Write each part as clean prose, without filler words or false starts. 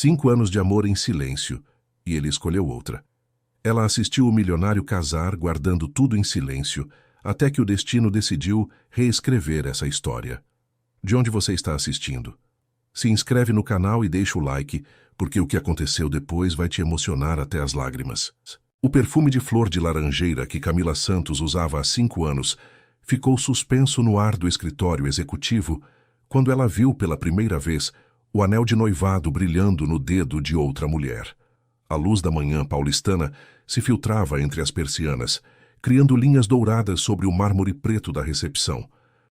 5 anos de amor em silêncio, e ele escolheu outra. Ela assistiu o milionário casar, guardando tudo em silêncio, até que o destino decidiu reescrever essa história. De onde você está assistindo? Se inscreve no canal e deixa o like, porque o que aconteceu depois vai te emocionar até as lágrimas. O perfume de flor de laranjeira que Camila Santos usava há 5 anos ficou suspenso no ar do escritório executivo quando ela viu pela primeira vez o anel de noivado brilhando no dedo de outra mulher. A luz da manhã paulistana se filtrava entre as persianas, criando linhas douradas sobre o mármore preto da recepção.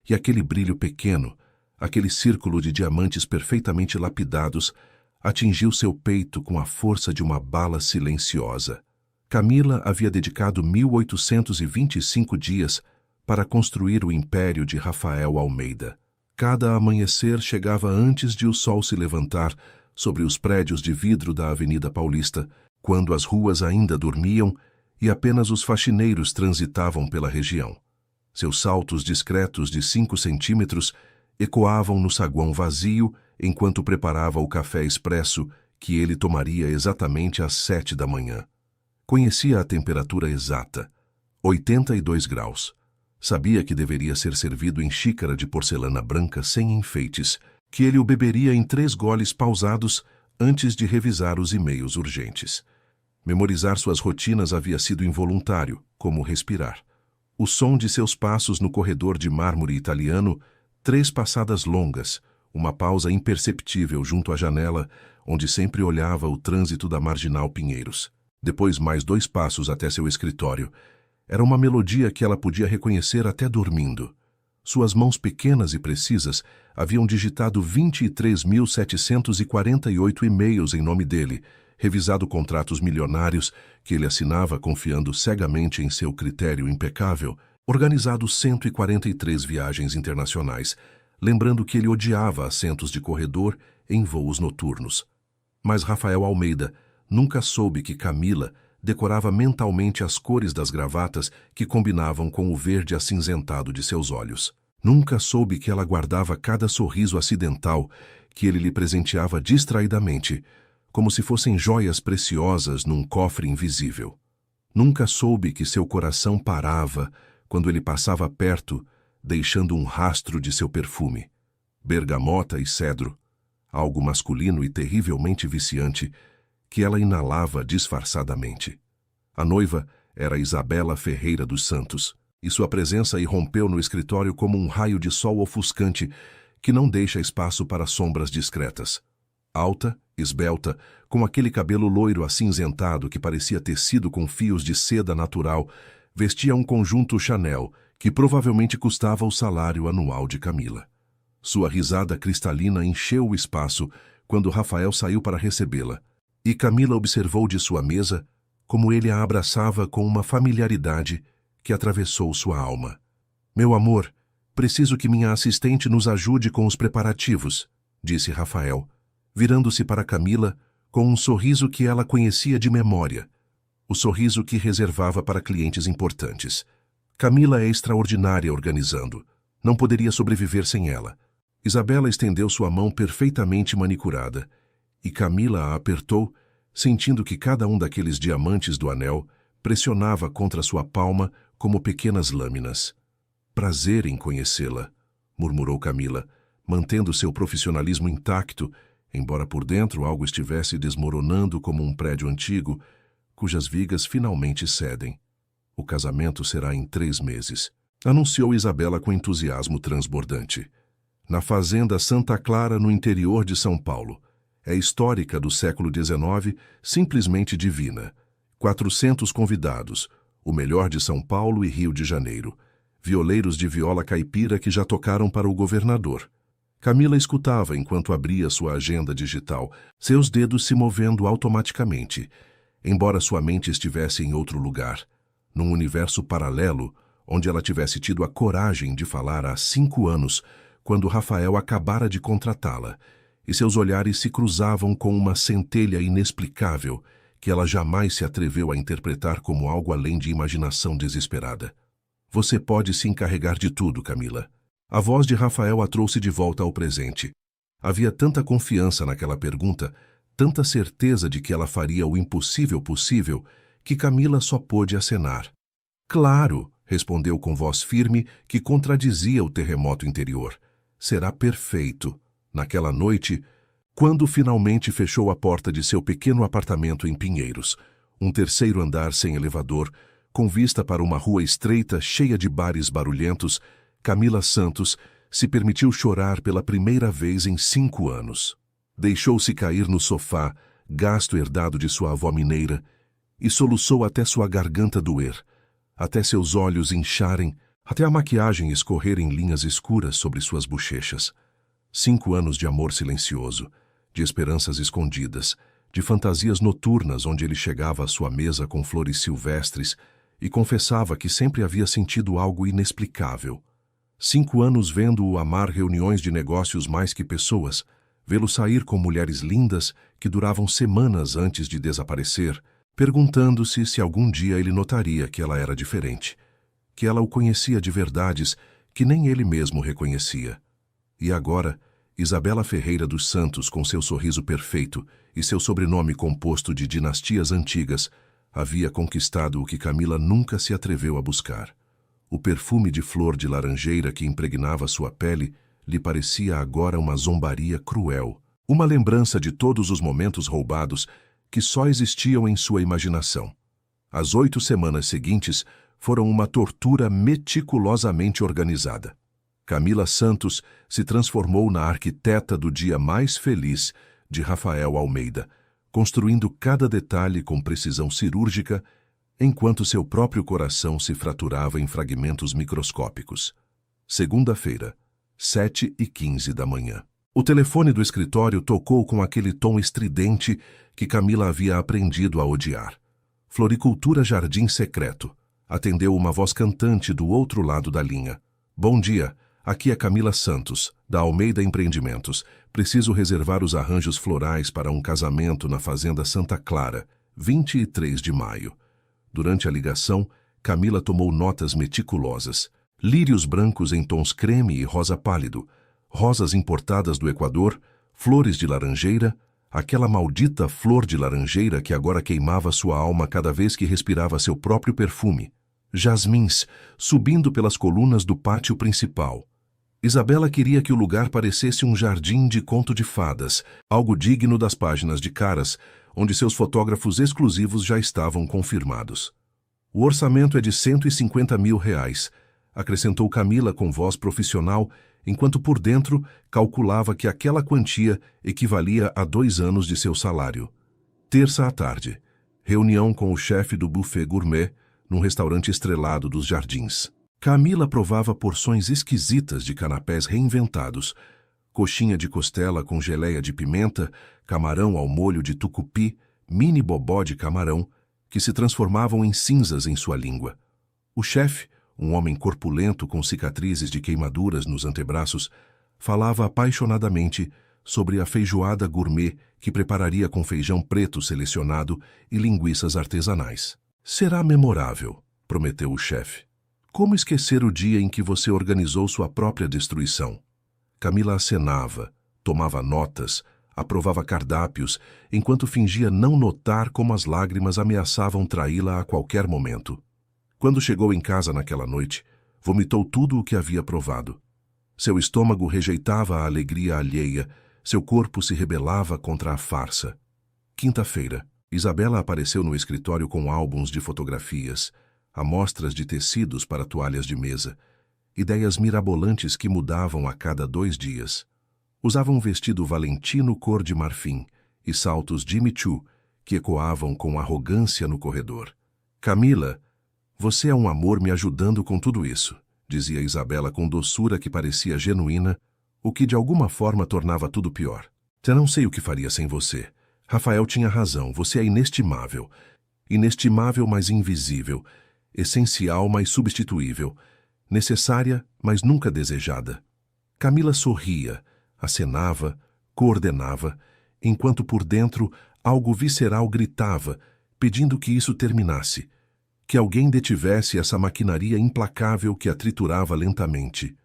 E aquele brilho pequeno, aquele círculo de diamantes perfeitamente lapidados, atingiu seu peito com a força de uma bala silenciosa. Camila havia dedicado 1825 dias para construir o império de Rafael Almeida. Cada amanhecer chegava antes de o sol se levantar sobre os prédios de vidro da Avenida Paulista, quando as ruas ainda dormiam e apenas os faxineiros transitavam pela região. Seus saltos discretos de 5 centímetros ecoavam no saguão vazio enquanto preparava o café expresso que ele tomaria exatamente às 7 da manhã. Conhecia a temperatura exata, 82 graus. Sabia que deveria ser servido em xícara de porcelana branca sem enfeites, que ele o beberia em 3 goles pausados antes de revisar os e-mails urgentes. Memorizar suas rotinas havia sido involuntário, como respirar. O som de seus passos no corredor de mármore italiano, 3 passadas longas, uma pausa imperceptível junto à janela, onde sempre olhava o trânsito da Marginal Pinheiros. Depois mais 2 passos até seu escritório. Era uma melodia que ela podia reconhecer até dormindo. Suas mãos pequenas e precisas haviam digitado 23.748 e-mails em nome dele, revisado contratos milionários que ele assinava confiando cegamente em seu critério impecável, organizado 143 viagens internacionais, lembrando que ele odiava assentos de corredor em voos noturnos. Mas Rafael Almeida nunca soube que Camila decorava mentalmente as cores das gravatas que combinavam com o verde acinzentado de seus olhos. Nunca soube que ela guardava cada sorriso acidental que ele lhe presenteava distraidamente, como se fossem joias preciosas num cofre invisível. Nunca soube que seu coração parava quando ele passava perto, deixando um rastro de seu perfume. Bergamota e cedro, algo masculino e terrivelmente viciante, que ela inalava disfarçadamente. A noiva era Isabela Ferreira dos Santos, e sua presença irrompeu no escritório como um raio de sol ofuscante que não deixa espaço para sombras discretas. Alta, esbelta, com aquele cabelo loiro acinzentado que parecia tecido com fios de seda natural, vestia um conjunto Chanel que provavelmente custava o salário anual de Camila. Sua risada cristalina encheu o espaço quando Rafael saiu para recebê-la, e Camila observou de sua mesa como ele a abraçava com uma familiaridade que atravessou sua alma. "Meu amor, preciso que minha assistente nos ajude com os preparativos", disse Rafael, virando-se para Camila com um sorriso que ela conhecia de memória, o sorriso que reservava para clientes importantes. Camila é extraordinária organizando. Não poderia sobreviver sem ela. Isabela estendeu sua mão perfeitamente manicurada, e Camila a apertou, sentindo que cada um daqueles diamantes do anel pressionava contra sua palma como pequenas lâminas. "Prazer em conhecê-la", murmurou Camila, mantendo seu profissionalismo intacto, embora por dentro algo estivesse desmoronando como um prédio antigo, cujas vigas finalmente cedem. "O casamento será em 3 meses", anunciou Isabela com entusiasmo transbordante. "Na fazenda Santa Clara, no interior de São Paulo. É histórica do século XIX, simplesmente divina. 400 convidados, o melhor de São Paulo e Rio de Janeiro. Violeiros de viola caipira que já tocaram para o governador." Camila escutava enquanto abria sua agenda digital, seus dedos se movendo automaticamente, embora sua mente estivesse em outro lugar, num universo paralelo, onde ela tivesse tido a coragem de falar há 5 anos, quando Rafael acabara de contratá-la, e seus olhares se cruzavam com uma centelha inexplicável que ela jamais se atreveu a interpretar como algo além de imaginação desesperada. "Você pode se encarregar de tudo, Camila." A voz de Rafael a trouxe de volta ao presente. Havia tanta confiança naquela pergunta, tanta certeza de que ela faria o impossível possível, que Camila só pôde acenar. Claro, respondeu com voz firme que contradizia o terremoto interior. Será perfeito. Naquela noite, quando finalmente fechou a porta de seu pequeno apartamento em Pinheiros, um terceiro andar sem elevador, com vista para uma rua estreita cheia de bares barulhentos, Camila Santos se permitiu chorar pela primeira vez em 5 anos. Deixou-se cair no sofá, gasto herdado de sua avó mineira, e soluçou até sua garganta doer, até seus olhos incharem, até a maquiagem escorrer em linhas escuras sobre suas bochechas. 5 anos de amor silencioso, de esperanças escondidas, de fantasias noturnas onde ele chegava à sua mesa com flores silvestres e confessava que sempre havia sentido algo inexplicável. 5 anos vendo-o amar reuniões de negócios mais que pessoas, vê-lo sair com mulheres lindas que duravam semanas antes de desaparecer, perguntando-se se algum dia ele notaria que ela era diferente, que ela o conhecia de verdades que nem ele mesmo reconhecia. E agora, Isabela Ferreira dos Santos, com seu sorriso perfeito e seu sobrenome composto de dinastias antigas, havia conquistado o que Camila nunca se atreveu a buscar. O perfume de flor de laranjeira que impregnava sua pele lhe parecia agora uma zombaria cruel, uma lembrança de todos os momentos roubados que só existiam em sua imaginação. As 8 semanas seguintes foram uma tortura meticulosamente organizada. Camila Santos se transformou na arquiteta do dia mais feliz de Rafael Almeida, construindo cada detalhe com precisão cirúrgica, enquanto seu próprio coração se fraturava em fragmentos microscópicos. Segunda-feira, 7h15 da manhã. O telefone do escritório tocou com aquele tom estridente que Camila havia aprendido a odiar. Floricultura Jardim Secreto. Atendeu uma voz cantante do outro lado da linha. Bom dia, aqui é Camila Santos, da Almeida Empreendimentos. Preciso reservar os arranjos florais para um casamento na Fazenda Santa Clara, 23 de maio. Durante a ligação, Camila tomou notas meticulosas. Lírios brancos em tons creme e rosa pálido, rosas importadas do Equador, flores de laranjeira, aquela maldita flor de laranjeira que agora queimava sua alma cada vez que respirava seu próprio perfume. Jasmins, subindo pelas colunas do pátio principal. Isabela queria que o lugar parecesse um jardim de conto de fadas, algo digno das páginas de caras, onde seus fotógrafos exclusivos já estavam confirmados. O orçamento é de R$150 mil, acrescentou Camila com voz profissional, enquanto por dentro calculava que aquela quantia equivalia a 2 anos de seu salário. Terça à tarde. Reunião com o chefe do buffet gourmet num restaurante estrelado dos Jardins. Camila provava porções esquisitas de canapés reinventados, coxinha de costela com geleia de pimenta, camarão ao molho de tucupi, mini bobó de camarão, que se transformavam em cinzas em sua língua. O chefe, um homem corpulento com cicatrizes de queimaduras nos antebraços, falava apaixonadamente sobre a feijoada gourmet que prepararia com feijão preto selecionado e linguiças artesanais. Será memorável, prometeu o chefe. Como esquecer o dia em que você organizou sua própria destruição? Camila acenava, tomava notas, aprovava cardápios, enquanto fingia não notar como as lágrimas ameaçavam traí-la a qualquer momento. Quando chegou em casa naquela noite, vomitou tudo o que havia provado. Seu estômago rejeitava a alegria alheia, seu corpo se rebelava contra a farsa. Quinta-feira, Isabela apareceu no escritório com álbuns de fotografias, amostras de tecidos para toalhas de mesa, ideias mirabolantes que mudavam a cada 2 dias. Usava um vestido valentino cor de marfim e saltos Jimmy Choo, que ecoavam com arrogância no corredor. Camila, você é um amor me ajudando com tudo isso, dizia Isabela com doçura que parecia genuína, o que de alguma forma tornava tudo pior. Eu não sei o que faria sem você. Rafael tinha razão, você é inestimável. Inestimável, mas invisível. Essencial, mas substituível. Necessária, mas nunca desejada. Camila sorria, acenava, coordenava, enquanto por dentro algo visceral gritava, pedindo que isso terminasse, que alguém detivesse essa maquinaria implacável que a triturava lentamente.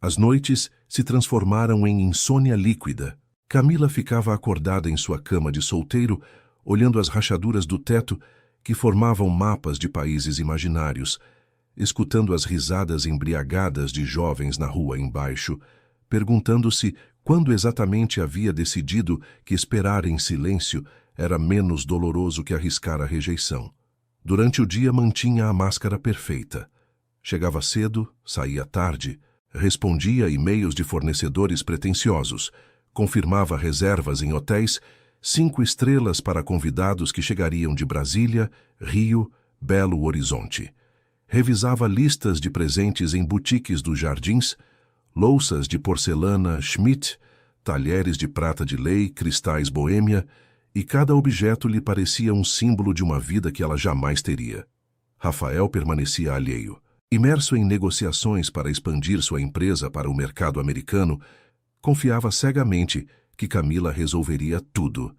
As noites se transformaram em insônia líquida. Camila ficava acordada em sua cama de solteiro, olhando as rachaduras do teto que formavam mapas de países imaginários, escutando as risadas embriagadas de jovens na rua embaixo, perguntando-se quando exatamente havia decidido que esperar em silêncio era menos doloroso que arriscar a rejeição. Durante o dia mantinha a máscara perfeita. Chegava cedo, saía tarde, respondia e-mails de fornecedores pretensiosos, confirmava reservas em hotéis, 5 estrelas para convidados que chegariam de Brasília, Rio, Belo Horizonte. Revisava listas de presentes em boutiques dos Jardins, louças de porcelana Schmidt, talheres de prata de lei, cristais Boêmia, e cada objeto lhe parecia um símbolo de uma vida que ela jamais teria. Rafael permanecia alheio. Imerso em negociações para expandir sua empresa para o mercado americano, confiava cegamente que Camila resolveria tudo.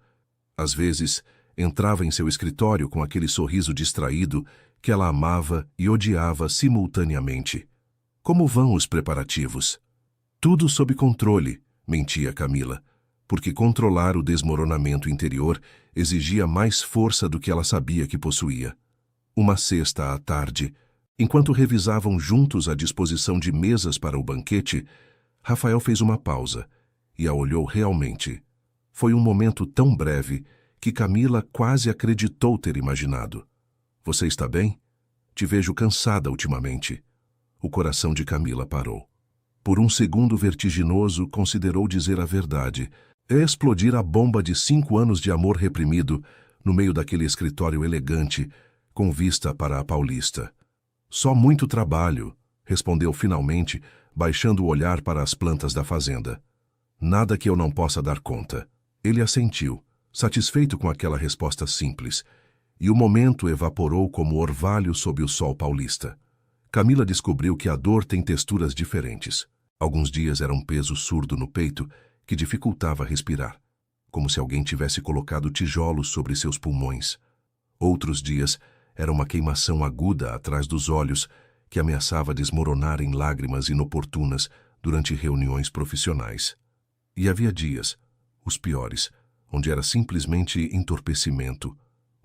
Às vezes, entrava em seu escritório com aquele sorriso distraído que ela amava e odiava simultaneamente. Como vão os preparativos? Tudo sob controle, mentia Camila, porque controlar o desmoronamento interior exigia mais força do que ela sabia que possuía. Uma sexta à tarde, enquanto revisavam juntos a disposição de mesas para o banquete, Rafael fez uma pausa e a olhou realmente. Foi um momento tão breve que Camila quase acreditou ter imaginado. Você está bem? Te vejo cansada ultimamente. O coração de Camila parou. Por um segundo vertiginoso, considerou dizer a verdade. Explodir a bomba de 5 anos de amor reprimido no meio daquele escritório elegante, com vista para a Paulista. Só muito trabalho, respondeu finalmente, baixando o olhar para as plantas da fazenda. Nada que eu não possa dar conta. Ele assentiu, satisfeito com aquela resposta simples, e o momento evaporou como orvalho sob o sol paulista. Camila descobriu que a dor tem texturas diferentes. Alguns dias era um peso surdo no peito que dificultava respirar, como se alguém tivesse colocado tijolos sobre seus pulmões. Outros dias era uma queimação aguda atrás dos olhos que ameaçava desmoronar em lágrimas inoportunas durante reuniões profissionais. E havia dias, os piores, onde era simplesmente entorpecimento,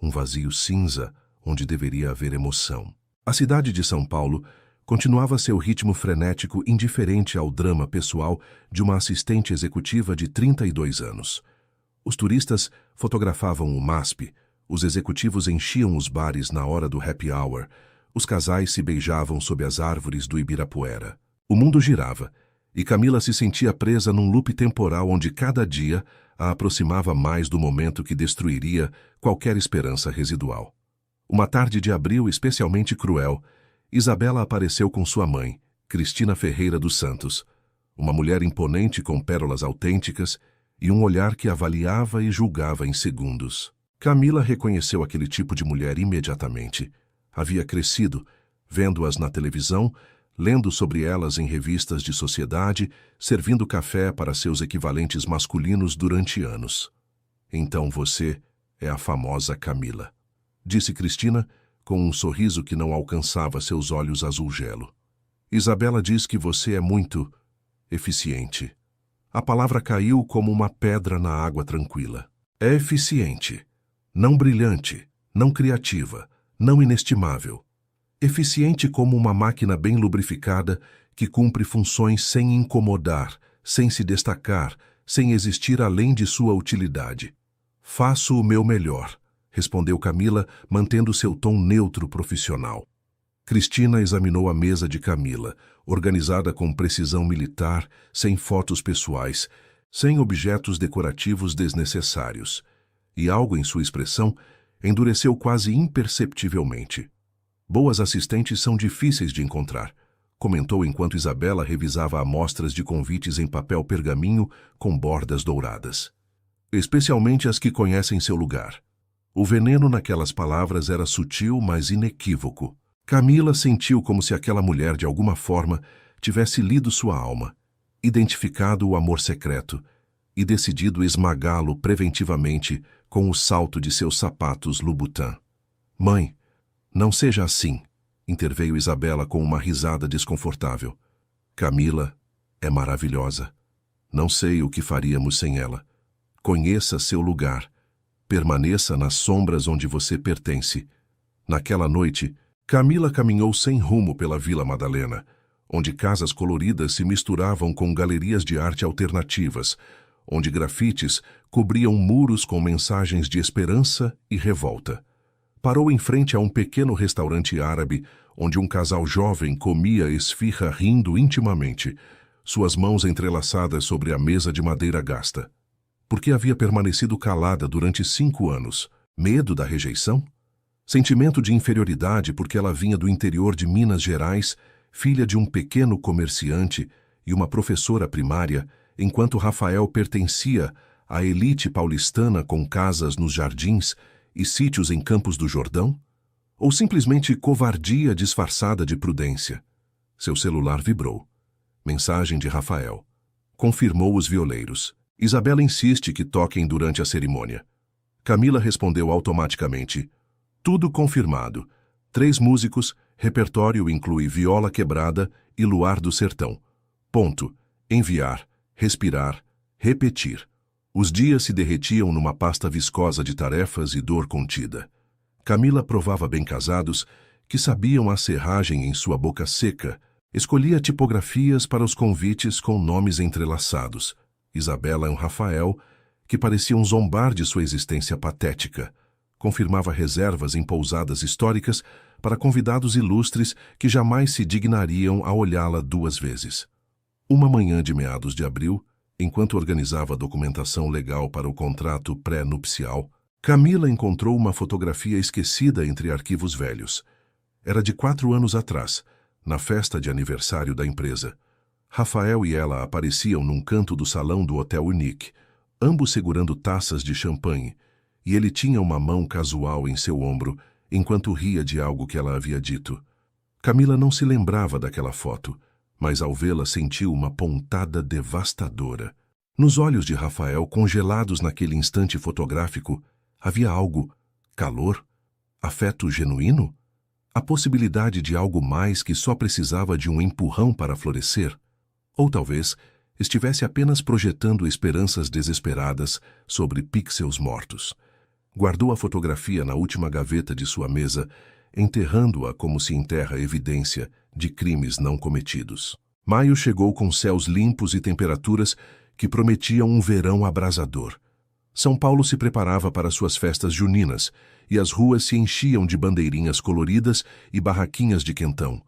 um vazio cinza onde deveria haver emoção. A cidade de São Paulo continuava seu ritmo frenético indiferente ao drama pessoal de uma assistente executiva de 32 anos. Os turistas fotografavam o MASP, os executivos enchiam os bares na hora do happy hour, os casais se beijavam sob as árvores do Ibirapuera. O mundo girava, e Camila se sentia presa num loop temporal onde cada dia a aproximava mais do momento que destruiria qualquer esperança residual. Uma tarde de abril especialmente cruel, Isabela apareceu com sua mãe, Cristina Ferreira dos Santos, uma mulher imponente com pérolas autênticas e um olhar que avaliava e julgava em segundos. Camila reconheceu aquele tipo de mulher imediatamente. Havia crescido, vendo-as na televisão, lendo sobre elas em revistas de sociedade, servindo café para seus equivalentes masculinos durante anos. Então você é a famosa Camila, disse Cristina, com um sorriso que não alcançava seus olhos azul-gelo. Isabela diz que você é muito eficiente. A palavra caiu como uma pedra na água tranquila. É eficiente. Não brilhante, não criativa, não inestimável. Eficiente como uma máquina bem lubrificada que cumpre funções sem incomodar, sem se destacar, sem existir além de sua utilidade. Faço o meu melhor, respondeu Camila, mantendo seu tom neutro profissional. Cristina examinou a mesa de Camila, organizada com precisão militar, sem fotos pessoais, sem objetos decorativos desnecessários, e algo em sua expressão endureceu quase imperceptivelmente. Boas assistentes são difíceis de encontrar, comentou enquanto Isabela revisava amostras de convites em papel pergaminho com bordas douradas. Especialmente as que conhecem seu lugar. O veneno naquelas palavras era sutil, mas inequívoco. Camila sentiu como se aquela mulher, de alguma forma, tivesse lido sua alma, identificado o amor secreto e decidido esmagá-lo preventivamente com o salto de seus sapatos Louboutin. Mãe, não seja assim, interveio Isabela com uma risada desconfortável. Camila é maravilhosa. Não sei o que faríamos sem ela. Conheça seu lugar. Permaneça nas sombras onde você pertence. Naquela noite, Camila caminhou sem rumo pela Vila Madalena, onde casas coloridas se misturavam com galerias de arte alternativas, onde grafites cobriam muros com mensagens de esperança e revolta. Parou em frente a um pequeno restaurante árabe, onde um casal jovem comia esfirra rindo intimamente, suas mãos entrelaçadas sobre a mesa de madeira gasta. Por que havia permanecido calada durante 5 anos? Medo da rejeição? Sentimento de inferioridade porque ela vinha do interior de Minas Gerais, filha de um pequeno comerciante e uma professora primária, enquanto Rafael pertencia à elite paulistana com casas nos jardins e sítios em Campos do Jordão? Ou simplesmente covardia disfarçada de prudência? Seu celular vibrou. Mensagem de Rafael. Confirmou os violeiros. Isabela insiste que toquem durante a cerimônia. Camila respondeu automaticamente. Tudo confirmado. 3 músicos, repertório inclui Viola Quebrada e Luar do Sertão. Ponto. Enviar, respirar, repetir. Os dias se derretiam numa pasta viscosa de tarefas e dor contida. Camila provava bem casados que sabiam a serragem em sua boca seca, escolhia tipografias para os convites com nomes entrelaçados. Isabela e Rafael, que pareciam zombar de sua existência patética. Confirmava reservas em pousadas históricas para convidados ilustres que jamais se dignariam a olhá-la 2 vezes. Uma manhã de meados de abril, enquanto organizava a documentação legal para o contrato pré-nupcial, Camila encontrou uma fotografia esquecida entre arquivos velhos. Era de 4 anos atrás, na festa de aniversário da empresa. Rafael e ela apareciam num canto do salão do Hotel Unique, ambos segurando taças de champanhe, e ele tinha uma mão casual em seu ombro, enquanto ria de algo que ela havia dito. Camila não se lembrava daquela foto, mas ao vê-la sentiu uma pontada devastadora. Nos olhos de Rafael, congelados naquele instante fotográfico, havia algo, calor, afeto genuíno? A possibilidade de algo mais que só precisava de um empurrão para florescer? Ou talvez estivesse apenas projetando esperanças desesperadas sobre pixels mortos. Guardou a fotografia na última gaveta de sua mesa, enterrando-a como se enterra evidência de crimes não cometidos. Maio chegou com céus limpos e temperaturas que prometiam um verão abrasador. São Paulo se preparava para suas festas juninas, e as ruas se enchiam de bandeirinhas coloridas e barraquinhas de quentão.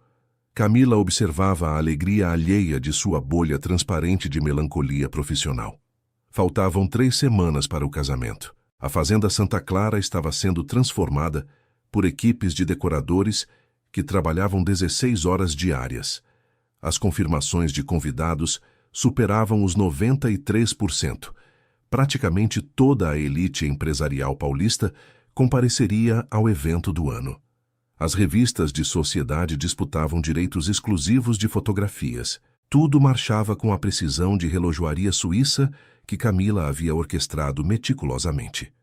Camila observava a alegria alheia de sua bolha transparente de melancolia profissional. Faltavam 3 semanas para o casamento. A Fazenda Santa Clara estava sendo transformada por equipes de decoradores que trabalhavam 16 horas diárias. As confirmações de convidados superavam os 93%. Praticamente toda a elite empresarial paulista compareceria ao evento do ano. As revistas de sociedade disputavam direitos exclusivos de fotografias. Tudo marchava com a precisão de relojoaria suíça que Camila havia orquestrado meticulosamente.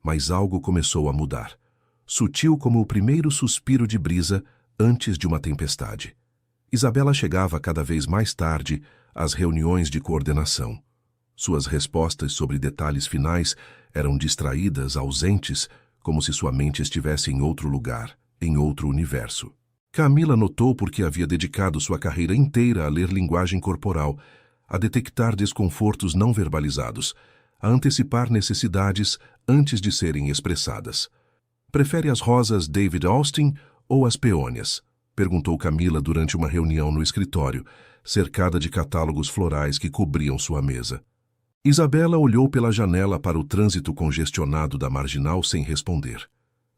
Mas algo começou a mudar, sutil como o primeiro suspiro de brisa antes de uma tempestade. Isabela chegava cada vez mais tarde às reuniões de coordenação. Suas respostas sobre detalhes finais eram distraídas, ausentes, como se sua mente estivesse em outro lugar, em outro universo. Camila notou porque havia dedicado sua carreira inteira a ler linguagem corporal, a detectar desconfortos não verbalizados, a antecipar necessidades antes de serem expressadas. Prefere as rosas David Austin ou as peônias? Perguntou Camila durante uma reunião no escritório, cercada de catálogos florais que cobriam sua mesa. Isabela olhou pela janela para o trânsito congestionado da marginal sem responder.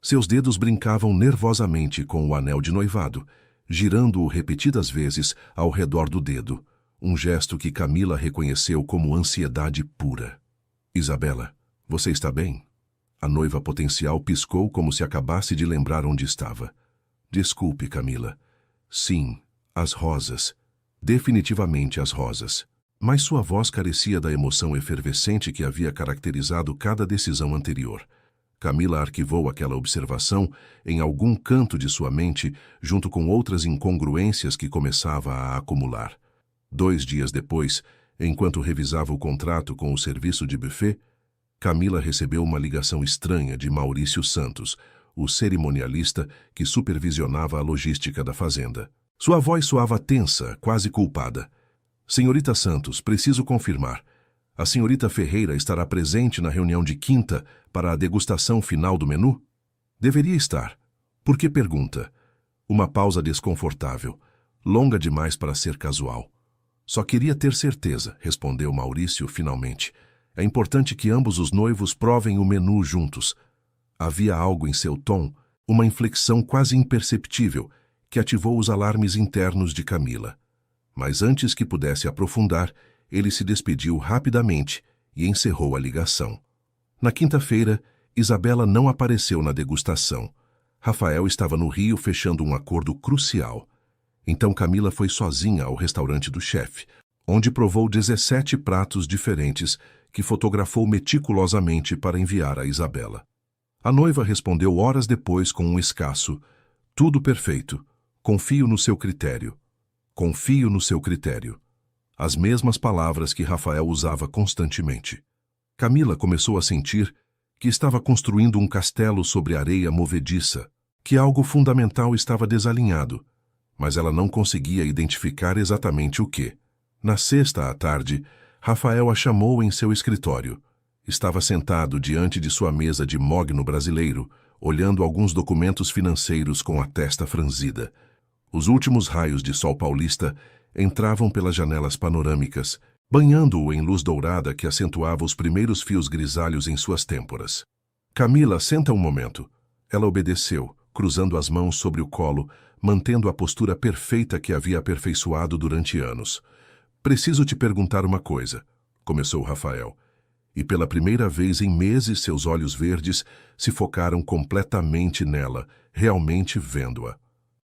Seus dedos brincavam nervosamente com o anel de noivado, girando-o repetidas vezes ao redor do dedo, um gesto que Camila reconheceu como ansiedade pura. Isabela, você está bem? A noiva potencial piscou como se acabasse de lembrar onde estava. Desculpe, Camila. Sim, as rosas. Definitivamente as rosas. Mas sua voz carecia da emoção efervescente que havia caracterizado cada decisão anterior. Camila arquivou aquela observação em algum canto de sua mente, junto com outras incongruências que começava a acumular. 2 dias depois, enquanto revisava o contrato com o serviço de buffet, Camila recebeu uma ligação estranha de Maurício Santos, o cerimonialista que supervisionava a logística da fazenda. Sua voz soava tensa, quase culpada. Senhorita Santos, preciso confirmar. A senhorita Ferreira estará presente na reunião de quinta para a degustação final do menu? Deveria estar. Por que pergunta? Uma pausa desconfortável, longa demais para ser casual. Só queria ter certeza, respondeu Maurício finalmente. É importante que ambos os noivos provem o menu juntos. Havia algo em seu tom, uma inflexão quase imperceptível, que ativou os alarmes internos de Camila. Mas antes que pudesse aprofundar, ele se despediu rapidamente e encerrou a ligação. Na quinta-feira, Isabela não apareceu na degustação. Rafael estava no Rio fechando um acordo crucial. Então Camila foi sozinha ao restaurante do chefe, onde provou 17 pratos diferentes que fotografou meticulosamente para enviar a Isabela. A noiva respondeu horas depois com um escasso: "Tudo perfeito. Confio no seu critério. Confio no seu critério." As mesmas palavras que Rafael usava constantemente. Camila começou a sentir que estava construindo um castelo sobre areia movediça, que algo fundamental estava desalinhado, mas ela não conseguia identificar exatamente o que. Na sexta à tarde, Rafael a chamou em seu escritório. Estava sentado diante de sua mesa de mogno brasileiro, olhando alguns documentos financeiros com a testa franzida. Os últimos raios de sol paulista entravam pelas janelas panorâmicas, banhando-o em luz dourada que acentuava os primeiros fios grisalhos em suas têmporas. "Camila, senta um momento." Ela obedeceu, cruzando as mãos sobre o colo, mantendo a postura perfeita que havia aperfeiçoado durante anos. "Preciso te perguntar uma coisa", começou Rafael. E pela primeira vez em meses seus olhos verdes se focaram completamente nela, realmente vendo-a.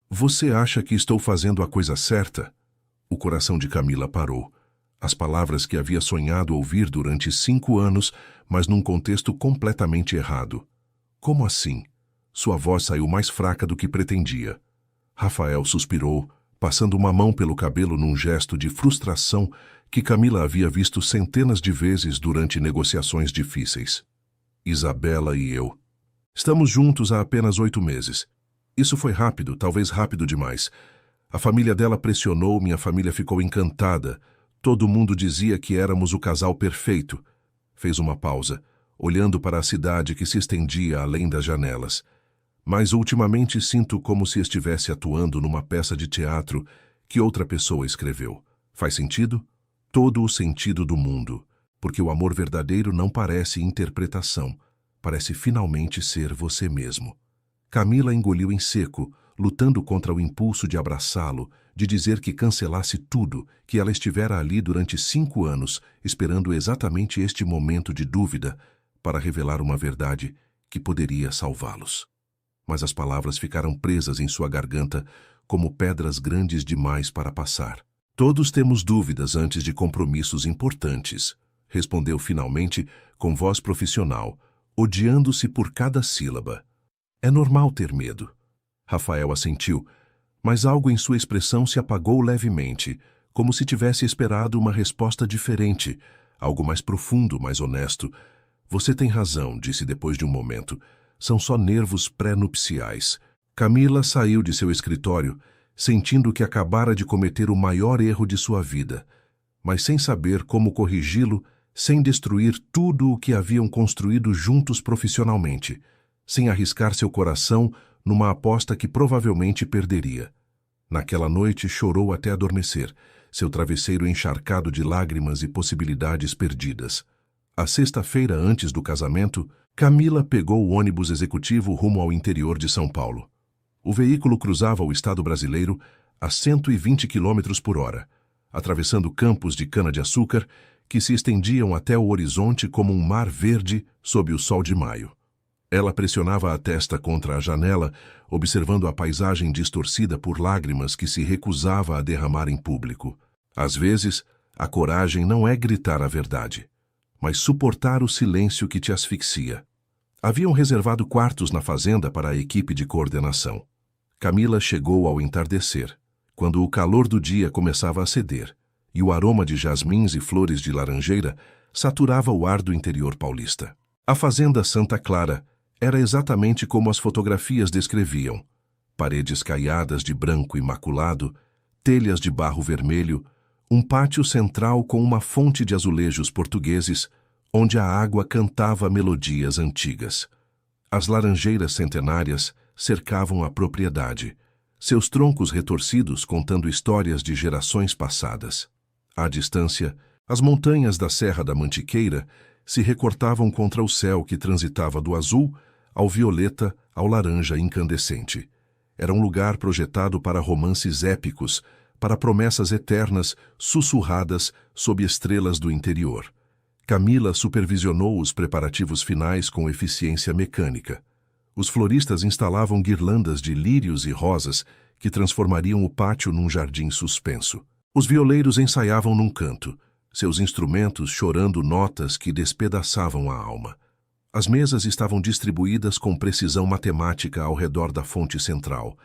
"Você acha que estou fazendo a coisa certa?" O coração de Camila parou. As palavras que havia sonhado ouvir durante 5 anos, mas num contexto completamente errado. "Como assim?" Sua voz saiu mais fraca do que pretendia. Rafael suspirou, passando uma mão pelo cabelo num gesto de frustração que Camila havia visto centenas de vezes durante negociações difíceis. "Isabela e eu. Estamos juntos há apenas 8 meses. Isso foi rápido, talvez rápido demais. A família dela pressionou, minha família ficou encantada. Todo mundo dizia que éramos o casal perfeito." Fez uma pausa, olhando para a cidade que se estendia além das janelas. "Mas ultimamente sinto como se estivesse atuando numa peça de teatro que outra pessoa escreveu. Faz sentido?" "Todo o sentido do mundo, porque o amor verdadeiro não parece interpretação, parece finalmente ser você mesmo." Camila engoliu em seco, lutando contra o impulso de abraçá-lo, de dizer que cancelasse tudo, que ela estivera ali durante 5 anos, esperando exatamente este momento de dúvida para revelar uma verdade que poderia salvá-los. Mas as palavras ficaram presas em sua garganta como pedras grandes demais para passar. "Todos temos dúvidas antes de compromissos importantes", respondeu finalmente com voz profissional, odiando-se por cada sílaba. "É normal ter medo." Rafael assentiu, mas algo em sua expressão se apagou levemente, como se tivesse esperado uma resposta diferente, algo mais profundo, mais honesto. "Você tem razão", disse depois de um momento. "São só nervos pré-nupciais." Camila saiu de seu escritório, sentindo que acabara de cometer o maior erro de sua vida, mas sem saber como corrigi-lo, sem destruir tudo o que haviam construído juntos profissionalmente, sem arriscar seu coração numa aposta que provavelmente perderia. Naquela noite chorou até adormecer, seu travesseiro encharcado de lágrimas e possibilidades perdidas. A sexta-feira antes do casamento, Camila pegou o ônibus executivo rumo ao interior de São Paulo. O veículo cruzava o estado brasileiro a 120 km por hora, atravessando campos de cana-de-açúcar que se estendiam até o horizonte como um mar verde sob o sol de maio. Ela pressionava a testa contra a janela, observando a paisagem distorcida por lágrimas que se recusava a derramar em público. Às vezes, a coragem não é gritar a verdade, mas suportar o silêncio que te asfixia. Haviam reservado quartos na fazenda para a equipe de coordenação. Camila chegou ao entardecer, quando o calor do dia começava a ceder, e o aroma de jasmins e flores de laranjeira saturava o ar do interior paulista. A fazenda Santa Clara era exatamente como as fotografias descreviam. Paredes caiadas de branco imaculado, telhas de barro vermelho, um pátio central com uma fonte de azulejos portugueses, onde a água cantava melodias antigas. As laranjeiras centenárias cercavam a propriedade, seus troncos retorcidos contando histórias de gerações passadas. À distância, as montanhas da Serra da Mantiqueira se recortavam contra o céu que transitava do azul ao violeta ao laranja incandescente. Era um lugar projetado para romances épicos, para promessas eternas sussurradas sob estrelas do interior. Camila supervisionou os preparativos finais com eficiência mecânica. Os floristas instalavam guirlandas de lírios e rosas que transformariam o pátio num jardim suspenso. Os violeiros ensaiavam num canto, seus instrumentos chorando notas que despedaçavam a alma. As mesas estavam distribuídas com precisão matemática ao redor da fonte central,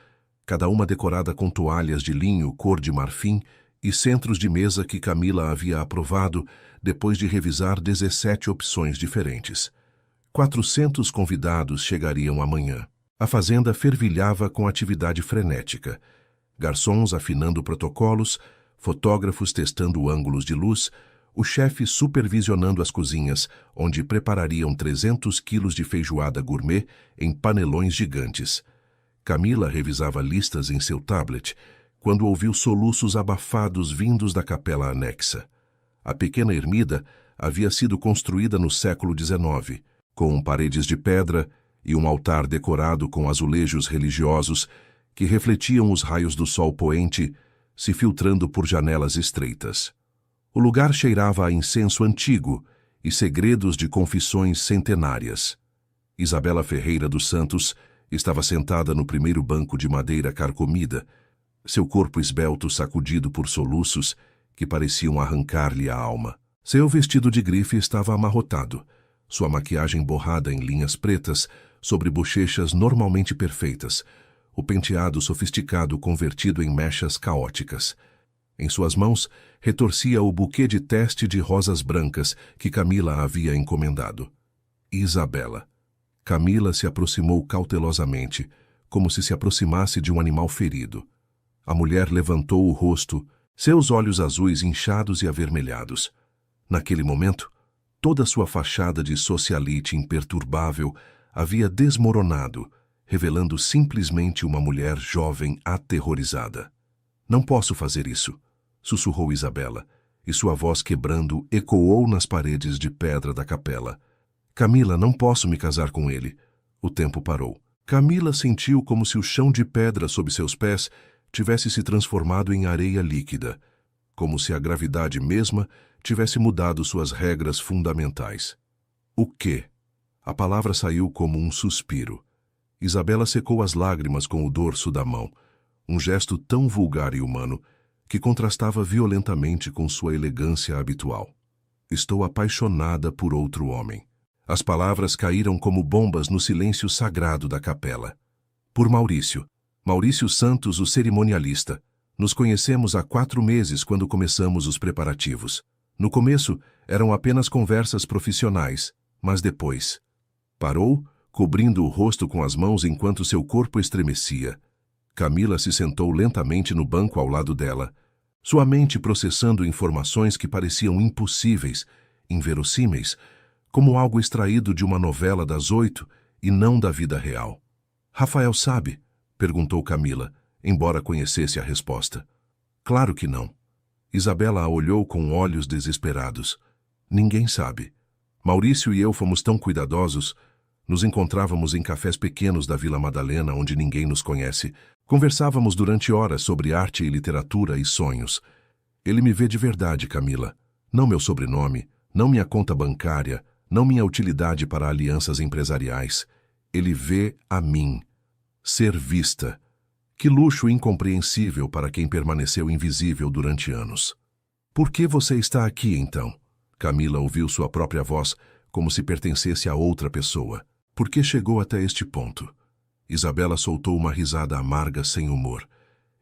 cada uma decorada com toalhas de linho cor de marfim e centros de mesa que Camila havia aprovado depois de revisar 17 opções diferentes. 400 convidados chegariam amanhã. A fazenda fervilhava com atividade frenética. Garçons afinando protocolos, fotógrafos testando ângulos de luz, o chefe supervisionando as cozinhas, onde preparariam 300 quilos de feijoada gourmet em panelões gigantes. Camila revisava listas em seu tablet, quando ouviu soluços abafados vindos da capela anexa. A pequena ermida havia sido construída no século XIX, com paredes de pedra e um altar decorado com azulejos religiosos que refletiam os raios do sol poente, se filtrando por janelas estreitas. O lugar cheirava a incenso antigo e segredos de confissões centenárias. Isabela Ferreira dos Santos estava sentada no primeiro banco de madeira carcomida, seu corpo esbelto sacudido por soluços que pareciam arrancar-lhe a alma. Seu vestido de grife estava amarrotado, sua maquiagem borrada em linhas pretas sobre bochechas normalmente perfeitas, o penteado sofisticado convertido em mechas caóticas. Em suas mãos, retorcia o buquê de teste de rosas brancas que Camila havia encomendado. Isabela. Camila se aproximou cautelosamente, como se aproximasse de um animal ferido. A mulher levantou o rosto, seus olhos azuis inchados e avermelhados. Naquele momento, toda sua fachada de socialite imperturbável havia desmoronado, revelando simplesmente uma mulher jovem aterrorizada. "Não posso fazer isso", sussurrou Isabela, e sua voz quebrando ecoou nas paredes de pedra da capela. "Camila, não posso me casar com ele." O tempo parou. Camila sentiu como se o chão de pedra sob seus pés tivesse se transformado em areia líquida, como se a gravidade mesma tivesse mudado suas regras fundamentais. "O quê?" A palavra saiu como um suspiro. Isabela secou as lágrimas com o dorso da mão, um gesto tão vulgar e humano que contrastava violentamente com sua elegância habitual. "Estou apaixonada por outro homem." As palavras caíram como bombas no silêncio sagrado da capela. "Por Maurício. Maurício Santos, o cerimonialista. Nos conhecemos há 4 meses quando começamos os preparativos. No começo, eram apenas conversas profissionais, mas depois..." Parou, cobrindo o rosto com as mãos enquanto seu corpo estremecia. Camila se sentou lentamente no banco ao lado dela, sua mente processando informações que pareciam impossíveis, inverossímeis, como algo extraído de uma novela das 8 e não da vida real. "Rafael sabe?" perguntou Camila, embora conhecesse a resposta. "Claro que não." Isabela a olhou com olhos desesperados. "Ninguém sabe. Maurício e eu fomos tão cuidadosos. Nos encontrávamos em cafés pequenos da Vila Madalena, onde ninguém nos conhece. Conversávamos durante horas sobre arte e literatura e sonhos. Ele me vê de verdade, Camila. Não meu sobrenome, não minha conta bancária, não minha utilidade para alianças empresariais. Ele vê a mim. Ser vista. Que luxo incompreensível para quem permaneceu invisível durante anos." "Por que você está aqui, então?" Camila ouviu sua própria voz, como se pertencesse a outra pessoa. "Por que chegou até este ponto?" Isabela soltou uma risada amarga sem humor.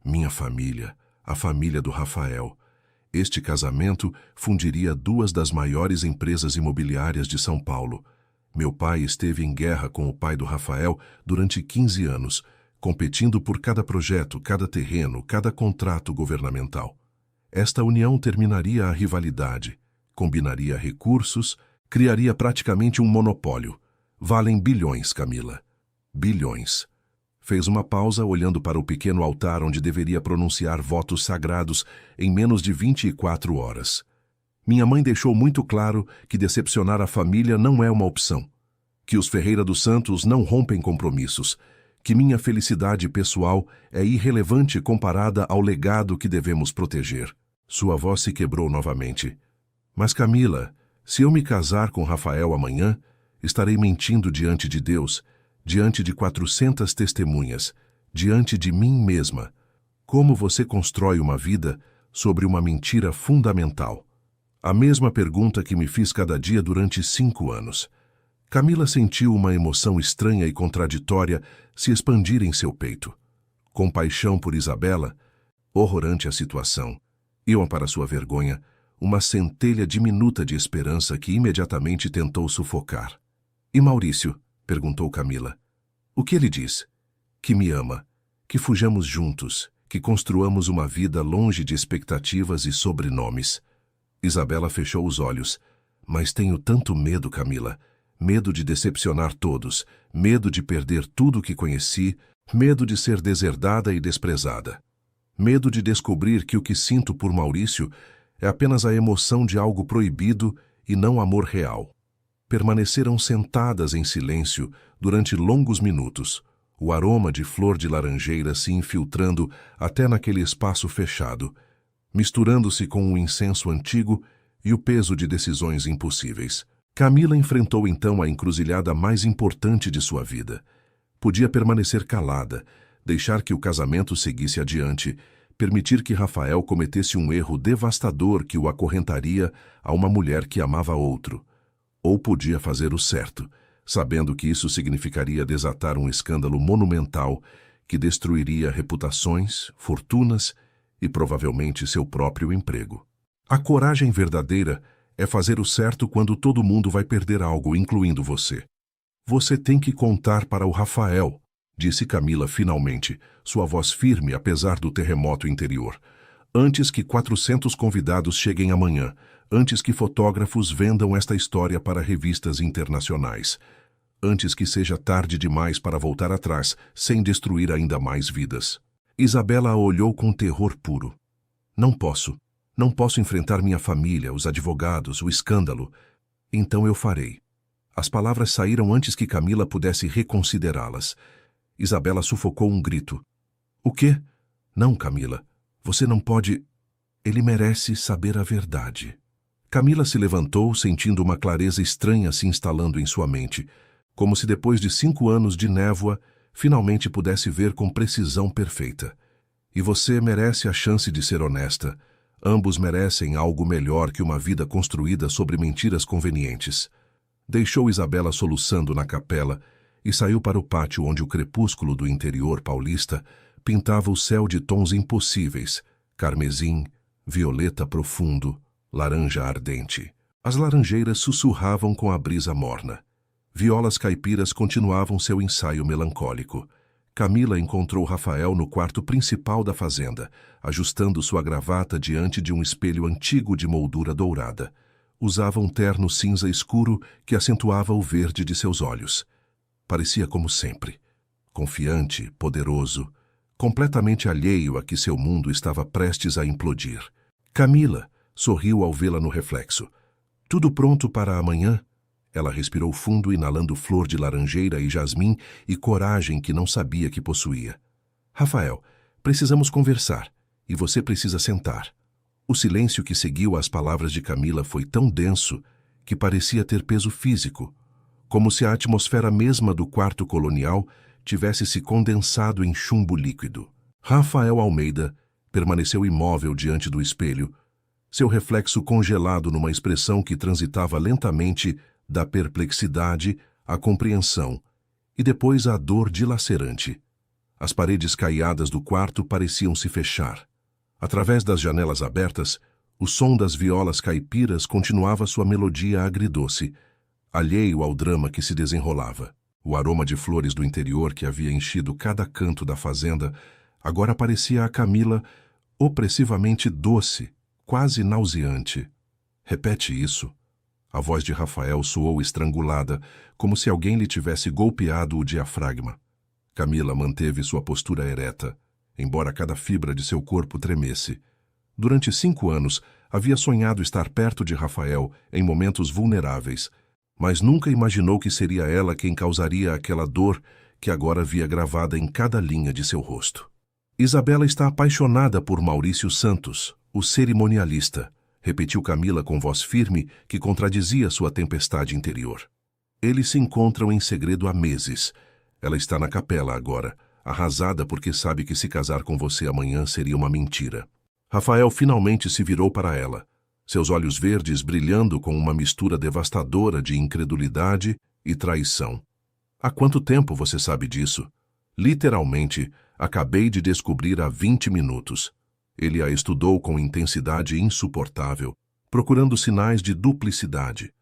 "Minha família, a família do Rafael. Este casamento fundiria 2 das maiores empresas imobiliárias de São Paulo. Meu pai esteve em guerra com o pai do Rafael durante 15 anos, competindo por cada projeto, cada terreno, cada contrato governamental. Esta união terminaria a rivalidade, combinaria recursos, criaria praticamente um monopólio. Valem bilhões, Camila. Bilhões. Fez uma pausa olhando para o pequeno altar onde deveria pronunciar votos sagrados em menos de 24 horas. Minha mãe deixou muito claro que decepcionar a família não é uma opção, que os Ferreira dos Santos não rompem compromissos, que minha felicidade pessoal é irrelevante comparada ao legado que devemos proteger. Sua voz se quebrou novamente. Mas Camila, se eu me casar com Rafael amanhã, estarei mentindo diante de Deus, diante de 400 testemunhas, diante de mim mesma. Como você constrói uma vida sobre uma mentira fundamental? A mesma pergunta que me fiz cada dia durante 5 anos. Camila sentiu uma emoção estranha e contraditória se expandir em seu peito. Compaixão por Isabela, horror ante a situação, e, para sua vergonha, uma centelha diminuta de esperança que imediatamente tentou sufocar. E Maurício? Perguntou Camila. O que ele diz? Que me ama, que fujamos juntos, que construamos uma vida longe de expectativas e sobrenomes. Isabela fechou os olhos. Mas tenho tanto medo, Camila. Medo de decepcionar todos, medo de perder tudo que conheci, medo de ser deserdada e desprezada. Medo de descobrir que o que sinto por Maurício é apenas a emoção de algo proibido e não amor real. Permaneceram sentadas em silêncio durante longos minutos, o aroma de flor de laranjeira se infiltrando até naquele espaço fechado, misturando-se com o incenso antigo e o peso de decisões impossíveis. Camila enfrentou então a encruzilhada mais importante de sua vida. Podia permanecer calada, deixar que o casamento seguisse adiante, permitir que Rafael cometesse um erro devastador que o acorrentaria a uma mulher que amava outro. Ou podia fazer o certo, sabendo que isso significaria desatar um escândalo monumental que destruiria reputações, fortunas e provavelmente seu próprio emprego. A coragem verdadeira é fazer o certo quando todo mundo vai perder algo, incluindo você. Você tem que contar para o Rafael, disse Camila finalmente, sua voz firme apesar do terremoto interior. Antes que 400 convidados cheguem amanhã, antes que fotógrafos vendam esta história para revistas internacionais, antes que seja tarde demais para voltar atrás, sem destruir ainda mais vidas. Isabela a olhou com terror puro. Não posso enfrentar minha família, os advogados, o escândalo. Então eu farei. As palavras saíram antes que Camila pudesse reconsiderá-las. Isabela sufocou um grito. O quê? Não, Camila. Você não pode... Ele merece saber a verdade. Camila se levantou, sentindo uma clareza estranha se instalando em sua mente, como se depois de 5 anos de névoa, finalmente pudesse ver com precisão perfeita. E você merece a chance de ser honesta. Ambos merecem algo melhor que uma vida construída sobre mentiras convenientes. Deixou Isabela soluçando na capela e saiu para o pátio onde o crepúsculo do interior paulista pintava o céu de tons impossíveis, carmesim, violeta profundo, laranja ardente. As laranjeiras sussurravam com a brisa morna. Violas caipiras continuavam seu ensaio melancólico. Camila encontrou Rafael no quarto principal da fazenda, ajustando sua gravata diante de um espelho antigo de moldura dourada. Usava um terno cinza escuro que acentuava o verde de seus olhos. Parecia como sempre, confiante, poderoso, completamente alheio a que seu mundo estava prestes a implodir. Camila sorriu ao vê-la no reflexo. Tudo pronto para amanhã? Ela respirou fundo, inalando flor de laranjeira e jasmim e coragem que não sabia que possuía. Rafael, precisamos conversar, e você precisa sentar. O silêncio que seguiu às palavras de Camila foi tão denso que parecia ter peso físico, como se a atmosfera mesma do quarto colonial tivesse se condensado em chumbo líquido. Rafael Almeida permaneceu imóvel diante do espelho, seu reflexo congelado numa expressão que transitava lentamente da perplexidade à compreensão e depois à dor dilacerante. As paredes caiadas do quarto pareciam se fechar. Através das janelas abertas, o som das violas caipiras continuava sua melodia agridoce. alheio ao drama que se desenrolava. O aroma de flores do interior que havia enchido cada canto da fazenda agora parecia a Camila opressivamente doce, quase nauseante. Repete isso. A voz de Rafael soou estrangulada, como se alguém lhe tivesse golpeado o diafragma. Camila manteve sua postura ereta, embora cada fibra de seu corpo tremesse. Durante 5 anos, havia sonhado estar perto de Rafael em momentos vulneráveis, mas nunca imaginou que seria ela quem causaria aquela dor que agora via gravada em cada linha de seu rosto. Isabela está apaixonada por Maurício Santos, o cerimonialista, repetiu Camila com voz firme que contradizia sua tempestade interior. Eles se encontram em segredo há meses. Ela está na capela agora, arrasada porque sabe que se casar com você amanhã seria uma mentira. Rafael finalmente se virou para ela, seus olhos verdes brilhando com uma mistura devastadora de incredulidade e traição. Há quanto tempo você sabe disso? Literalmente, acabei de descobrir há 20 minutos. Ele a estudou com intensidade insuportável, procurando sinais de duplicidade,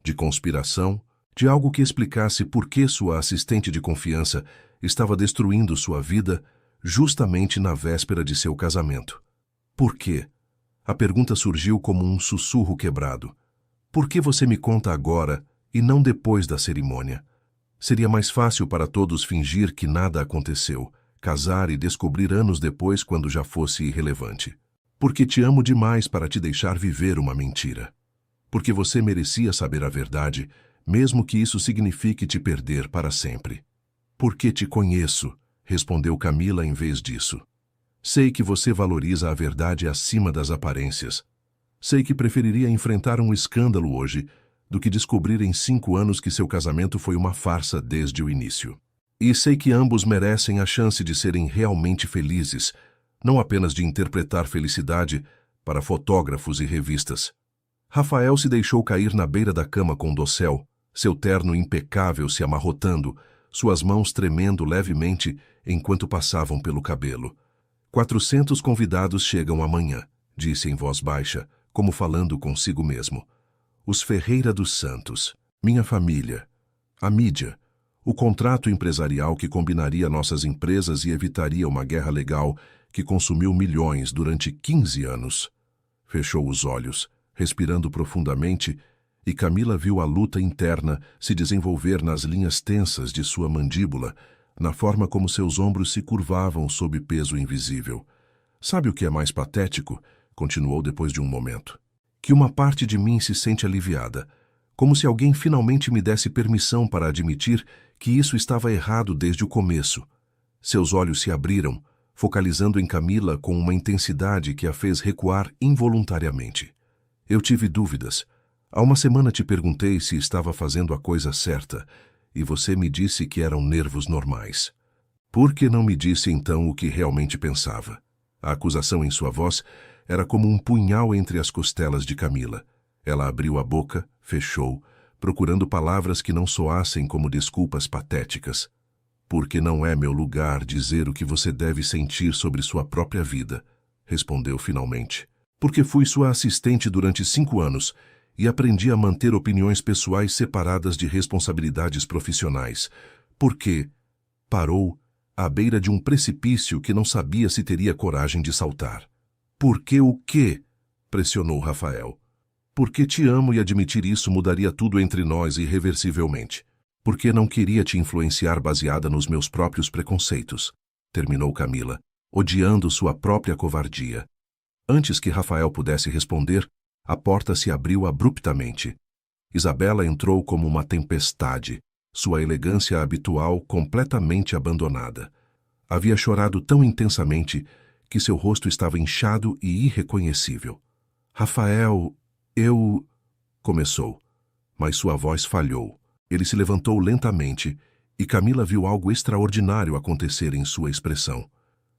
de conspiração, de algo que explicasse por que sua assistente de confiança estava destruindo sua vida justamente na véspera de seu casamento. Por quê? A pergunta surgiu como um sussurro quebrado. Por que você me conta agora e não depois da cerimônia? Seria mais fácil para todos fingir que nada aconteceu, casar e descobrir anos depois quando já fosse irrelevante. Porque te amo demais para te deixar viver uma mentira. Porque você merecia saber a verdade, mesmo que isso signifique te perder para sempre. Porque te conheço, respondeu Camila em vez disso. Sei que você valoriza a verdade acima das aparências. Sei que preferiria enfrentar um escândalo hoje do que descobrir em 5 anos que seu casamento foi uma farsa desde o início. E sei que ambos merecem a chance de serem realmente felizes, não apenas de interpretar felicidade para fotógrafos e revistas. Rafael se deixou cair na beira da cama com dossel, seu terno impecável se amarrotando, suas mãos tremendo levemente enquanto passavam pelo cabelo. 400 convidados chegam amanhã, disse em voz baixa, como falando consigo mesmo. Os Ferreira dos Santos, minha família, a mídia, o contrato empresarial que combinaria nossas empresas e evitaria uma guerra legal que consumiu milhões durante 15 anos. Fechou os olhos, respirando profundamente, e Camila viu a luta interna se desenvolver nas linhas tensas de sua mandíbula, na forma como seus ombros se curvavam sob peso invisível. Sabe o que é mais patético? Continuou depois de um momento. Que uma parte de mim se sente aliviada, como se alguém finalmente me desse permissão para admitir que isso estava errado desde o começo. Seus olhos se abriram, focalizando em Camila com uma intensidade que a fez recuar involuntariamente. Eu tive dúvidas. Há uma semana te perguntei se estava fazendo a coisa certa, e você me disse que eram nervos normais. Por que não me disse então o que realmente pensava? A acusação em sua voz era como um punhal entre as costelas de Camila. Ela abriu a boca, fechou, procurando palavras que não soassem como desculpas patéticas. Porque não é meu lugar dizer o que você deve sentir sobre sua própria vida, respondeu finalmente. Porque fui sua assistente durante 5 anos e aprendi a manter opiniões pessoais separadas de responsabilidades profissionais. Porque parou à beira de um precipício que não sabia se teria coragem de saltar. Porque o quê? Pressionou Rafael. Porque te amo e admitir isso mudaria tudo entre nós irreversivelmente. Porque não queria te influenciar baseada nos meus próprios preconceitos, terminou Camila, odiando sua própria covardia. Antes que Rafael pudesse responder, a porta se abriu abruptamente. Isabela entrou como uma tempestade, sua elegância habitual completamente abandonada. Havia chorado tão intensamente que seu rosto estava inchado e irreconhecível. Rafael, eu... começou, mas sua voz falhou. Ele se levantou lentamente e Camila viu algo extraordinário acontecer em sua expressão.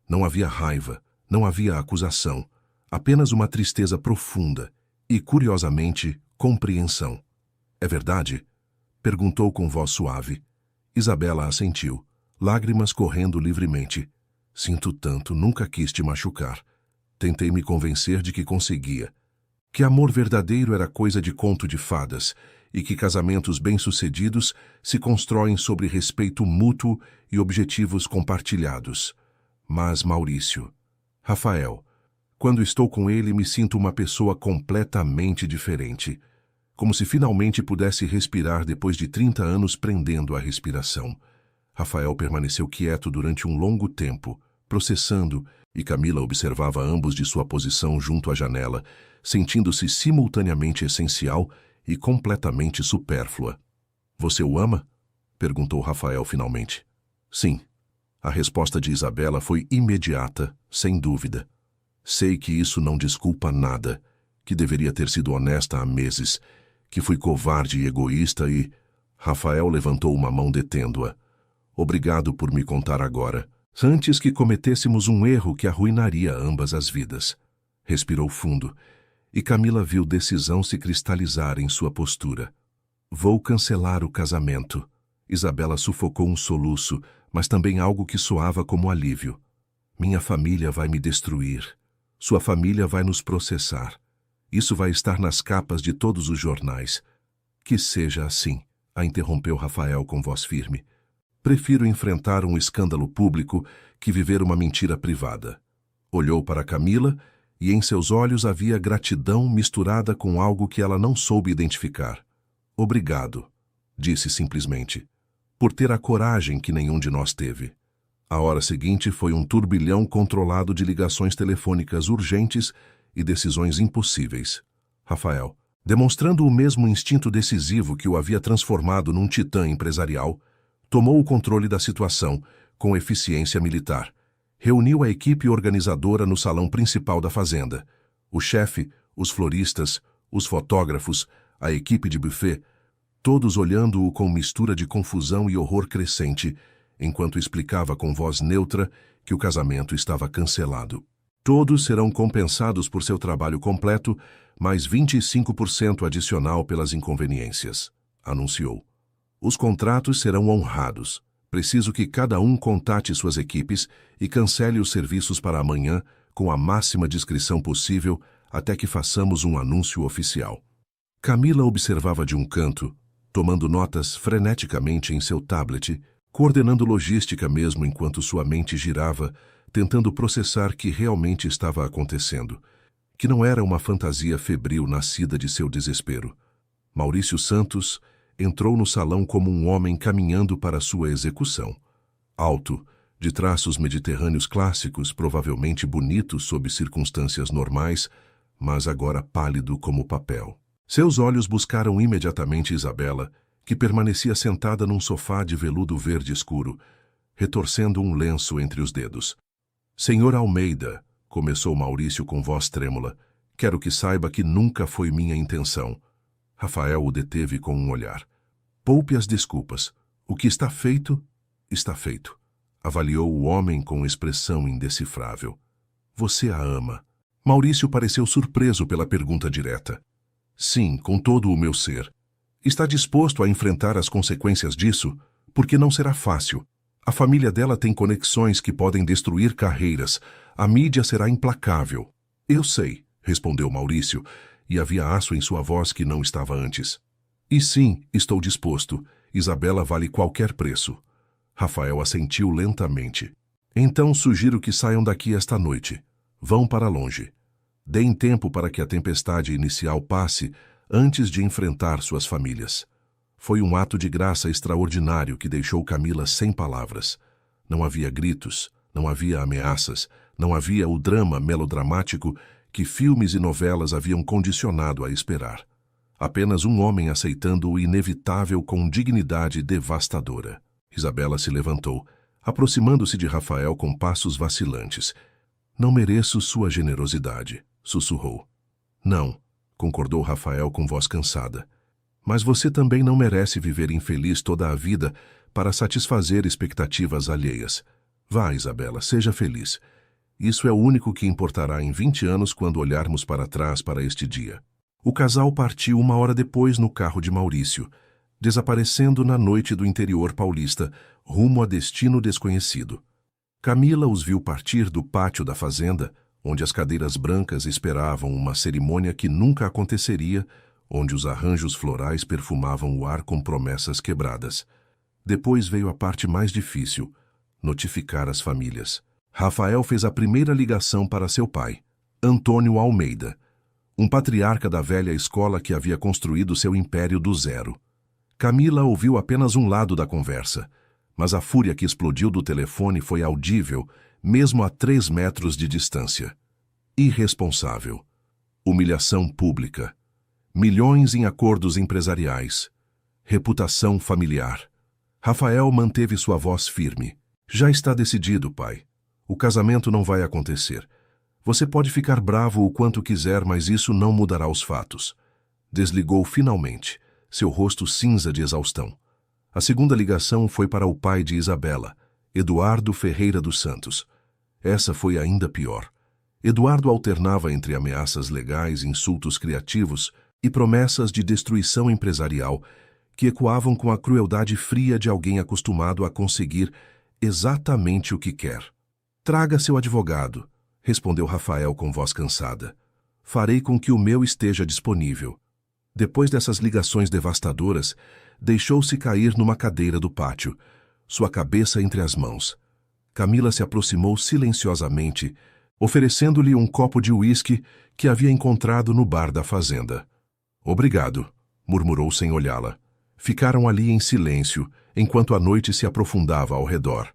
Não havia raiva, não havia acusação, apenas uma tristeza profunda e, curiosamente, compreensão. É verdade? Perguntou com voz suave. Isabela assentiu, lágrimas correndo livremente. Sinto tanto, nunca quis te machucar. Tentei me convencer de que conseguia. Que amor verdadeiro era coisa de conto de fadas e que casamentos bem-sucedidos se constroem sobre respeito mútuo e objetivos compartilhados. Mas Maurício, Rafael, quando estou com ele me sinto uma pessoa completamente diferente, como se finalmente pudesse respirar depois de 30 anos prendendo a respiração. Rafael permaneceu quieto durante um longo tempo, processando, e Camila observava ambos de sua posição junto à janela, sentindo-se simultaneamente essencial e completamente supérflua. "Você o ama?" perguntou Rafael finalmente. "Sim." A resposta de Isabela foi imediata, sem dúvida. "Sei que isso não desculpa nada, que deveria ter sido honesta há meses, que fui covarde e egoísta e..." Rafael levantou uma mão detendo-a. "Obrigado por me contar agora, antes que cometêssemos um erro que arruinaria ambas as vidas." Respirou fundo, e Camila viu decisão se cristalizar em sua postura. "Vou cancelar o casamento." Isabela sufocou um soluço, mas também algo que soava como alívio. "Minha família vai me destruir. Sua família vai nos processar. Isso vai estar nas capas de todos os jornais." "Que seja assim," a interrompeu Rafael com voz firme. "Prefiro enfrentar um escândalo público que viver uma mentira privada." Olhou para Camila e em seus olhos havia gratidão misturada com algo que ela não soube identificar. "Obrigado," disse simplesmente, "por ter a coragem que nenhum de nós teve." A hora seguinte foi um turbilhão controlado de ligações telefônicas urgentes e decisões impossíveis. Rafael, demonstrando o mesmo instinto decisivo que o havia transformado num titã empresarial, tomou o controle da situação com eficiência militar. Reuniu a equipe organizadora no salão principal da fazenda. O chefe, os floristas, os fotógrafos, a equipe de buffet, todos olhando-o com mistura de confusão e horror crescente, enquanto explicava com voz neutra que o casamento estava cancelado. "Todos serão compensados por seu trabalho completo, mais 25% adicional pelas inconveniências", anunciou. "Os contratos serão honrados. Preciso que cada um contate suas equipes e cancele os serviços para amanhã com a máxima discrição possível até que façamos um anúncio oficial." Camila observava de um canto, tomando notas freneticamente em seu tablet, coordenando logística mesmo enquanto sua mente girava, tentando processar que realmente estava acontecendo, que não era uma fantasia febril nascida de seu desespero. Maurício Santos entrou no salão como um homem caminhando para sua execução. Alto, de traços mediterrâneos clássicos, provavelmente bonito sob circunstâncias normais, mas agora pálido como papel. Seus olhos buscaram imediatamente Isabela, que permanecia sentada num sofá de veludo verde escuro, retorcendo um lenço entre os dedos. "Senhor Almeida", começou Maurício com voz trêmula, "quero que saiba que nunca foi minha intenção." Rafael o deteve com um olhar. "Poupe as desculpas. O que está feito, está feito." Avaliou o homem com expressão indecifrável. "Você a ama?" Maurício pareceu surpreso pela pergunta direta. "Sim, com todo o meu ser." "Está disposto a enfrentar as consequências disso? Porque não será fácil. A família dela tem conexões que podem destruir carreiras. A mídia será implacável." "Eu sei", respondeu Maurício, e havia aço em sua voz que não estava antes. "E sim, estou disposto. Isabela vale qualquer preço." Rafael assentiu lentamente. "Então sugiro que saiam daqui esta noite. Vão para longe. Deem tempo para que a tempestade inicial passe antes de enfrentar suas famílias." Foi um ato de graça extraordinário que deixou Camila sem palavras. Não havia gritos, não havia ameaças, não havia o drama melodramático que filmes e novelas haviam condicionado a esperar. Apenas um homem aceitando o inevitável com dignidade devastadora. Isabela se levantou, aproximando-se de Rafael com passos vacilantes. "Não mereço sua generosidade", sussurrou. "Não", concordou Rafael com voz cansada. "Mas você também não merece viver infeliz toda a vida para satisfazer expectativas alheias. Vá, Isabela, seja feliz. Isso é o único que importará em 20 anos quando olharmos para trás para este dia." O casal partiu 1 hora depois no carro de Maurício, desaparecendo na noite do interior paulista, rumo a destino desconhecido. Camila os viu partir do pátio da fazenda, onde as cadeiras brancas esperavam uma cerimônia que nunca aconteceria, onde os arranjos florais perfumavam o ar com promessas quebradas. Depois veio a parte mais difícil: notificar as famílias. Rafael fez a primeira ligação para seu pai, Antônio Almeida, um patriarca da velha escola que havia construído seu império do zero. Camila ouviu apenas um lado da conversa, mas a fúria que explodiu do telefone foi audível, mesmo a 3 metros de distância. Irresponsável. Humilhação pública. Milhões em acordos empresariais. Reputação familiar. Rafael manteve sua voz firme. Já está decidido, pai. O casamento não vai acontecer. Você pode ficar bravo o quanto quiser, mas isso não mudará os fatos. Desligou finalmente, seu rosto cinza de exaustão. A segunda ligação foi para o pai de Isabela, Eduardo Ferreira dos Santos. Essa foi ainda pior. Eduardo alternava entre ameaças legais, insultos criativos e promessas de destruição empresarial que ecoavam com a crueldade fria de alguém acostumado a conseguir exatamente o que quer. Traga seu advogado, respondeu Rafael com voz cansada. Farei com que o meu esteja disponível. Depois dessas ligações devastadoras, deixou-se cair numa cadeira do pátio, sua cabeça entre as mãos. Camila se aproximou silenciosamente, oferecendo-lhe um copo de uísque que havia encontrado no bar da fazenda. Obrigado, murmurou sem olhá-la. Ficaram ali em silêncio, enquanto a noite se aprofundava ao redor.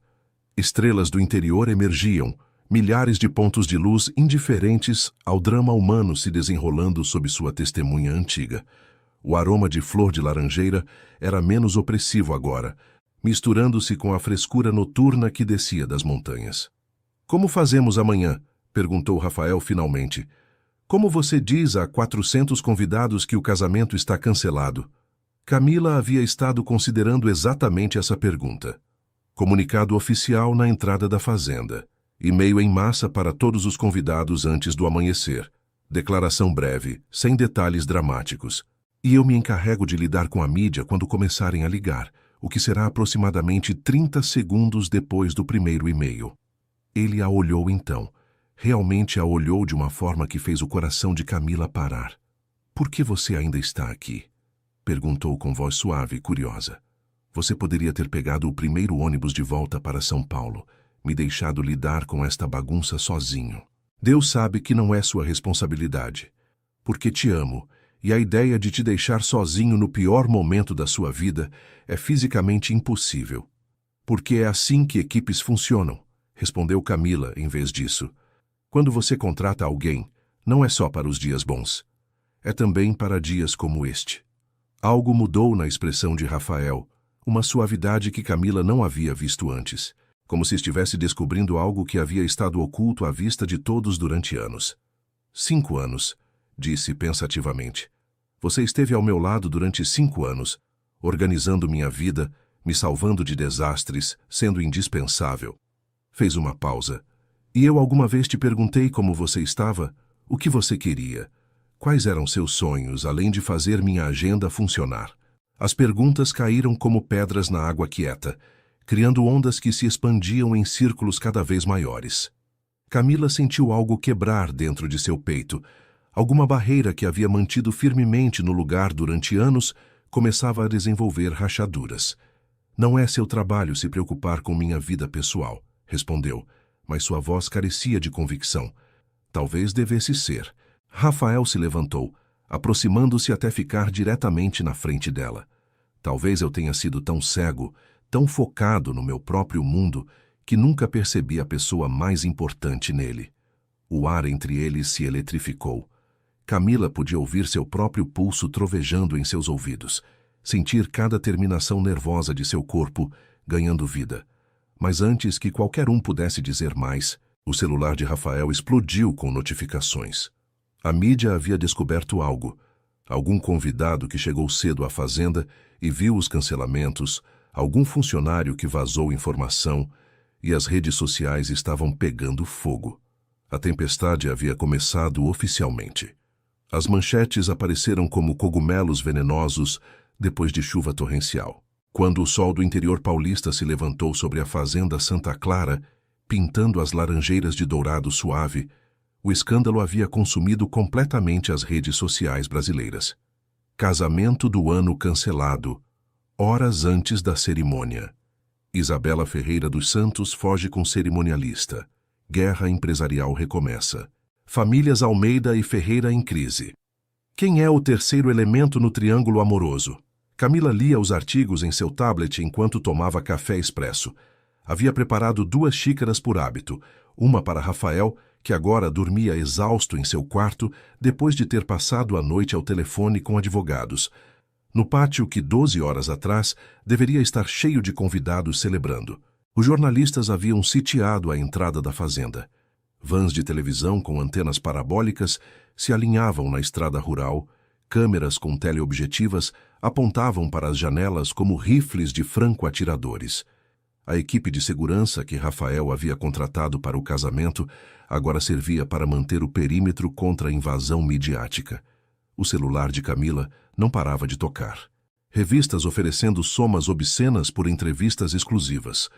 Estrelas do interior emergiam, milhares de pontos de luz indiferentes ao drama humano se desenrolando sob sua testemunha antiga. O aroma de flor de laranjeira era menos opressivo agora, misturando-se com a frescura noturna que descia das montanhas. Como fazemos amanhã? Perguntou Rafael finalmente. Como você diz a 400 convidados que o casamento está cancelado? Camila havia estado considerando exatamente essa pergunta. Comunicado oficial na entrada da fazenda. E-mail em massa para todos os convidados antes do amanhecer. Declaração breve, sem detalhes dramáticos. E eu me encarrego de lidar com a mídia quando começarem a ligar, o que será aproximadamente 30 segundos depois do primeiro e-mail. Ele a olhou então. Realmente a olhou de uma forma que fez o coração de Camila parar. Por que você ainda está aqui? Perguntou com voz suave e curiosa. Você poderia ter pegado o primeiro ônibus de volta para São Paulo, me deixado lidar com esta bagunça sozinho. Deus sabe que não é sua responsabilidade. Porque te amo, e a ideia de te deixar sozinho no pior momento da sua vida é fisicamente impossível. Porque é assim que equipes funcionam, respondeu Camila em vez disso. Quando você contrata alguém, não é só para os dias bons. É também para dias como este. Algo mudou na expressão de Rafael, uma suavidade que Camila não havia visto antes, como se estivesse descobrindo algo que havia estado oculto à vista de todos durante anos. 5 anos, disse pensativamente. Você esteve ao meu lado durante 5 anos, organizando minha vida, me salvando de desastres, sendo indispensável. Fez uma pausa. E eu alguma vez te perguntei como você estava? O que você queria? Quais eram seus sonhos, além de fazer minha agenda funcionar? As perguntas caíram como pedras na água quieta, criando ondas que se expandiam em círculos cada vez maiores. Camila sentiu algo quebrar dentro de seu peito. Alguma barreira que havia mantido firmemente no lugar durante anos começava a desenvolver rachaduras. Não é seu trabalho se preocupar com minha vida pessoal, respondeu, mas sua voz carecia de convicção. Talvez devesse ser. Rafael se levantou, aproximando-se até ficar diretamente na frente dela. Talvez eu tenha sido tão cego, tão focado no meu próprio mundo, que nunca percebi a pessoa mais importante nele. O ar entre eles se eletrificou. Camila podia ouvir seu próprio pulso trovejando em seus ouvidos, sentir cada terminação nervosa de seu corpo ganhando vida. Mas antes que qualquer um pudesse dizer mais, o celular de Rafael explodiu com notificações. A mídia havia descoberto algo. Algum convidado que chegou cedo à fazenda e viu os cancelamentos, algum funcionário que vazou informação, e as redes sociais estavam pegando fogo. A tempestade havia começado oficialmente. As manchetes apareceram como cogumelos venenosos depois de chuva torrencial. Quando o sol do interior paulista se levantou sobre a fazenda Santa Clara, pintando as laranjeiras de dourado suave, o escândalo havia consumido completamente as redes sociais brasileiras. Casamento do ano cancelado, horas antes da cerimônia. Isabela Ferreira dos Santos foge com cerimonialista. Guerra empresarial recomeça. Famílias Almeida e Ferreira em crise. Quem é o terceiro elemento no triângulo amoroso? Camila lia os artigos em seu tablet enquanto tomava café expresso. Havia preparado 2 xícaras por hábito, uma para Rafael, que agora dormia exausto em seu quarto depois de ter passado a noite ao telefone com advogados. No pátio que 12 horas atrás deveria estar cheio de convidados celebrando. Os jornalistas haviam sitiado a entrada da fazenda. Vans de televisão com antenas parabólicas se alinhavam na estrada rural, câmeras com teleobjetivas apontavam para as janelas como rifles de franco-atiradores. A equipe de segurança que Rafael havia contratado para o casamento agora servia para manter o perímetro contra a invasão midiática. O celular de Camila não parava de tocar. Revistas oferecendo somas obscenas por entrevistas exclusivas.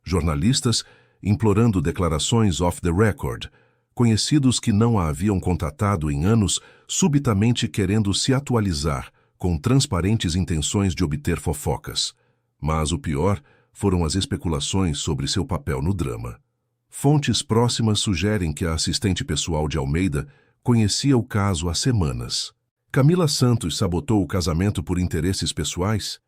Jornalistas implorando declarações off the record. Conhecidos que não a haviam contatado em anos, subitamente querendo se atualizar, com transparentes intenções de obter fofocas. Mas o pior foram as especulações sobre seu papel no drama. Fontes próximas sugerem que a assistente pessoal de Almeida conhecia o caso há semanas. Camila Santos sabotou o casamento por interesses pessoais?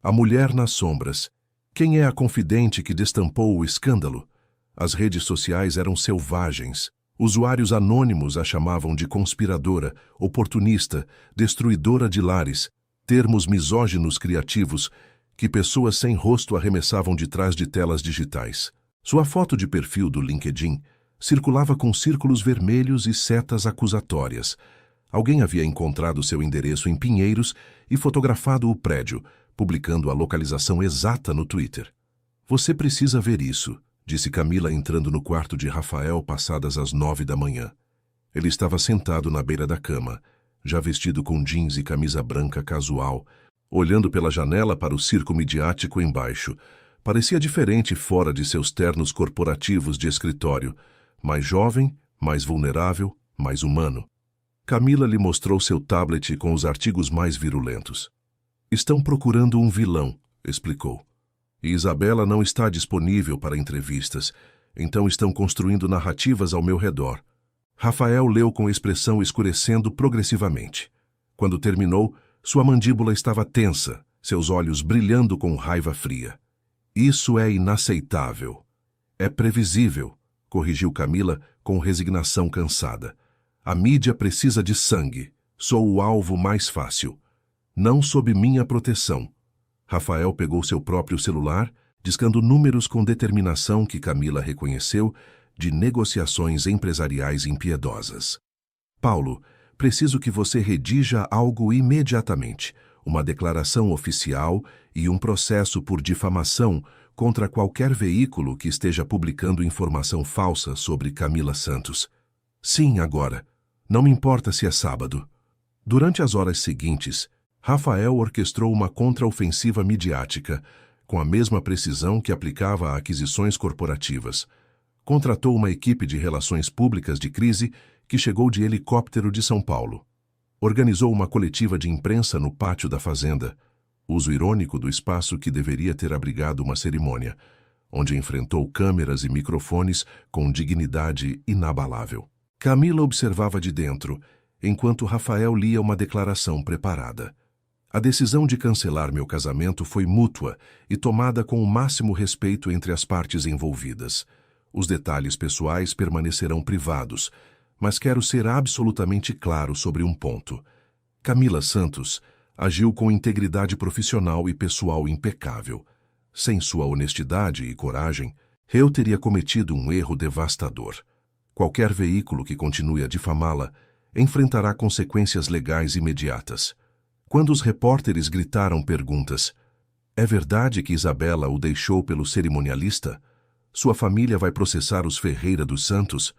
A mulher nas sombras. Quem é a confidente que destampou o escândalo? As redes sociais eram selvagens. Usuários anônimos a chamavam de conspiradora, oportunista, destruidora de lares, termos misóginos criativos que pessoas sem rosto arremessavam de trás de telas digitais. Sua foto de perfil do LinkedIn circulava com círculos vermelhos e setas acusatórias. Alguém havia encontrado seu endereço em Pinheiros e fotografado o prédio, publicando a localização exata no Twitter. "Você precisa ver isso", disse Camila entrando no quarto de Rafael passadas as 9 da manhã. Ele estava sentado na beira da cama, já vestido com jeans e camisa branca casual, olhando pela janela para o circo midiático embaixo. Parecia diferente fora de seus ternos corporativos de escritório, mais jovem, mais vulnerável, mais humano. Camila lhe mostrou seu tablet com os artigos mais virulentos. "Estão procurando um vilão", explicou. "E Isabela não está disponível para entrevistas, então estão construindo narrativas ao meu redor." Rafael leu com expressão escurecendo progressivamente. Quando terminou, sua mandíbula estava tensa, seus olhos brilhando com raiva fria. "Isso é inaceitável." "É previsível", corrigiu Camila com resignação cansada. "A mídia precisa de sangue. Sou o alvo mais fácil. Não sob minha proteção." Rafael pegou seu próprio celular, discando números com determinação que Camila reconheceu de negociações empresariais impiedosas. "Paulo, preciso que você redija algo imediatamente. Uma declaração oficial e um processo por difamação contra qualquer veículo que esteja publicando informação falsa sobre Camila Santos." "Sim, agora. Não me importa se é sábado." Durante as horas seguintes, Rafael orquestrou uma contraofensiva midiática, com a mesma precisão que aplicava a aquisições corporativas. Contratou uma equipe de relações públicas de crise que chegou de helicóptero de São Paulo. Organizou uma coletiva de imprensa no pátio da fazenda, uso irônico do espaço que deveria ter abrigado uma cerimônia, onde enfrentou câmeras e microfones com dignidade inabalável. Camila observava de dentro, enquanto Rafael lia uma declaração preparada. "A decisão de cancelar meu casamento foi mútua e tomada com o máximo respeito entre as partes envolvidas. Os detalhes pessoais permanecerão privados, mas quero ser absolutamente claro sobre um ponto. Camila Santos agiu com integridade profissional e pessoal impecável. Sem sua honestidade e coragem, eu teria cometido um erro devastador. Qualquer veículo que continue a difamá-la enfrentará consequências legais imediatas." Quando os repórteres gritaram perguntas: "É verdade que Isabela o deixou pelo cerimonialista? Sua família vai processar os Ferreira dos Santos?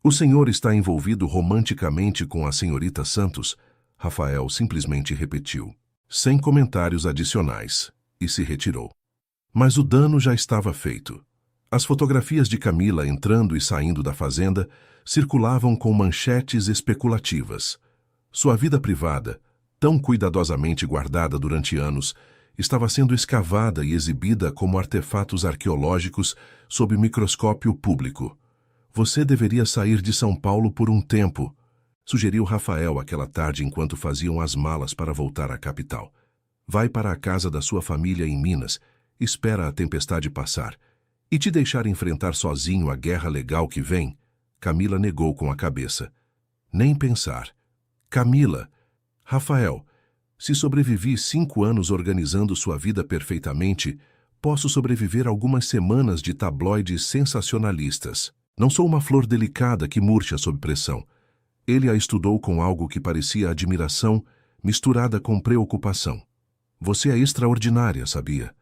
O senhor está envolvido romanticamente com a senhorita Santos?" Rafael simplesmente repetiu, sem comentários adicionais, e se retirou. Mas o dano já estava feito. As fotografias de Camila entrando e saindo da fazenda circulavam com manchetes especulativas. Sua vida privada, tão cuidadosamente guardada durante anos, estava sendo escavada e exibida como artefatos arqueológicos sob microscópio público. Você deveria sair de São Paulo por um tempo, sugeriu Rafael aquela tarde enquanto faziam as malas para voltar à capital. Vai para a casa da sua família em Minas, espera a tempestade passar. E te deixar enfrentar sozinho a guerra legal que vem? Camila negou com a cabeça. Nem pensar. Camila. Rafael, se sobrevivi 5 anos organizando sua vida perfeitamente, posso sobreviver algumas semanas de tabloides sensacionalistas. Não sou uma flor delicada que murcha sob pressão. Ele a estudou com algo que parecia admiração, misturada com preocupação. Você é extraordinária, sabia?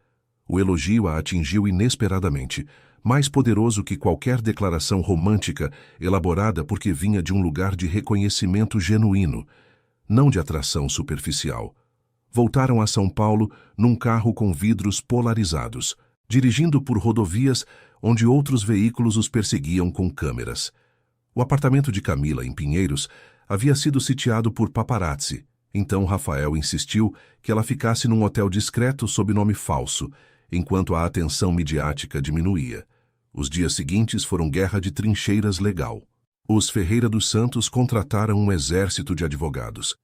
O elogio a atingiu inesperadamente, mais poderoso que qualquer declaração romântica elaborada porque vinha de um lugar de reconhecimento genuíno, não de atração superficial. Voltaram a São Paulo num carro com vidros polarizados, dirigindo por rodovias onde outros veículos os perseguiam com câmeras. O apartamento de Camila, em Pinheiros, havia sido sitiado por paparazzi. Então Rafael insistiu que ela ficasse num hotel discreto sob nome falso, enquanto a atenção midiática diminuía. Os dias seguintes foram guerra de trincheiras legal. Os Ferreira dos Santos contrataram um exército de advogados,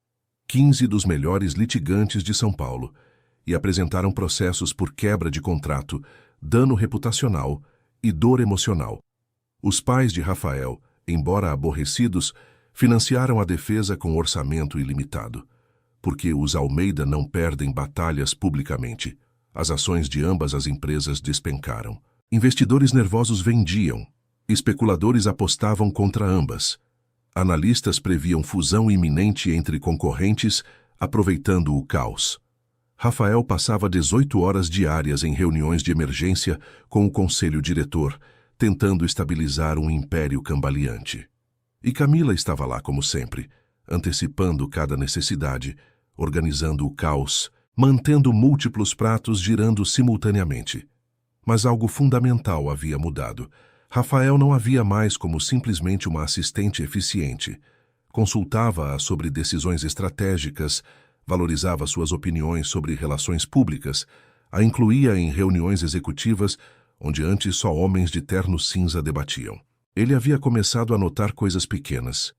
15 dos melhores litigantes de São Paulo, e apresentaram processos por quebra de contrato, dano reputacional e dor emocional. Os pais de Rafael, embora aborrecidos, financiaram a defesa com orçamento ilimitado. Porque os Almeida não perdem batalhas publicamente. As ações de ambas as empresas despencaram. Investidores nervosos vendiam. Especuladores apostavam contra ambas. Analistas previam fusão iminente entre concorrentes, aproveitando o caos. Rafael passava 18 horas diárias em reuniões de emergência com o conselho diretor, tentando estabilizar um império cambaleante. E Camila estava lá como sempre, antecipando cada necessidade, organizando o caos, mantendo múltiplos pratos girando simultaneamente. Mas algo fundamental havia mudado. Rafael não havia mais como simplesmente uma assistente eficiente. Consultava-a sobre decisões estratégicas, valorizava suas opiniões sobre relações públicas, a incluía em reuniões executivas onde antes só homens de terno cinza debatiam. Ele havia começado a notar coisas pequenas,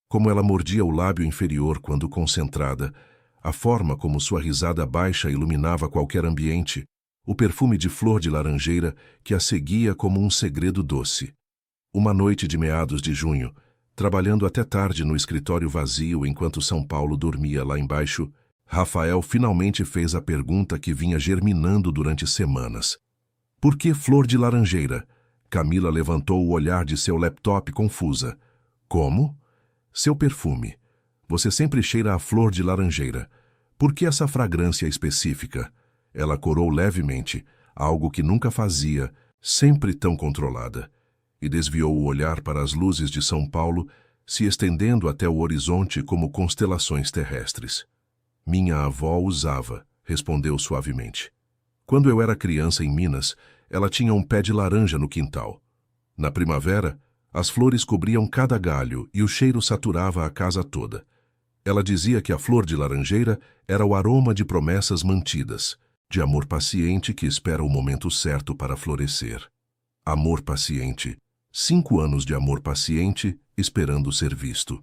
como ela mordia o lábio inferior quando concentrada, a forma como sua risada baixa iluminava qualquer ambiente, o perfume de flor de laranjeira que a seguia como um segredo doce. Uma noite de meados de junho, trabalhando até tarde no escritório vazio enquanto São Paulo dormia lá embaixo, Rafael finalmente fez a pergunta que vinha germinando durante semanas. Por que flor de laranjeira? Camila levantou o olhar de seu laptop confusa. Como? Seu perfume. Você sempre cheira a flor de laranjeira. Por que essa fragrância específica? Ela corou levemente, algo que nunca fazia, sempre tão controlada, e desviou o olhar para as luzes de São Paulo, se estendendo até o horizonte como constelações terrestres. Minha avó usava, respondeu suavemente. Quando eu era criança em Minas, ela tinha um pé de laranja no quintal. Na primavera, as flores cobriam cada galho e o cheiro saturava a casa toda. Ela dizia que a flor de laranjeira era o aroma de promessas mantidas, de amor paciente que espera o momento certo para florescer. Amor paciente. 5 anos de amor paciente, esperando ser visto.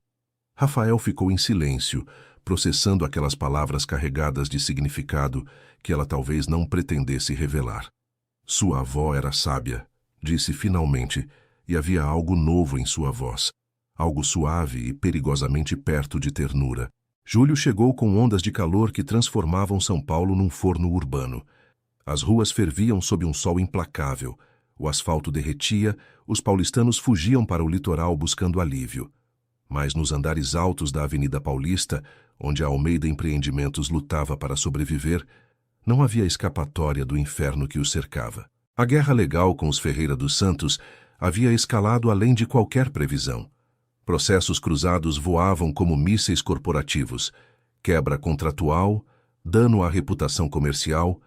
Rafael ficou em silêncio, processando aquelas palavras carregadas de significado que ela talvez não pretendesse revelar. Sua avó era sábia, disse finalmente, e havia algo novo em sua voz, algo suave e perigosamente perto de ternura. Julho chegou com ondas de calor que transformavam São Paulo num forno urbano. As ruas ferviam sob um sol implacável, o asfalto derretia, os paulistanos fugiam para o litoral buscando alívio. Mas nos andares altos da Avenida Paulista, onde a Almeida Empreendimentos lutava para sobreviver, não havia escapatória do inferno que os cercava. A guerra legal com os Ferreira dos Santos havia escalado além de qualquer previsão. Processos cruzados voavam como mísseis corporativos, quebra contratual, dano à reputação comercial,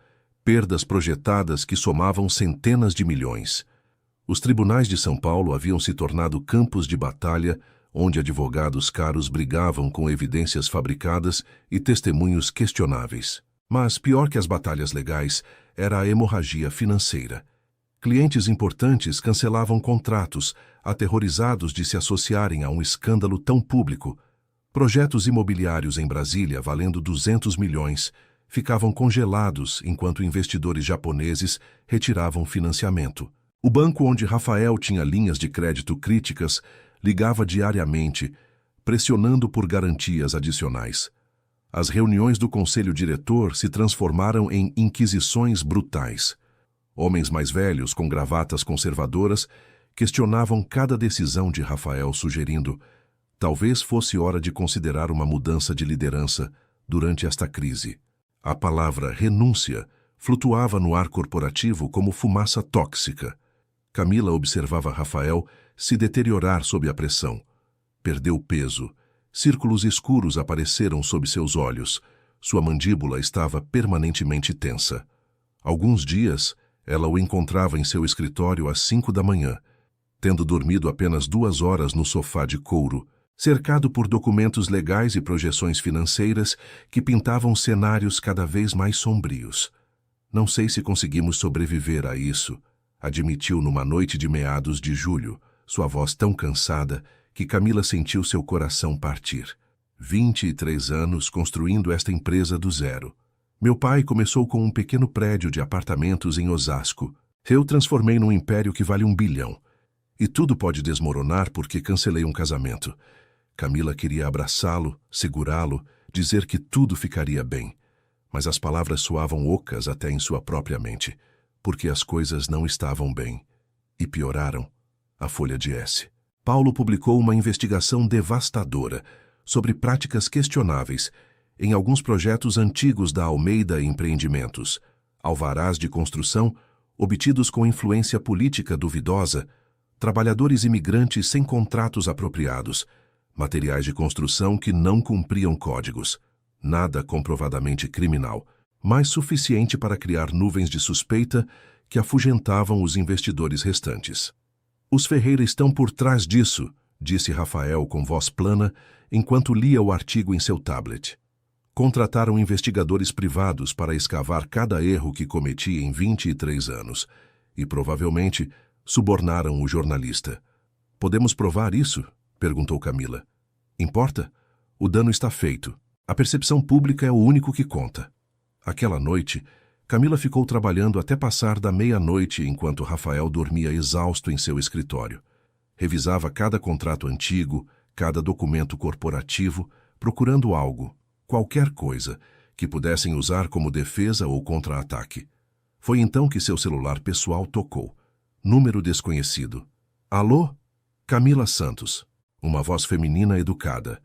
perdas projetadas que somavam centenas de milhões. Os tribunais de São Paulo haviam se tornado campos de batalha onde advogados caros brigavam com evidências fabricadas e testemunhos questionáveis. Mas, pior que as batalhas legais, era a hemorragia financeira. Clientes importantes cancelavam contratos, aterrorizados de se associarem a um escândalo tão público. Projetos imobiliários em Brasília, valendo 200 milhões, ficavam congelados enquanto investidores japoneses retiravam financiamento. O banco onde Rafael tinha linhas de crédito críticas ligava diariamente, pressionando por garantias adicionais. As reuniões do conselho diretor se transformaram em inquisições brutais. Homens mais velhos, com gravatas conservadoras, questionavam cada decisão de Rafael, sugerindo: talvez fosse hora de considerar uma mudança de liderança durante esta crise. A palavra renúncia flutuava no ar corporativo como fumaça tóxica. Camila observava Rafael se deteriorar sob a pressão. Perdeu peso. Círculos escuros apareceram sob seus olhos. Sua mandíbula estava permanentemente tensa. Alguns dias, ela o encontrava em seu escritório às 5 da manhã, tendo dormido apenas 2 horas no sofá de couro, cercado por documentos legais e projeções financeiras que pintavam cenários cada vez mais sombrios. Não sei se conseguimos sobreviver a isso, admitiu numa noite de meados de julho, sua voz tão cansada que Camila sentiu seu coração partir. 23 anos construindo esta empresa do zero. Meu pai começou com um pequeno prédio de apartamentos em Osasco. Eu transformei num império que vale 1 bilhão. E tudo pode desmoronar porque cancelei um casamento. Camila queria abraçá-lo, segurá-lo, dizer que tudo ficaria bem. Mas as palavras soavam ocas até em sua própria mente, porque as coisas não estavam bem. E pioraram. A Folha de S. Paulo publicou uma investigação devastadora sobre práticas questionáveis em alguns projetos antigos da Almeida Empreendimentos, alvarás de construção obtidos com influência política duvidosa, trabalhadores imigrantes sem contratos apropriados, materiais de construção que não cumpriam códigos, nada comprovadamente criminal, mas suficiente para criar nuvens de suspeita que afugentavam os investidores restantes. Os Ferreira estão por trás disso, disse Rafael com voz plana, enquanto lia o artigo em seu tablet. Contrataram investigadores privados para escavar cada erro que cometi em 23 anos e, provavelmente, subornaram o jornalista. Podemos provar isso? Perguntou Camila. Importa? O dano está feito. A percepção pública é o único que conta. Aquela noite, Camila ficou trabalhando até passar da meia-noite enquanto Rafael dormia exausto em seu escritório. Revisava cada contrato antigo, cada documento corporativo, procurando algo, qualquer coisa, que pudessem usar como defesa ou contra-ataque. Foi então que seu celular pessoal tocou. Número desconhecido. Alô? Camila Santos. Uma voz feminina educada.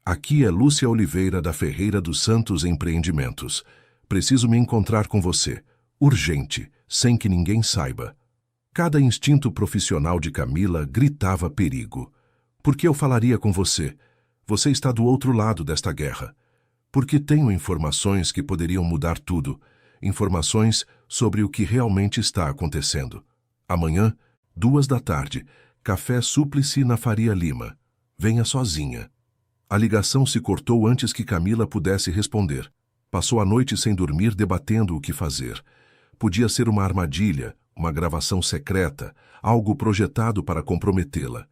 Aqui é Lúcia Oliveira da Ferreira dos Santos Empreendimentos. Preciso me encontrar com você. Urgente, sem que ninguém saiba. Cada instinto profissional de Camila gritava perigo. Por que eu falaria com você? Você está do outro lado desta guerra. Porque tenho informações que poderiam mudar tudo. Informações sobre o que realmente está acontecendo. Amanhã, 2 da tarde, café Súplice na Faria Lima. Venha sozinha. A ligação se cortou antes que Camila pudesse responder. Passou a noite sem dormir debatendo o que fazer. Podia ser uma armadilha, uma gravação secreta, algo projetado para comprometê-la.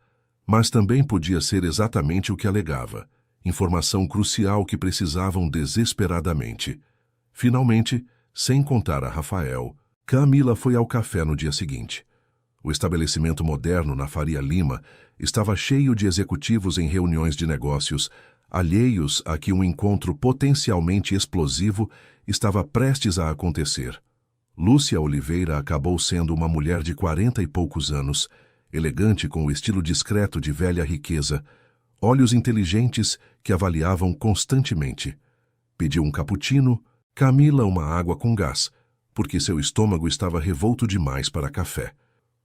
Mas também podia ser exatamente o que alegava. Informação crucial que precisavam desesperadamente. Finalmente, sem contar a Rafael, Camila foi ao café no dia seguinte. O estabelecimento moderno na Faria Lima estava cheio de executivos em reuniões de negócios, alheios a que um encontro potencialmente explosivo estava prestes a acontecer. Lúcia Oliveira acabou sendo uma mulher de 40 e poucos anos, elegante com o estilo discreto de velha riqueza, olhos inteligentes que avaliavam constantemente. Pediu um cappuccino, Camila uma água com gás, porque seu estômago estava revolto demais para café.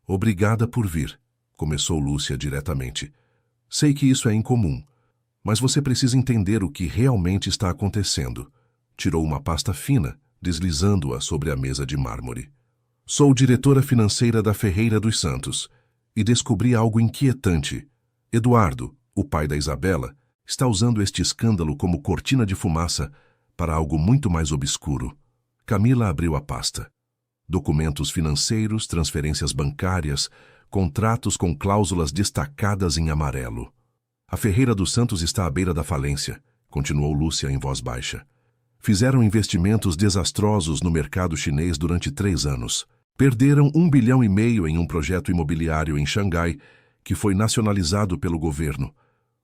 Obrigada por vir, começou Lúcia diretamente. Sei que isso é incomum, mas você precisa entender o que realmente está acontecendo. Tirou uma pasta fina, deslizando-a sobre a mesa de mármore. Sou diretora financeira da Ferreira dos Santos e descobri algo inquietante. Eduardo, O pai da Isabela está usando este escândalo como cortina de fumaça para algo muito mais obscuro. Camila abriu a pasta. Documentos financeiros, transferências bancárias, contratos com cláusulas destacadas em amarelo. A Ferreira dos Santos está à beira da falência, continuou Lúcia em voz baixa. Fizeram investimentos desastrosos no mercado chinês durante 3 anos. Perderam 1,5 bilhão em um projeto imobiliário em Xangai, que foi nacionalizado pelo governo.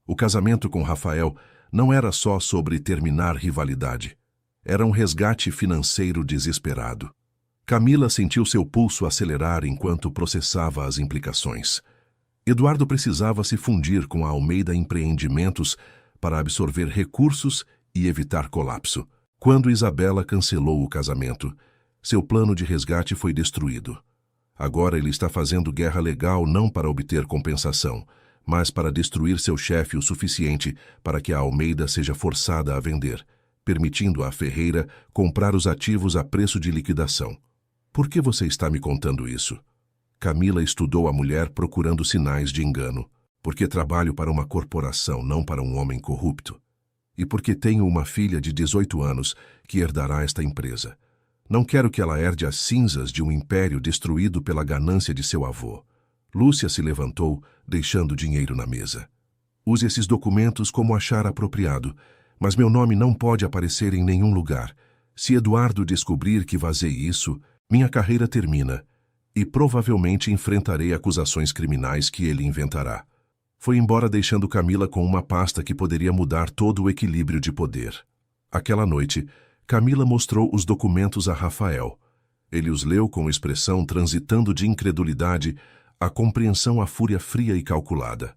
O casamento com Rafael não era só sobre terminar rivalidade. Era um resgate financeiro desesperado. Camila sentiu seu pulso acelerar enquanto processava as implicações. Eduardo precisava se fundir com a Almeida Empreendimentos para absorver recursos e evitar colapso. Quando Isabela cancelou o casamento, seu plano de resgate foi destruído. Agora ele está fazendo guerra legal não para obter compensação, mas para destruir seu chefe o suficiente para que a Almeida seja forçada a vender, permitindo à Ferreira comprar os ativos a preço de liquidação. Por que você está me contando isso? Camila estudou a mulher procurando sinais de engano. Porque trabalho para uma corporação, não para um homem corrupto. E porque tenho uma filha de 18 anos que herdará esta empresa. Não quero que ela herde as cinzas de um império destruído pela ganância de seu avô. Lúcia se levantou, deixando dinheiro na mesa. Use esses documentos como achar apropriado, mas meu nome não pode aparecer em nenhum lugar. Se Eduardo descobrir que vazei isso, minha carreira termina, e provavelmente enfrentarei acusações criminais que ele inventará. Foi embora deixando Camila com uma pasta que poderia mudar todo o equilíbrio de poder. Aquela noite, Camila mostrou os documentos a Rafael. Ele os leu com expressão transitando de incredulidade à compreensão à fúria fria e calculada.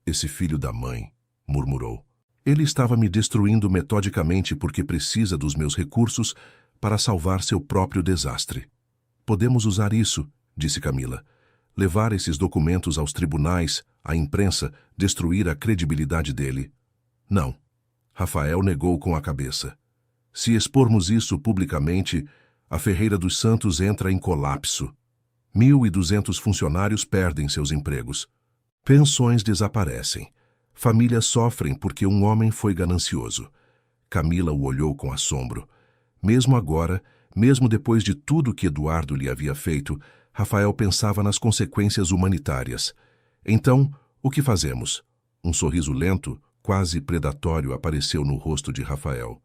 Esse filho da mãe, murmurou. Ele estava me destruindo metodicamente porque precisa dos meus recursos para salvar seu próprio desastre. Podemos usar isso, disse Camila. Levar esses documentos aos tribunais, à imprensa, destruir a credibilidade dele. Não. Rafael negou com a cabeça. Se expormos isso publicamente, a Ferreira dos Santos entra em colapso. 1.200 funcionários perdem seus empregos. Pensões desaparecem. Famílias sofrem porque um homem foi ganancioso. Camila o olhou com assombro. Mesmo agora, mesmo depois de tudo que Eduardo lhe havia feito, Rafael pensava nas consequências humanitárias. Então, o que fazemos? Um sorriso lento, quase predatório, apareceu no rosto de Rafael.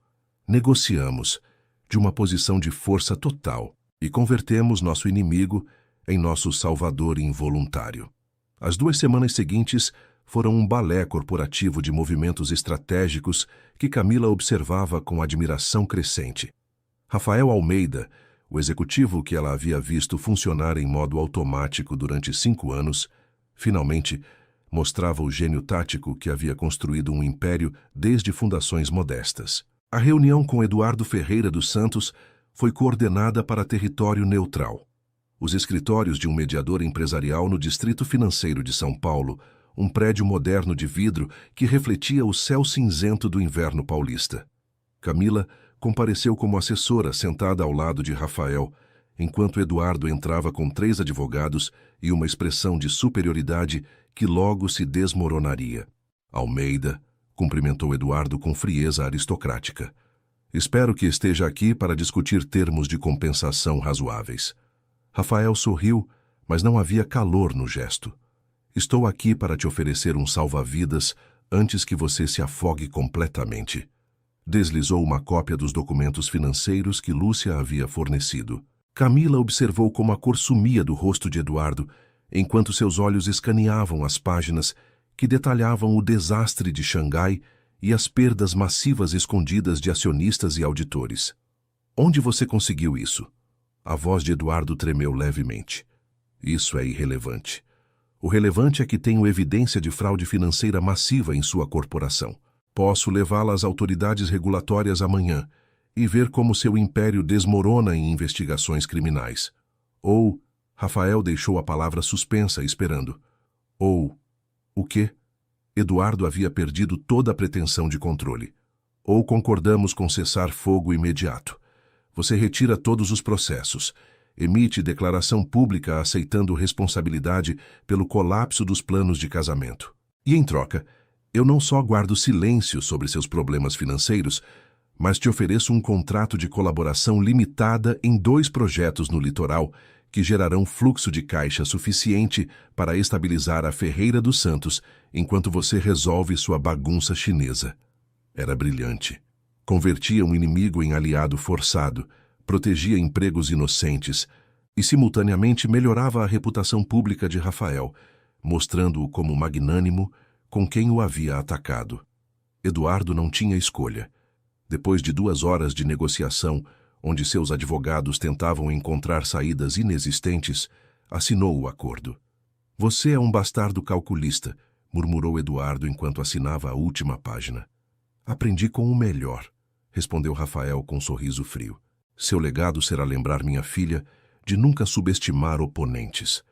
Negociamos, de uma posição de força total, e convertemos nosso inimigo em nosso salvador involuntário. As 2 semanas seguintes foram um balé corporativo de movimentos estratégicos que Camila observava com admiração crescente. Rafael Almeida, o executivo que ela havia visto funcionar em modo automático durante 5 anos, finalmente mostrava o gênio tático que havia construído um império desde fundações modestas. A reunião com Eduardo Ferreira dos Santos foi coordenada para território neutral. Os escritórios de um mediador empresarial no Distrito Financeiro de São Paulo, um prédio moderno de vidro que refletia o céu cinzento do inverno paulista. Camila compareceu como assessora sentada ao lado de Rafael, enquanto Eduardo entrava com 3 advogados e uma expressão de superioridade que logo se desmoronaria. Almeida cumprimentou Eduardo com frieza aristocrática. Espero que esteja aqui para discutir termos de compensação razoáveis. Rafael sorriu, mas não havia calor no gesto. Estou aqui para te oferecer um salva-vidas antes que você se afogue completamente. Deslizou uma cópia dos documentos financeiros que Lúcia havia fornecido. Camila observou como a cor sumia do rosto de Eduardo, enquanto seus olhos escaneavam as páginas que detalhavam o desastre de Xangai e as perdas massivas escondidas de acionistas e auditores. Onde você conseguiu isso? A voz de Eduardo tremeu levemente. Isso é irrelevante. O relevante é que tenho evidência de fraude financeira massiva em sua corporação. Posso levá-la às autoridades regulatórias amanhã e ver como seu império desmorona em investigações criminais. Ou, Rafael deixou a palavra suspensa, esperando. Ou, o quê? Eduardo havia perdido toda a pretensão de controle. Ou concordamos com cessar fogo imediato. Você retira todos os processos, emite declaração pública aceitando responsabilidade pelo colapso dos planos de casamento. E, em troca, Eu não só guardo silêncio sobre seus problemas financeiros, mas te ofereço um contrato de colaboração limitada em 2 projetos no litoral que gerarão fluxo de caixa suficiente para estabilizar a Ferreira dos Santos enquanto você resolve sua bagunça chinesa. Era brilhante. Convertia um inimigo em aliado forçado, protegia empregos inocentes e, simultaneamente, melhorava a reputação pública de Rafael, mostrando-o como magnânimo com quem o havia atacado. Eduardo não tinha escolha. Depois de 2 horas de negociação, onde seus advogados tentavam encontrar saídas inexistentes, assinou o acordo. Você é um bastardo calculista, murmurou Eduardo enquanto assinava a última página. Aprendi com o melhor, respondeu Rafael com um sorriso frio. Seu legado será lembrar minha filha de nunca subestimar oponentes.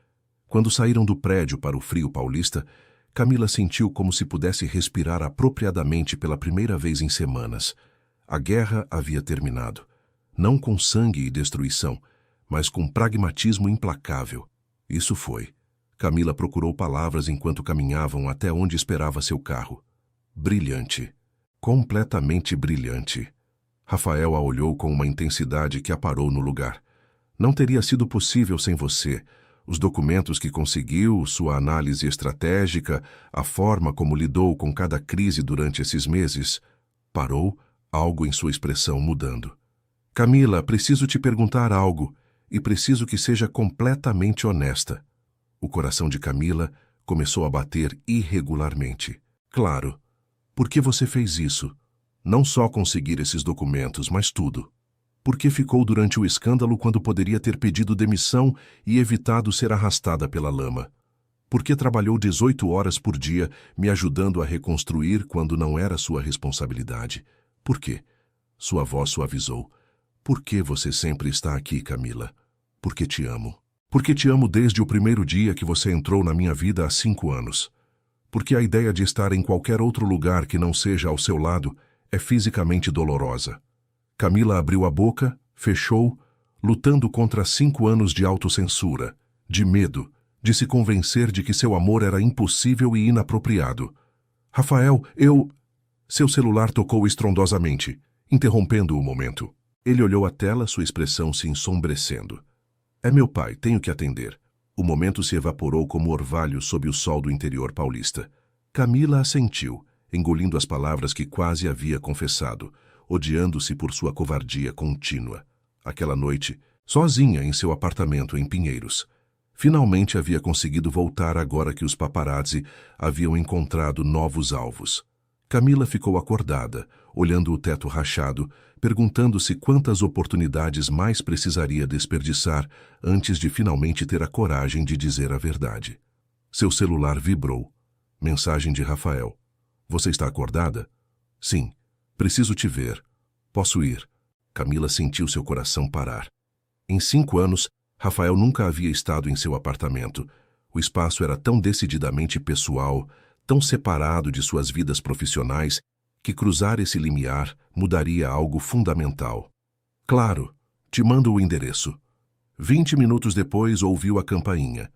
Quando saíram do prédio para o frio paulista, Camila sentiu como se pudesse respirar apropriadamente pela primeira vez em semanas. A guerra havia terminado. Não com sangue e destruição, mas com pragmatismo implacável. Isso foi. Camila procurou palavras enquanto caminhavam até onde esperava seu carro. Brilhante. Completamente brilhante. Rafael a olhou com uma intensidade que a parou no lugar. Não teria sido possível sem você. Os documentos que conseguiu, sua análise estratégica, a forma como lidou com cada crise durante esses meses. Parou, algo em sua expressão mudando. Camila, preciso te perguntar algo, e preciso que seja completamente honesta. O coração de Camila começou a bater irregularmente. Claro. Por que você fez isso? Não só conseguir esses documentos, mas tudo. Por que ficou durante o escândalo quando poderia ter pedido demissão e evitado ser arrastada pela lama? Por que trabalhou 18 horas por dia me ajudando a reconstruir quando não era sua responsabilidade? Por quê? Sua voz suavizou. Por que você sempre está aqui, Camila? Porque te amo. Porque te amo desde o primeiro dia que você entrou na minha vida há 5 anos. Porque a ideia de estar em qualquer outro lugar que não seja ao seu lado é fisicamente dolorosa. Camila abriu a boca, fechou, lutando contra 5 anos de autocensura, de medo, de se convencer de que seu amor era impossível e inapropriado. Rafael, Seu celular tocou estrondosamente, interrompendo o momento. Ele olhou a tela, sua expressão se ensombrecendo. É meu pai, tenho que atender. O momento se evaporou como orvalho sob o sol do interior paulista. Camila assentiu, engolindo as palavras que quase havia confessado, odiando-se por sua covardia contínua. Aquela noite, sozinha em seu apartamento em Pinheiros. Finalmente havia conseguido voltar agora que os paparazzi haviam encontrado novos alvos. Camila ficou acordada, olhando o teto rachado, perguntando-se quantas oportunidades mais precisaria desperdiçar antes de finalmente ter a coragem de dizer a verdade. Seu celular vibrou. Mensagem de Rafael. Você está acordada? Sim. Preciso te ver. Posso ir? Camila sentiu seu coração parar. Em 5 anos, Rafael nunca havia estado em seu apartamento. O espaço era tão decididamente pessoal, tão separado de suas vidas profissionais, que cruzar esse limiar mudaria algo fundamental. Claro, te mando o endereço. 20 minutos depois ouviu a campainha.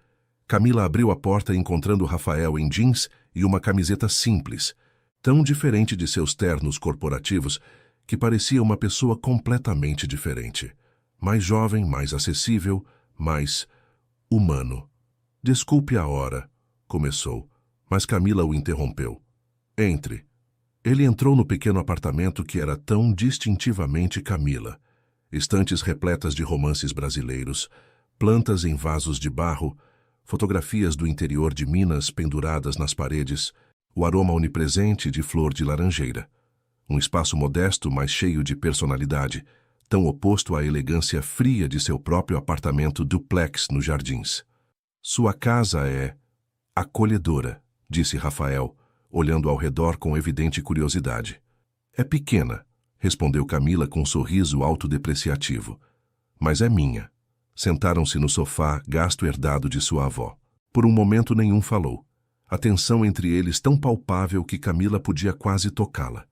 Camila abriu a porta encontrando Rafael em jeans e uma camiseta simples, tão diferente de seus ternos corporativos que parecia uma pessoa completamente diferente. Mais jovem, mais acessível, mais humano. Desculpe a hora, começou, mas Camila o interrompeu. Entre. Ele entrou no pequeno apartamento que era tão distintivamente Camila. Estantes repletas de romances brasileiros, plantas em vasos de barro, fotografias do interior de Minas penduradas nas paredes, o aroma onipresente de flor de laranjeira. Um espaço modesto, mas cheio de personalidade, tão oposto à elegância fria de seu próprio apartamento duplex nos Jardins. Sua casa é acolhedora, disse Rafael, olhando ao redor com evidente curiosidade. É pequena, respondeu Camila com um sorriso autodepreciativo. Mas é minha. Sentaram-se no sofá, gasto herdado de sua avó. Por um momento nenhum falou. A tensão entre eles tão palpável que Camila podia quase tocá-la.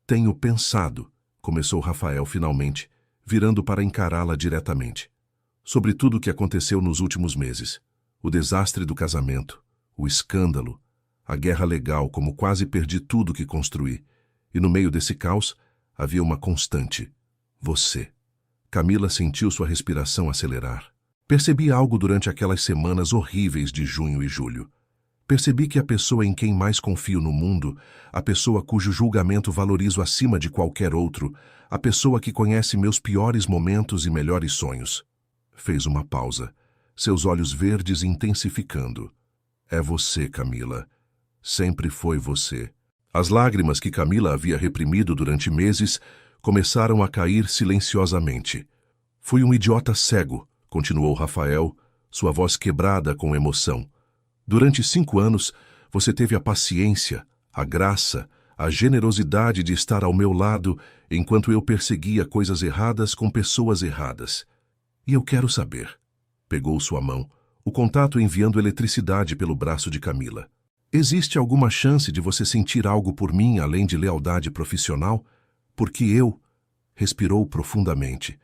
Tenho pensado, começou Rafael finalmente, virando para encará-la diretamente. Sobre tudo o que aconteceu nos últimos meses. O desastre do casamento, o escândalo, A guerra legal, como quase perdi tudo que construí. E no meio desse caos, havia uma constante. Você. Camila sentiu sua respiração acelerar. Percebi algo durante aquelas semanas horríveis de junho e julho. Percebi que a pessoa em quem mais confio no mundo, a pessoa cujo julgamento valorizo acima de qualquer outro, a pessoa que conhece meus piores momentos e melhores sonhos. Fez uma pausa, seus olhos verdes intensificando. É você, Camila. Sempre foi você. As lágrimas que Camila havia reprimido durante meses começaram a cair silenciosamente. Fui um idiota cego, continuou Rafael, sua voz quebrada com emoção. Durante 5 anos, você teve a paciência, a graça, a generosidade de estar ao meu lado enquanto eu perseguia coisas erradas com pessoas erradas. E eu quero saber. Pegou sua mão, o contato enviando eletricidade pelo braço de Camila. Existe alguma chance de você sentir algo por mim além de lealdade profissional? Porque eu... Respirou profundamente.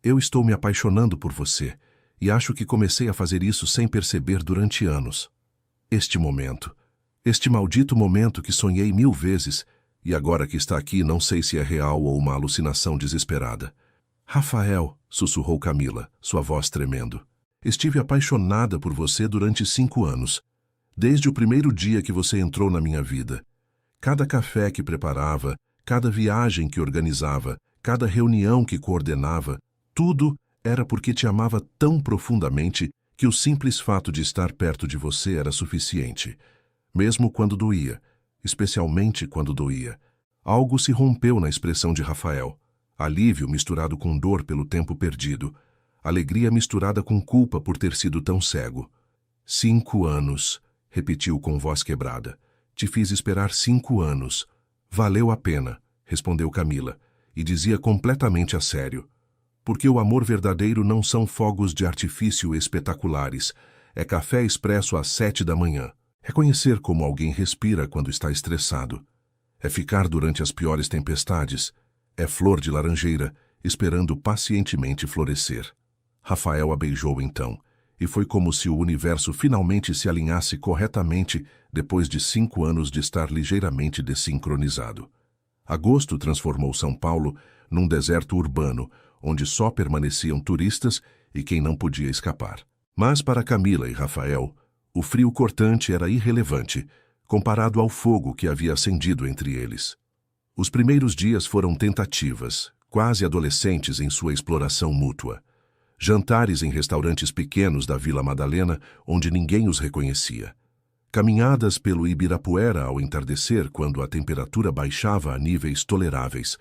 Eu estou me apaixonando por você, e acho que comecei a fazer isso sem perceber durante anos. Este maldito momento que sonhei 1000 vezes, e agora que está aqui não sei se é real ou uma alucinação desesperada. Rafael, sussurrou Camila, sua voz tremendo. Estive apaixonada por você durante 5 anos, desde o primeiro dia que você entrou na minha vida. Cada café que preparava, cada viagem que organizava, cada reunião que coordenava, tudo era porque te amava tão profundamente que o simples fato de estar perto de você era suficiente. Mesmo quando doía, especialmente quando doía. Algo se rompeu na expressão de Rafael. Alívio misturado com dor pelo tempo perdido. Alegria misturada com culpa por ter sido tão cego. 5 anos, repetiu com voz quebrada. Te fiz esperar 5 anos. Valeu a pena, respondeu Camila, e dizia completamente a sério. Porque o amor verdadeiro não são fogos de artifício espetaculares. É café expresso às 7 da manhã. É conhecer como alguém respira quando está estressado. É ficar durante as piores tempestades. É flor de laranjeira, esperando pacientemente florescer. Rafael a beijou então, e foi como se o universo finalmente se alinhasse corretamente depois de 5 anos de estar ligeiramente desincronizado. Agosto transformou São Paulo num deserto urbano, onde só permaneciam turistas e quem não podia escapar. Mas para Camila e Rafael, o frio cortante era irrelevante, comparado ao fogo que havia acendido entre eles. Os primeiros dias foram tentativas, quase adolescentes em sua exploração mútua. Jantares em restaurantes pequenos da Vila Madalena, onde ninguém os reconhecia. Caminhadas pelo Ibirapuera ao entardecer, quando a temperatura baixava a níveis toleráveis.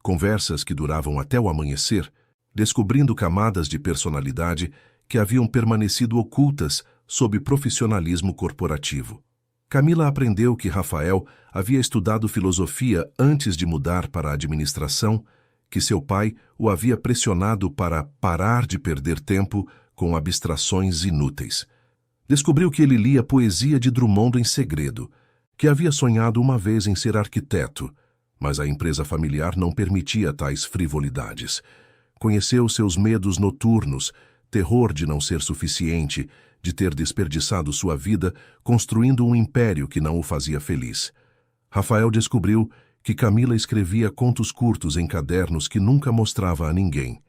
Conversas que duravam até o amanhecer, descobrindo camadas de personalidade que haviam permanecido ocultas sob profissionalismo corporativo. Camila aprendeu que Rafael havia estudado filosofia antes de mudar para a administração, que seu pai o havia pressionado para parar de perder tempo com abstrações inúteis. Descobriu que ele lia poesia de Drummond em segredo, que havia sonhado uma vez em ser arquiteto, mas a empresa familiar não permitia tais frivolidades. Conheceu seus medos noturnos, terror de não ser suficiente, de ter desperdiçado sua vida construindo um império que não o fazia feliz. Rafael descobriu que Camila escrevia contos curtos em cadernos que nunca mostrava a ninguém.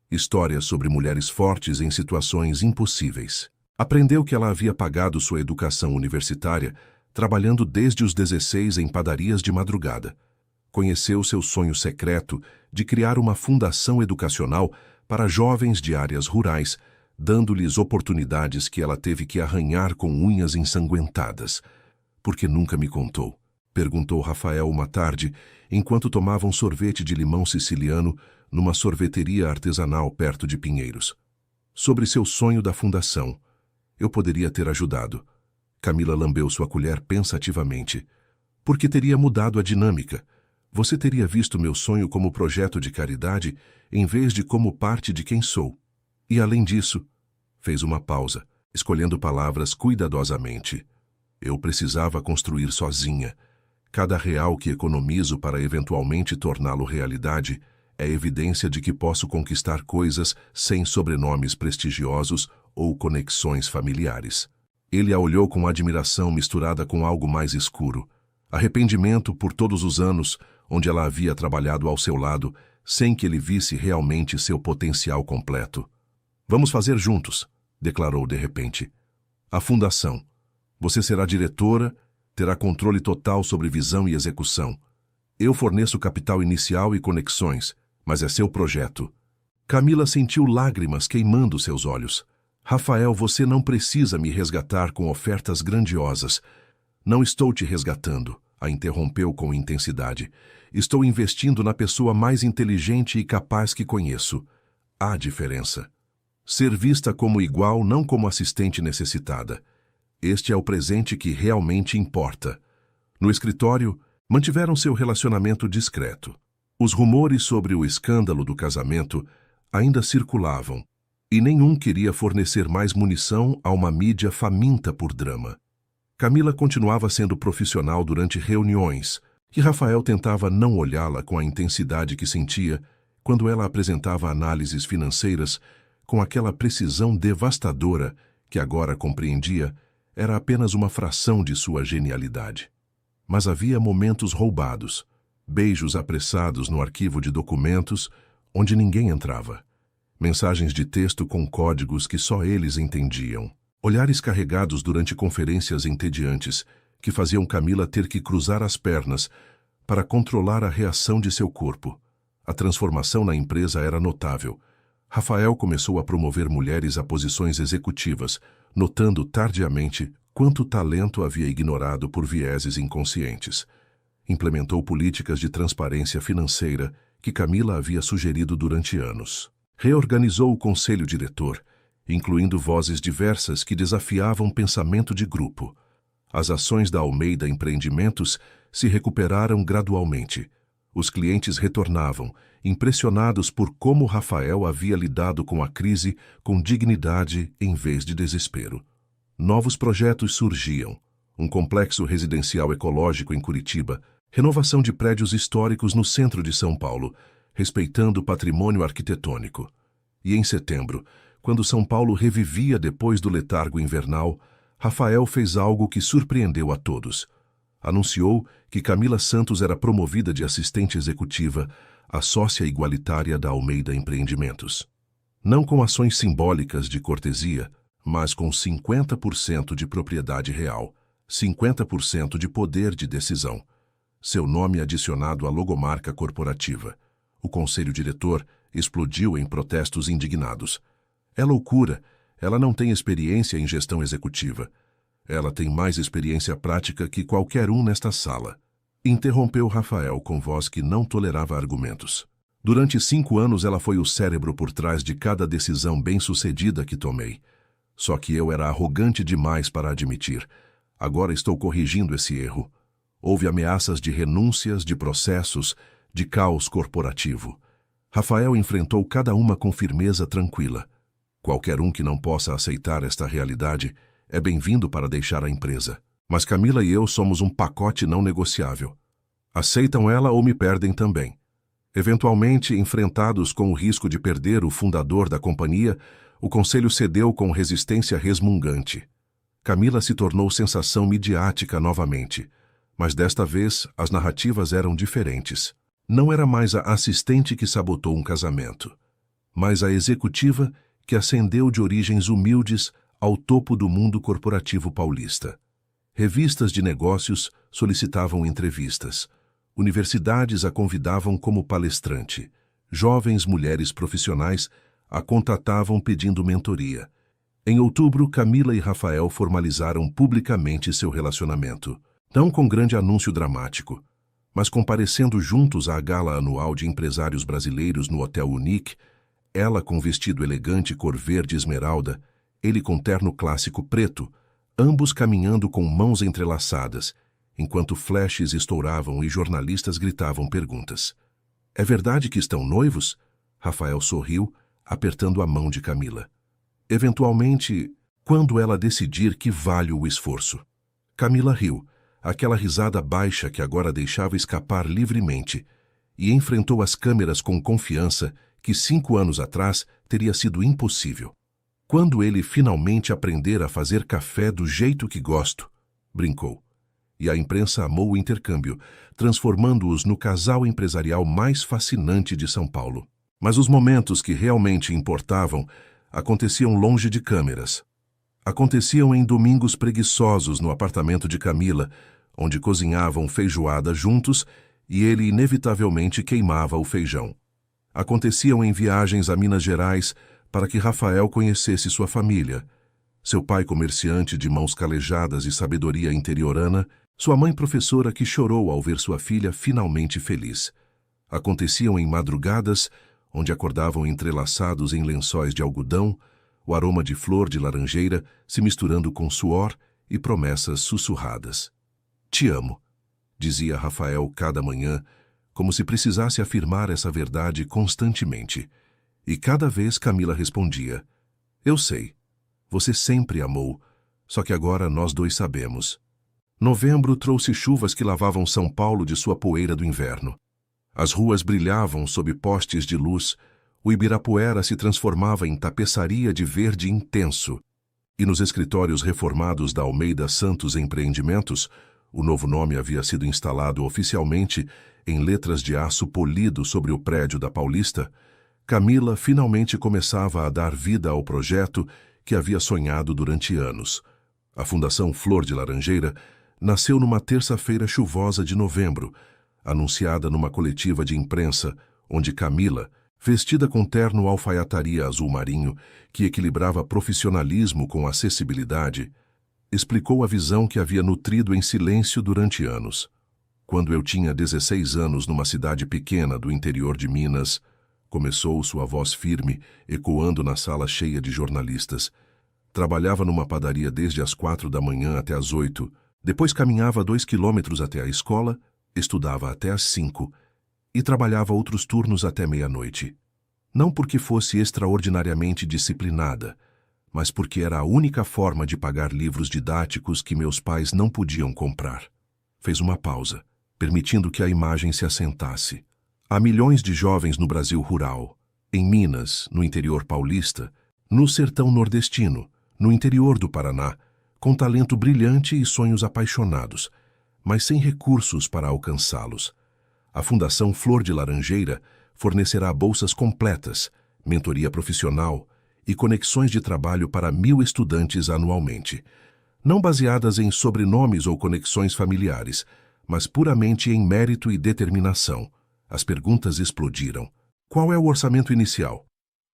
Histórias sobre mulheres fortes em situações impossíveis. Aprendeu que ela havia pagado sua educação universitária trabalhando desde os 16 em padarias de madrugada. Conheceu seu sonho secreto de criar uma fundação educacional para jovens de áreas rurais, dando-lhes oportunidades que ela teve que arranhar com unhas ensanguentadas. Por que nunca me contou? Perguntou Rafael uma tarde, enquanto tomava um sorvete de limão siciliano numa sorveteria artesanal perto de Pinheiros. Sobre seu sonho da fundação. Eu poderia ter ajudado. Camila lambeu sua colher pensativamente. Porque teria mudado a dinâmica. Você teria visto meu sonho como projeto de caridade em vez de como parte de quem sou. E além disso, fez uma pausa, escolhendo palavras cuidadosamente. Eu precisava construir sozinha. Cada real que economizo para eventualmente torná-lo realidade é evidência de que posso conquistar coisas sem sobrenomes prestigiosos ou conexões familiares. Ele a olhou com admiração misturada com algo mais escuro. Arrependimento por todos os anos onde ela havia trabalhado ao seu lado, sem que ele visse realmente seu potencial completo. Vamos fazer juntos, declarou de repente. A fundação. Você será diretora, terá controle total sobre visão e execução. Eu forneço capital inicial e conexões, mas é seu projeto. Camila sentiu lágrimas queimando seus olhos. Rafael, você não precisa me resgatar com ofertas grandiosas. Não estou te resgatando, a interrompeu com intensidade. Estou investindo na pessoa mais inteligente e capaz que conheço. Há diferença. Ser vista como igual, não como assistente necessitada. Este é o presente que realmente importa. No escritório, mantiveram seu relacionamento discreto. Os rumores sobre o escândalo do casamento ainda circulavam, e nenhum queria fornecer mais munição a uma mídia faminta por drama. Camila continuava sendo profissional durante reuniões, e Rafael tentava não olhá-la com a intensidade que sentia quando ela apresentava análises financeiras com aquela precisão devastadora que agora compreendia era apenas uma fração de sua genialidade. Mas havia momentos roubados, beijos apressados no arquivo de documentos onde ninguém entrava, mensagens de texto com códigos que só eles entendiam, olhares carregados durante conferências entediantes que faziam Camila ter que cruzar as pernas para controlar a reação de seu corpo. A transformação na empresa era notável. Rafael começou a promover mulheres a posições executivas, notando tardiamente quanto talento havia ignorado por vieses inconscientes. Implementou políticas de transparência financeira que Camila havia sugerido durante anos. Reorganizou o conselho diretor, incluindo vozes diversas que desafiavam pensamento de grupo. As ações da Almeida Empreendimentos se recuperaram gradualmente. Os clientes retornavam, impressionados por como Rafael havia lidado com a crise com dignidade em vez de desespero. Novos projetos surgiam. Um complexo residencial ecológico em Curitiba, renovação de prédios históricos no centro de São Paulo, respeitando o patrimônio arquitetônico. E em setembro, quando São Paulo revivia depois do letargo invernal, Rafael fez algo que surpreendeu a todos. Anunciou que Camila Santos era promovida de assistente executiva à sócia igualitária da Almeida Empreendimentos. Não com ações simbólicas de cortesia, mas com 50% de propriedade real, 50% de poder de decisão. Seu nome adicionado à logomarca corporativa. O conselho diretor explodiu em protestos indignados. É loucura, ela não tem experiência em gestão executiva. Ela tem mais experiência prática que qualquer um nesta sala. Interrompeu Rafael com voz que não tolerava argumentos. Durante 5 anos ela foi o cérebro por trás de cada decisão bem-sucedida que tomei. Só que eu era arrogante demais para admitir. Agora estou corrigindo esse erro. Houve ameaças de renúncias, de processos, de caos corporativo. Rafael enfrentou cada uma com firmeza tranquila. Qualquer um que não possa aceitar esta realidade é bem-vindo para deixar a empresa. Mas Camila e eu somos um pacote não negociável. Aceitam ela ou me perdem também. Eventualmente, enfrentados com o risco de perder o fundador da companhia, o conselho cedeu com resistência resmungante. Camila se tornou sensação midiática novamente, mas desta vez as narrativas eram diferentes. Não era mais a assistente que sabotou um casamento, mas a executiva que ascendeu de origens humildes ao topo do mundo corporativo paulista. Revistas de negócios solicitavam entrevistas. Universidades a convidavam como palestrante. Jovens mulheres profissionais a contatavam pedindo mentoria. Em outubro, Camila e Rafael formalizaram publicamente seu relacionamento. Não com grande anúncio dramático, mas comparecendo juntos à gala anual de empresários brasileiros no Hotel Unique, ela com vestido elegante cor verde esmeralda, ele com terno clássico preto, ambos caminhando com mãos entrelaçadas, enquanto flashes estouravam e jornalistas gritavam perguntas. É verdade que estão noivos? Rafael sorriu, apertando a mão de Camila. Eventualmente, quando ela decidir que vale o esforço. Camila riu, aquela risada baixa que agora deixava escapar livremente, e enfrentou as câmeras com confiança que 5 anos atrás teria sido impossível. Quando ele finalmente aprender a fazer café do jeito que gosto, brincou. E a imprensa amou o intercâmbio, transformando-os no casal empresarial mais fascinante de São Paulo. Mas os momentos que realmente importavam aconteciam longe de câmeras. Aconteciam em domingos preguiçosos no apartamento de Camila, onde cozinhavam feijoada juntos e ele inevitavelmente queimava o feijão. Aconteciam em viagens a Minas Gerais para que Rafael conhecesse sua família. Seu pai comerciante de mãos calejadas e sabedoria interiorana, sua mãe professora que chorou ao ver sua filha finalmente feliz. Aconteciam em madrugadas, onde acordavam entrelaçados em lençóis de algodão, o aroma de flor de laranjeira se misturando com suor e promessas sussurradas. Te amo, dizia Rafael cada manhã, como se precisasse afirmar essa verdade constantemente. E cada vez Camila respondia, eu sei, você sempre amou, só que agora nós dois sabemos. Novembro trouxe chuvas que lavavam São Paulo de sua poeira do inverno. As ruas brilhavam sob postes de luz, o Ibirapuera se transformava em tapeçaria de verde intenso, e nos escritórios reformados da Almeida Santos Empreendimentos, o novo nome havia sido instalado oficialmente em letras de aço polido sobre o prédio da Paulista, Camila finalmente começava a dar vida ao projeto que havia sonhado durante anos. A Fundação Flor de Laranjeira nasceu numa terça-feira chuvosa de novembro, anunciada numa coletiva de imprensa, onde Camila, vestida com terno alfaiataria azul marinho, que equilibrava profissionalismo com acessibilidade, explicou a visão que havia nutrido em silêncio durante anos. Quando eu tinha 16 anos numa cidade pequena do interior de Minas, começou sua voz firme, ecoando na sala cheia de jornalistas. Trabalhava numa padaria desde as 4 da manhã até as 8, depois caminhava 2 quilômetros até a escola, estudava até as 5 e trabalhava outros turnos até meia-noite. Não porque fosse extraordinariamente disciplinada, mas porque era a única forma de pagar livros didáticos que meus pais não podiam comprar. Fez uma pausa, permitindo que a imagem se assentasse. Há milhões de jovens no Brasil rural, em Minas, no interior paulista, no sertão nordestino, no interior do Paraná, com talento brilhante e sonhos apaixonados, mas sem recursos para alcançá-los. A Fundação Flor de Laranjeira fornecerá bolsas completas, mentoria profissional e conexões de trabalho para 1.000 estudantes anualmente, não baseadas em sobrenomes ou conexões familiares, mas puramente em mérito e determinação. As perguntas explodiram. Qual é o orçamento inicial?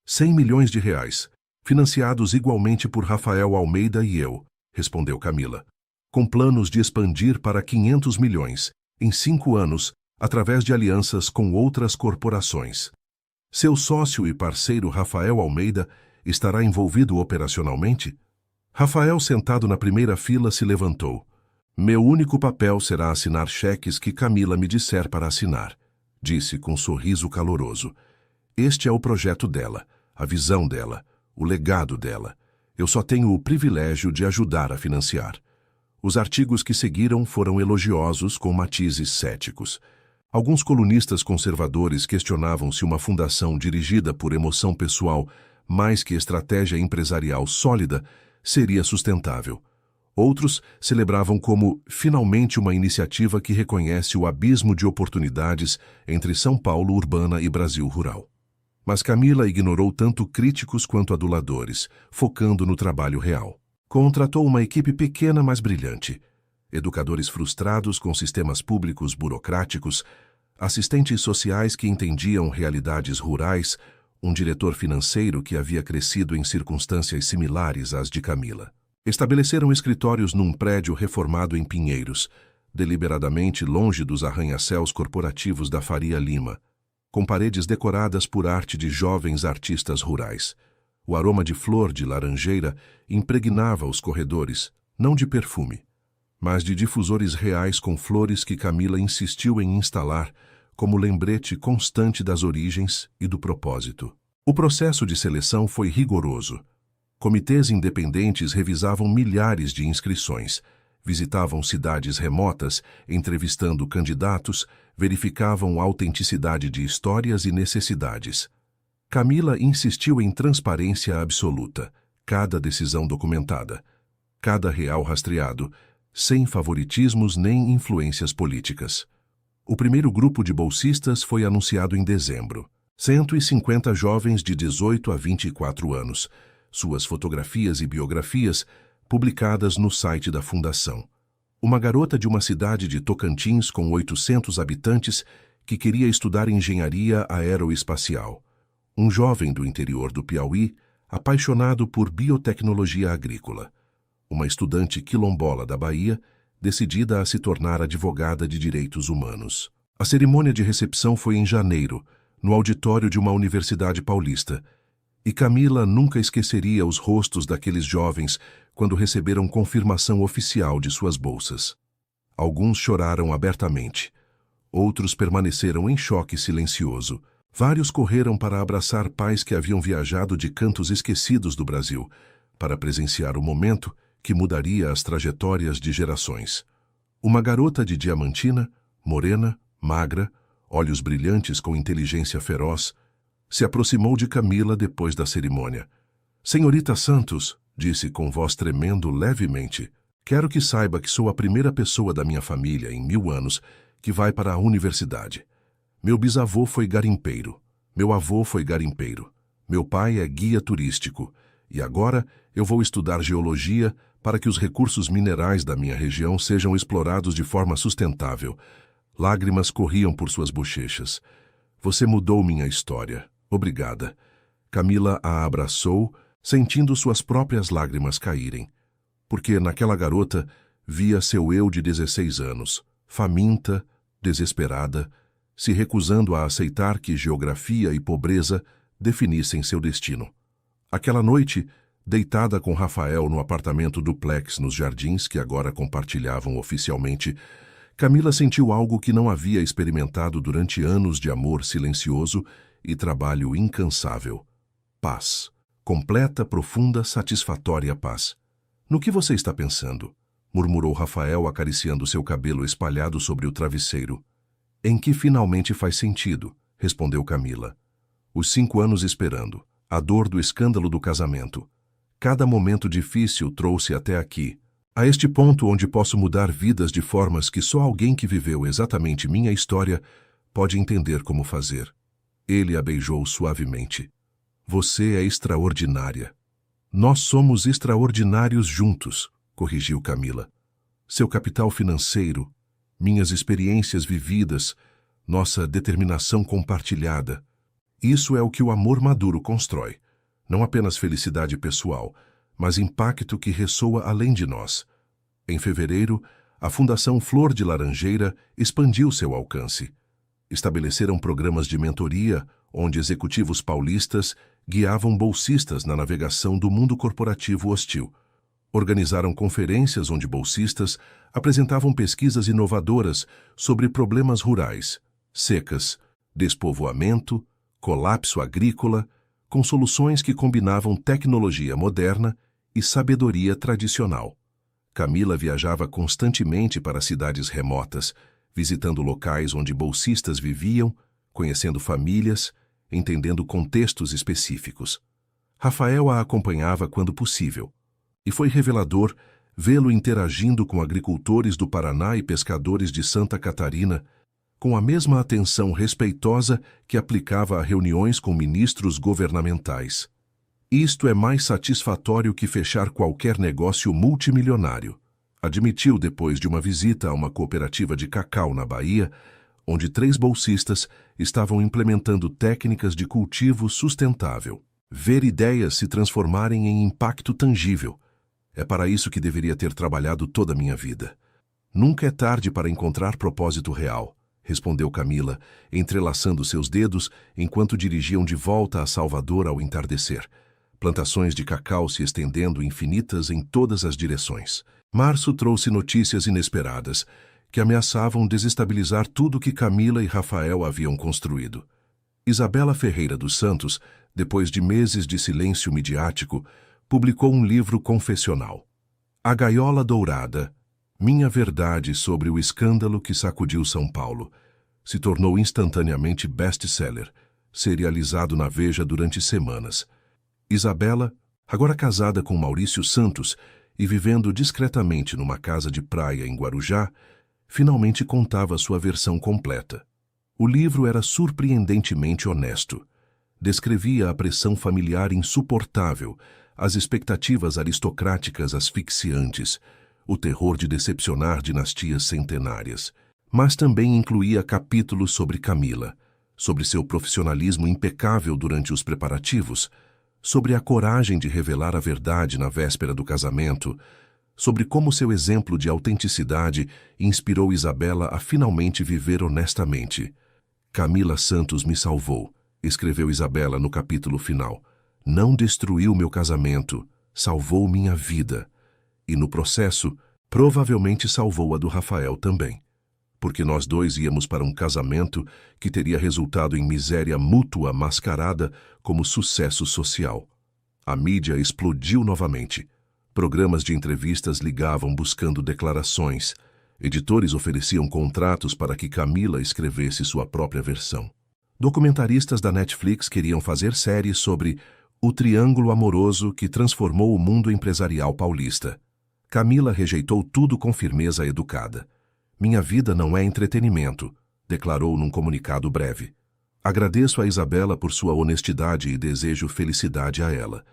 100 milhões de reais, financiados igualmente por Rafael Almeida e eu, respondeu Camila, com planos de expandir para 500 milhões, em 5 anos, através de alianças com outras corporações. Seu sócio e parceiro Rafael Almeida estará envolvido operacionalmente? Rafael, sentado na primeira fila, se levantou. Meu único papel será assinar cheques que Camila me disser para assinar, disse com um sorriso caloroso. Este é o projeto dela, a visão dela, o legado dela. Eu só tenho o privilégio de ajudar a financiar. Os artigos que seguiram foram elogiosos com matizes céticos. Alguns colunistas conservadores questionavam se uma fundação dirigida por emoção pessoal, mais que estratégia empresarial sólida, seria sustentável. Outros celebravam como, finalmente, uma iniciativa que reconhece o abismo de oportunidades entre São Paulo urbana e Brasil rural. Mas Camila ignorou tanto críticos quanto aduladores, focando no trabalho real. Contratou uma equipe pequena, mas brilhante. Educadores frustrados com sistemas públicos burocráticos, assistentes sociais que entendiam realidades rurais, um diretor financeiro que havia crescido em circunstâncias similares às de Camila. Estabeleceram escritórios num prédio reformado em Pinheiros, deliberadamente longe dos arranha-céus corporativos da Faria Lima, com paredes decoradas por arte de jovens artistas rurais. O aroma de flor de laranjeira impregnava os corredores, não de perfume, mas de difusores reais com flores que Camila insistiu em instalar como lembrete constante das origens e do propósito. O processo de seleção foi rigoroso. Comitês independentes revisavam milhares de inscrições, visitavam cidades remotas, entrevistando candidatos, verificavam a autenticidade de histórias e necessidades. Camila insistiu em transparência absoluta. cada decisão documentada, cada real rastreado, sem favoritismos nem influências políticas. O primeiro grupo de bolsistas foi anunciado em dezembro. 150 jovens de 18 a 24 anos, suas fotografias e biografias publicadas no site da Fundação. Uma garota de uma cidade de Tocantins com 800 habitantes que queria estudar engenharia aeroespacial. Um jovem do interior do Piauí, apaixonado por biotecnologia agrícola. Uma estudante quilombola da Bahia, decidida a se tornar advogada de direitos humanos. A cerimônia de recepção foi em janeiro, no auditório de uma universidade paulista, e Camila nunca esqueceria os rostos daqueles jovens quando receberam confirmação oficial de suas bolsas. Alguns choraram abertamente. Outros permaneceram em choque silencioso. Vários correram para abraçar pais que haviam viajado de cantos esquecidos do Brasil, para presenciar o momento que mudaria as trajetórias de gerações. Uma garota de Diamantina, morena, magra, olhos brilhantes com inteligência feroz, se aproximou de Camila depois da cerimônia. "Senhorita Santos", disse com voz tremendo levemente, "quero que saiba que sou a primeira pessoa da minha família em 1000 anos que vai para a universidade. Meu bisavô foi garimpeiro, meu avô foi garimpeiro, meu pai é guia turístico, e agora eu vou estudar geologia para que os recursos minerais da minha região sejam explorados de forma sustentável." Lágrimas corriam por suas bochechas. "Você mudou minha história. Obrigada." Camila a abraçou, sentindo suas próprias lágrimas caírem. Porque naquela garota via seu eu de 16 anos, faminta, desesperada, se recusando a aceitar que geografia e pobreza definissem seu destino. Aquela noite, deitada com Rafael no apartamento duplex nos Jardins, que agora compartilhavam oficialmente, Camila sentiu algo que não havia experimentado durante anos de amor silencioso e trabalho incansável. Paz. Completa, profunda, satisfatória paz. "No que você está pensando?" murmurou Rafael acariciando seu cabelo espalhado sobre o travesseiro. "Em que finalmente faz sentido", respondeu Camila. "Os 5 anos esperando, a dor do escândalo do casamento. Cada momento difícil trouxe até aqui, a este ponto onde posso mudar vidas de formas que só alguém que viveu exatamente minha história pode entender como fazer." Ele a beijou suavemente. "Você é extraordinária." "Nós somos extraordinários juntos", corrigiu Camila. "Seu capital financeiro, minhas experiências vividas, nossa determinação compartilhada. Isso é o que o amor maduro constrói. Não apenas felicidade pessoal, mas impacto que ressoa além de nós." Em fevereiro, a Fundação Flor de Laranjeira expandiu seu alcance. Estabeleceram programas de mentoria, onde executivos paulistas guiavam bolsistas na navegação do mundo corporativo hostil. Organizaram conferências onde bolsistas apresentavam pesquisas inovadoras sobre problemas rurais, secas, despovoamento, colapso agrícola, com soluções que combinavam tecnologia moderna e sabedoria tradicional. Camila viajava constantemente para cidades remotas, visitando locais onde bolsistas viviam, conhecendo famílias, entendendo contextos específicos. Rafael a acompanhava quando possível, e foi revelador vê-lo interagindo com agricultores do Paraná e pescadores de Santa Catarina, com a mesma atenção respeitosa que aplicava a reuniões com ministros governamentais. "Isto é mais satisfatório que fechar qualquer negócio multimilionário", admitiu depois de uma visita a uma cooperativa de cacau na Bahia, onde 3 bolsistas estavam implementando técnicas de cultivo sustentável. "Ver ideias se transformarem em impacto tangível. É para isso que deveria ter trabalhado toda a minha vida." "Nunca é tarde para encontrar propósito real", respondeu Camila, entrelaçando seus dedos enquanto dirigiam de volta a Salvador ao entardecer. Plantações de cacau se estendendo infinitas em todas as direções. Março trouxe notícias inesperadas, que ameaçavam desestabilizar tudo que Camila e Rafael haviam construído. Isabela Ferreira dos Santos, depois de meses de silêncio midiático, publicou um livro confessional. A Gaiola Dourada, Minha Verdade sobre o Escândalo que Sacudiu São Paulo, se tornou instantaneamente best-seller, serializado na Veja durante semanas. Isabela, Agora casada com Maurício Santos e vivendo discretamente numa casa de praia em Guarujá, finalmente contava sua versão completa. O livro era surpreendentemente honesto. Descrevia a pressão familiar insuportável, as expectativas aristocráticas asfixiantes, o terror de decepcionar dinastias centenárias. Mas também incluía capítulos sobre Camila, sobre seu profissionalismo impecável durante os preparativos, sobre a coragem de revelar a verdade na véspera do casamento, sobre como seu exemplo de autenticidade inspirou Isabela a finalmente viver honestamente. Camila Santos me salvou, escreveu Isabela no capítulo final. Não destruiu meu casamento, salvou minha vida. E no processo, provavelmente salvou a do Rafael também. Porque nós dois íamos para um casamento que teria resultado em miséria mútua mascarada como sucesso social. A mídia explodiu novamente. Programas de entrevistas ligavam buscando declarações. Editores ofereciam contratos para que Camila escrevesse sua própria versão. Documentaristas da Netflix queriam fazer séries sobre o triângulo amoroso que transformou o mundo empresarial paulista. Camila rejeitou tudo com firmeza educada. Minha vida não é entretenimento, declarou num comunicado breve. Agradeço a Isabela por sua honestidade e desejo felicidade a ela.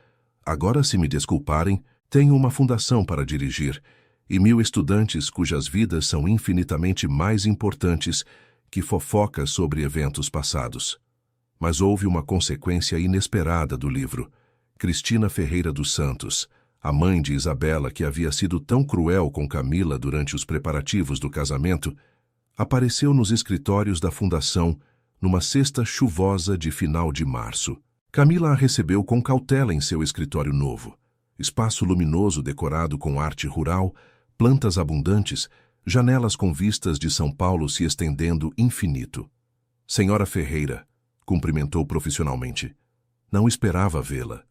Agora, se me desculparem, tenho uma fundação para dirigir e 1000 estudantes cujas vidas são infinitamente mais importantes que fofocas sobre eventos passados. Mas houve uma consequência inesperada do livro. Cristina Ferreira dos Santos, a mãe de Isabela, que havia sido tão cruel com Camila durante os preparativos do casamento, apareceu nos escritórios da Fundação numa sexta chuvosa de final de março. Camila a recebeu com cautela em seu escritório novo. Espaço luminoso decorado com arte rural, plantas abundantes, janelas com vistas de São Paulo se estendendo infinito. Senhora Ferreira, cumprimentou profissionalmente. Não esperava vê-la.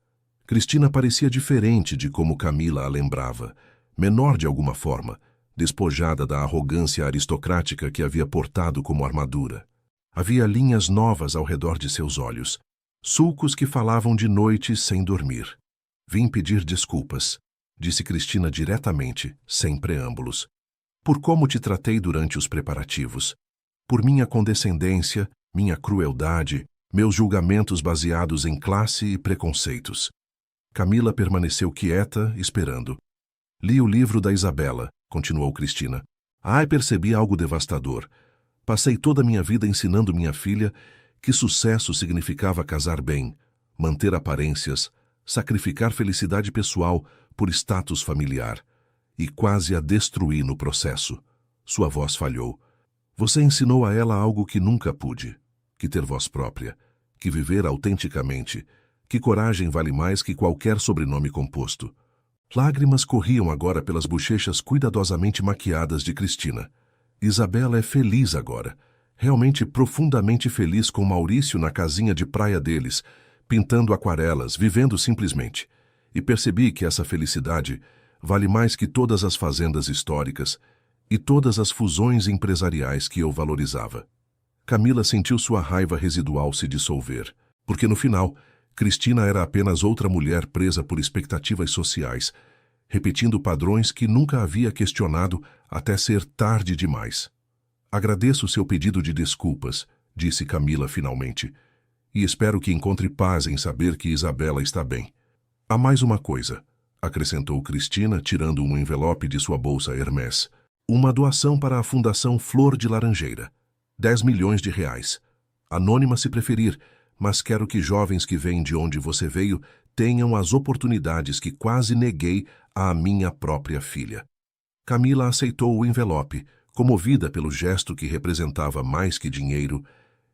Cristina parecia diferente de como Camila a lembrava, menor de alguma forma, despojada da arrogância aristocrática que havia portado como armadura. Havia linhas novas ao redor de seus olhos, sulcos que falavam de noite sem dormir. Vim pedir desculpas, disse Cristina diretamente, sem preâmbulos. Por como te tratei durante os preparativos. Por minha condescendência, minha crueldade, meus julgamentos baseados em classe e preconceitos. Camila permaneceu quieta, esperando. Li o livro da Isabela, continuou Cristina. Percebi algo devastador. Passei toda a minha vida ensinando minha filha que sucesso significava casar bem, manter aparências, sacrificar felicidade pessoal por status familiar. E quase a destruí no processo. Sua voz falhou. Você ensinou a ela algo que nunca pude. Que ter voz própria. Que viver autenticamente. Que coragem vale mais que qualquer sobrenome composto. Lágrimas corriam agora pelas bochechas cuidadosamente maquiadas de Cristina. Isabela é feliz agora. Realmente profundamente feliz com Maurício na casinha de praia deles, pintando aquarelas, vivendo simplesmente. E percebi que essa felicidade vale mais que todas as fazendas históricas e todas as fusões empresariais que eu valorizava. Camila sentiu sua raiva residual se dissolver, porque no final, Cristina era apenas outra mulher presa por expectativas sociais, repetindo padrões que nunca havia questionado até ser tarde demais. Agradeço seu pedido de desculpas, disse Camila finalmente, e espero que encontre paz em saber que Isabela está bem. Há mais uma coisa, acrescentou Cristina, tirando um envelope de sua bolsa Hermès. Uma doação para a Fundação Flor de Laranjeira. 10 milhões de reais. Anônima se preferir, mas quero que jovens que vêm de onde você veio tenham as oportunidades que quase neguei à minha própria filha. Camila aceitou o envelope, comovida pelo gesto que representava mais que dinheiro,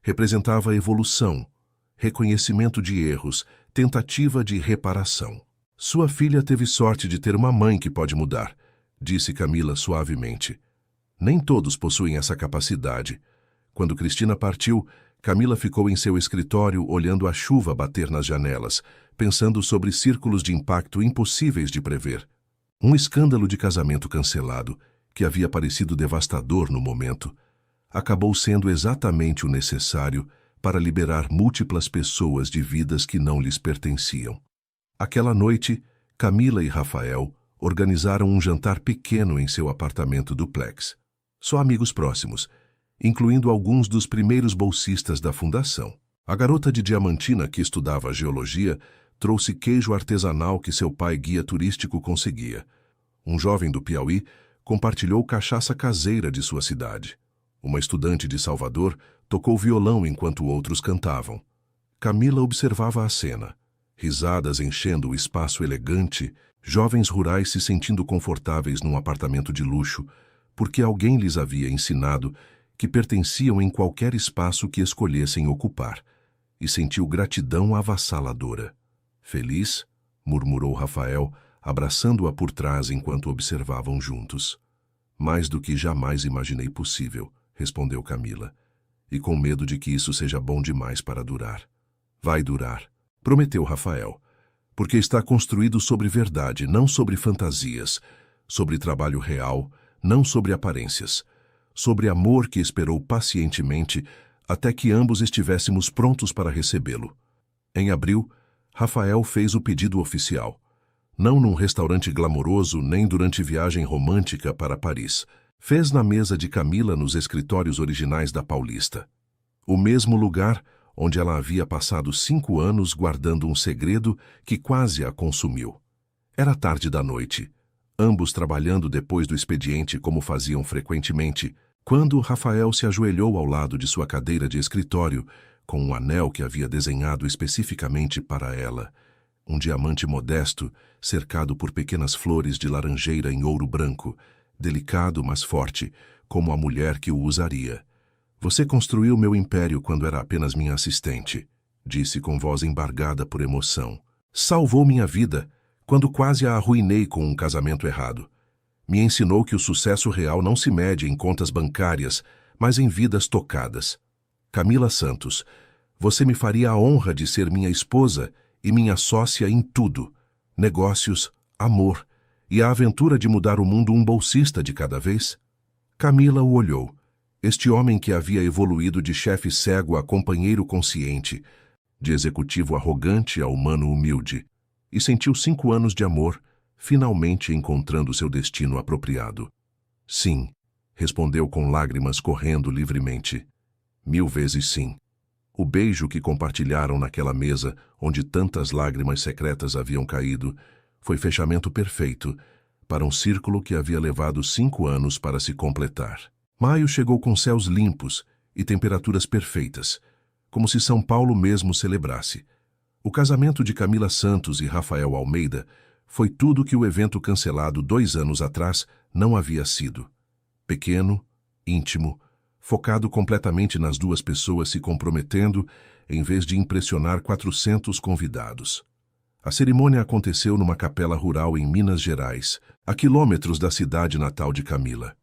representava evolução, reconhecimento de erros, tentativa de reparação. Sua filha teve sorte de ter uma mãe que pode mudar, disse Camila suavemente. Nem todos possuem essa capacidade. Quando Cristina partiu, Camila ficou em seu escritório olhando a chuva bater nas janelas, pensando sobre círculos de impacto impossíveis de prever. Um escândalo de casamento cancelado, que havia parecido devastador no momento, acabou sendo exatamente o necessário para liberar múltiplas pessoas de vidas que não lhes pertenciam. Aquela noite, Camila e Rafael organizaram um jantar pequeno em seu apartamento duplex. Só amigos próximos, incluindo alguns dos primeiros bolsistas da fundação. A garota de Diamantina que estudava geologia trouxe queijo artesanal que seu pai guia turístico conseguia. Um jovem do Piauí compartilhou cachaça caseira de sua cidade. Uma estudante de Salvador tocou violão enquanto outros cantavam. Camila observava a cena. Risadas enchendo o espaço elegante, jovens rurais se sentindo confortáveis num apartamento de luxo, porque alguém lhes havia ensinado que pertenciam em qualquer espaço que escolhessem ocupar, e sentiu gratidão avassaladora. Feliz, murmurou Rafael, abraçando-a por trás enquanto observavam juntos. Mais do que jamais imaginei possível, respondeu Camila, e com medo de que isso seja bom demais para durar. Vai durar, prometeu Rafael, porque está construído sobre verdade, não sobre fantasias, sobre trabalho real, não sobre aparências, sobre amor que esperou pacientemente até que ambos estivéssemos prontos para recebê-lo. Em abril, Rafael fez o pedido oficial. Não num restaurante glamouroso nem durante viagem romântica para Paris. Fez na mesa de Camila nos escritórios originais da Paulista. O mesmo lugar onde ela havia passado 5 anos guardando um segredo que quase a consumiu. Era tarde da noite, ambos trabalhando depois do expediente como faziam frequentemente, quando Rafael se ajoelhou ao lado de sua cadeira de escritório com um anel que havia desenhado especificamente para ela, um diamante modesto cercado por pequenas flores de laranjeira em ouro branco, delicado mas forte, como a mulher que o usaria. Você construiu meu império quando era apenas minha assistente, disse com voz embargada por emoção. Salvou minha vida quando quase a arruinei com um casamento errado. Me ensinou que o sucesso real não se mede em contas bancárias, mas em vidas tocadas. Camila Santos, você me faria a honra de ser minha esposa e minha sócia em tudo, negócios, amor e a aventura de mudar o mundo um bolsista de cada vez? Camila o olhou. Este homem que havia evoluído de chefe cego a companheiro consciente, de executivo arrogante a humano humilde, e sentiu 5 anos de amor, finalmente encontrando seu destino apropriado. Sim, respondeu com lágrimas correndo livremente. 1000 vezes sim. O beijo que compartilharam naquela mesa, onde tantas lágrimas secretas haviam caído, foi fechamento perfeito para um círculo que havia levado 5 anos para se completar. Maio chegou com céus limpos e temperaturas perfeitas, como se São Paulo mesmo celebrasse. O casamento de Camila Santos e Rafael Almeida foi tudo que o evento cancelado 2 anos atrás não havia sido. Pequeno, íntimo, focado completamente nas duas pessoas se comprometendo, em vez de impressionar 400 convidados. A cerimônia aconteceu numa capela rural em Minas Gerais, a quilômetros da cidade natal de Camila.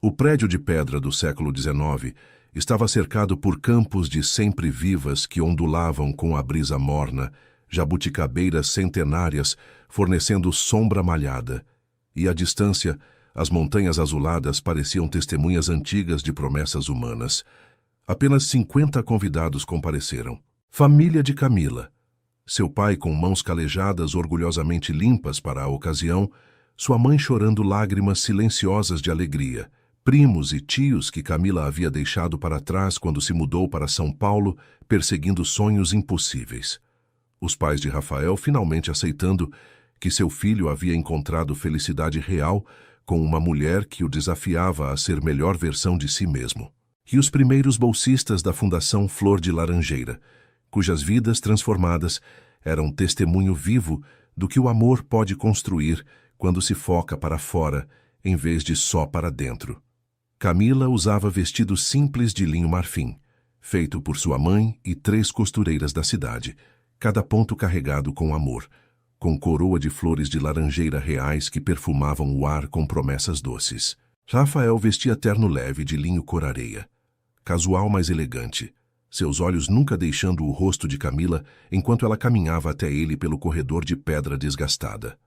O prédio de pedra do século XIX estava cercado por campos de sempre-vivas que ondulavam com a brisa morna, jabuticabeiras centenárias fornecendo sombra malhada, e à distância, as montanhas azuladas pareciam testemunhas antigas de promessas humanas. Apenas 50 convidados compareceram. Família de Camila. Seu pai com mãos calejadas orgulhosamente limpas para a ocasião, sua mãe chorando lágrimas silenciosas de alegria, primos e tios que Camila havia deixado para trás quando se mudou para São Paulo, perseguindo sonhos impossíveis. Os pais de Rafael finalmente aceitando que seu filho havia encontrado felicidade real com uma mulher que o desafiava a ser melhor versão de si mesmo. E os primeiros bolsistas da Fundação Flor de Laranjeira, cujas vidas transformadas eram testemunho vivo do que o amor pode construir quando se foca para fora, em vez de só para dentro. Camila usava vestido simples de linho marfim, feito por sua mãe e 3 costureiras da cidade, cada ponto carregado com amor, com coroa de flores de laranjeira reais que perfumavam o ar com promessas doces. Rafael vestia terno leve de linho cor-areia, casual mas elegante, seus olhos nunca deixando o rosto de Camila enquanto ela caminhava até ele pelo corredor de pedra desgastada.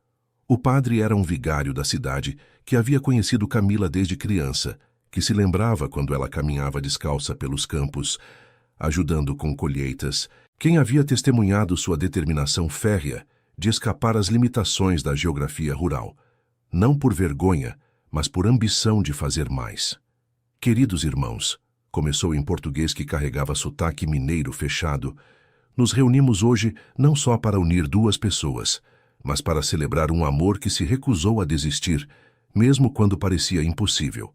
O padre era um vigário da cidade que havia conhecido Camila desde criança, que se lembrava quando ela caminhava descalça pelos campos, ajudando com colheitas, quem havia testemunhado sua determinação férrea de escapar às limitações da geografia rural, não por vergonha, mas por ambição de fazer mais. Queridos irmãos, começou em português que carregava sotaque mineiro fechado, nos reunimos hoje não só para unir duas pessoas, mas para celebrar um amor que se recusou a desistir, mesmo quando parecia impossível.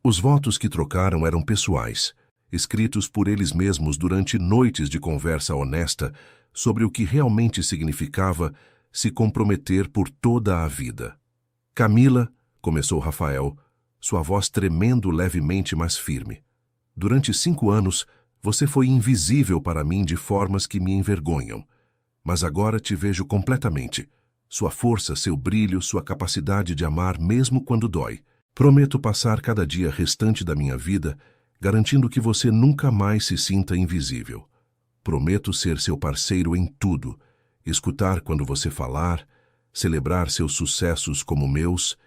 Os votos que trocaram eram pessoais, escritos por eles mesmos durante noites de conversa honesta sobre o que realmente significava se comprometer por toda a vida. Camila, começou Rafael, sua voz tremendo levemente, mas firme. Durante 5 anos, você foi invisível para mim de formas que me envergonham. Mas agora te vejo completamente. Sua força, seu brilho, sua capacidade de amar mesmo quando dói. Prometo passar cada dia restante da minha vida garantindo que você nunca mais se sinta invisível. Prometo ser seu parceiro em tudo, escutar quando você falar, celebrar seus sucessos como meus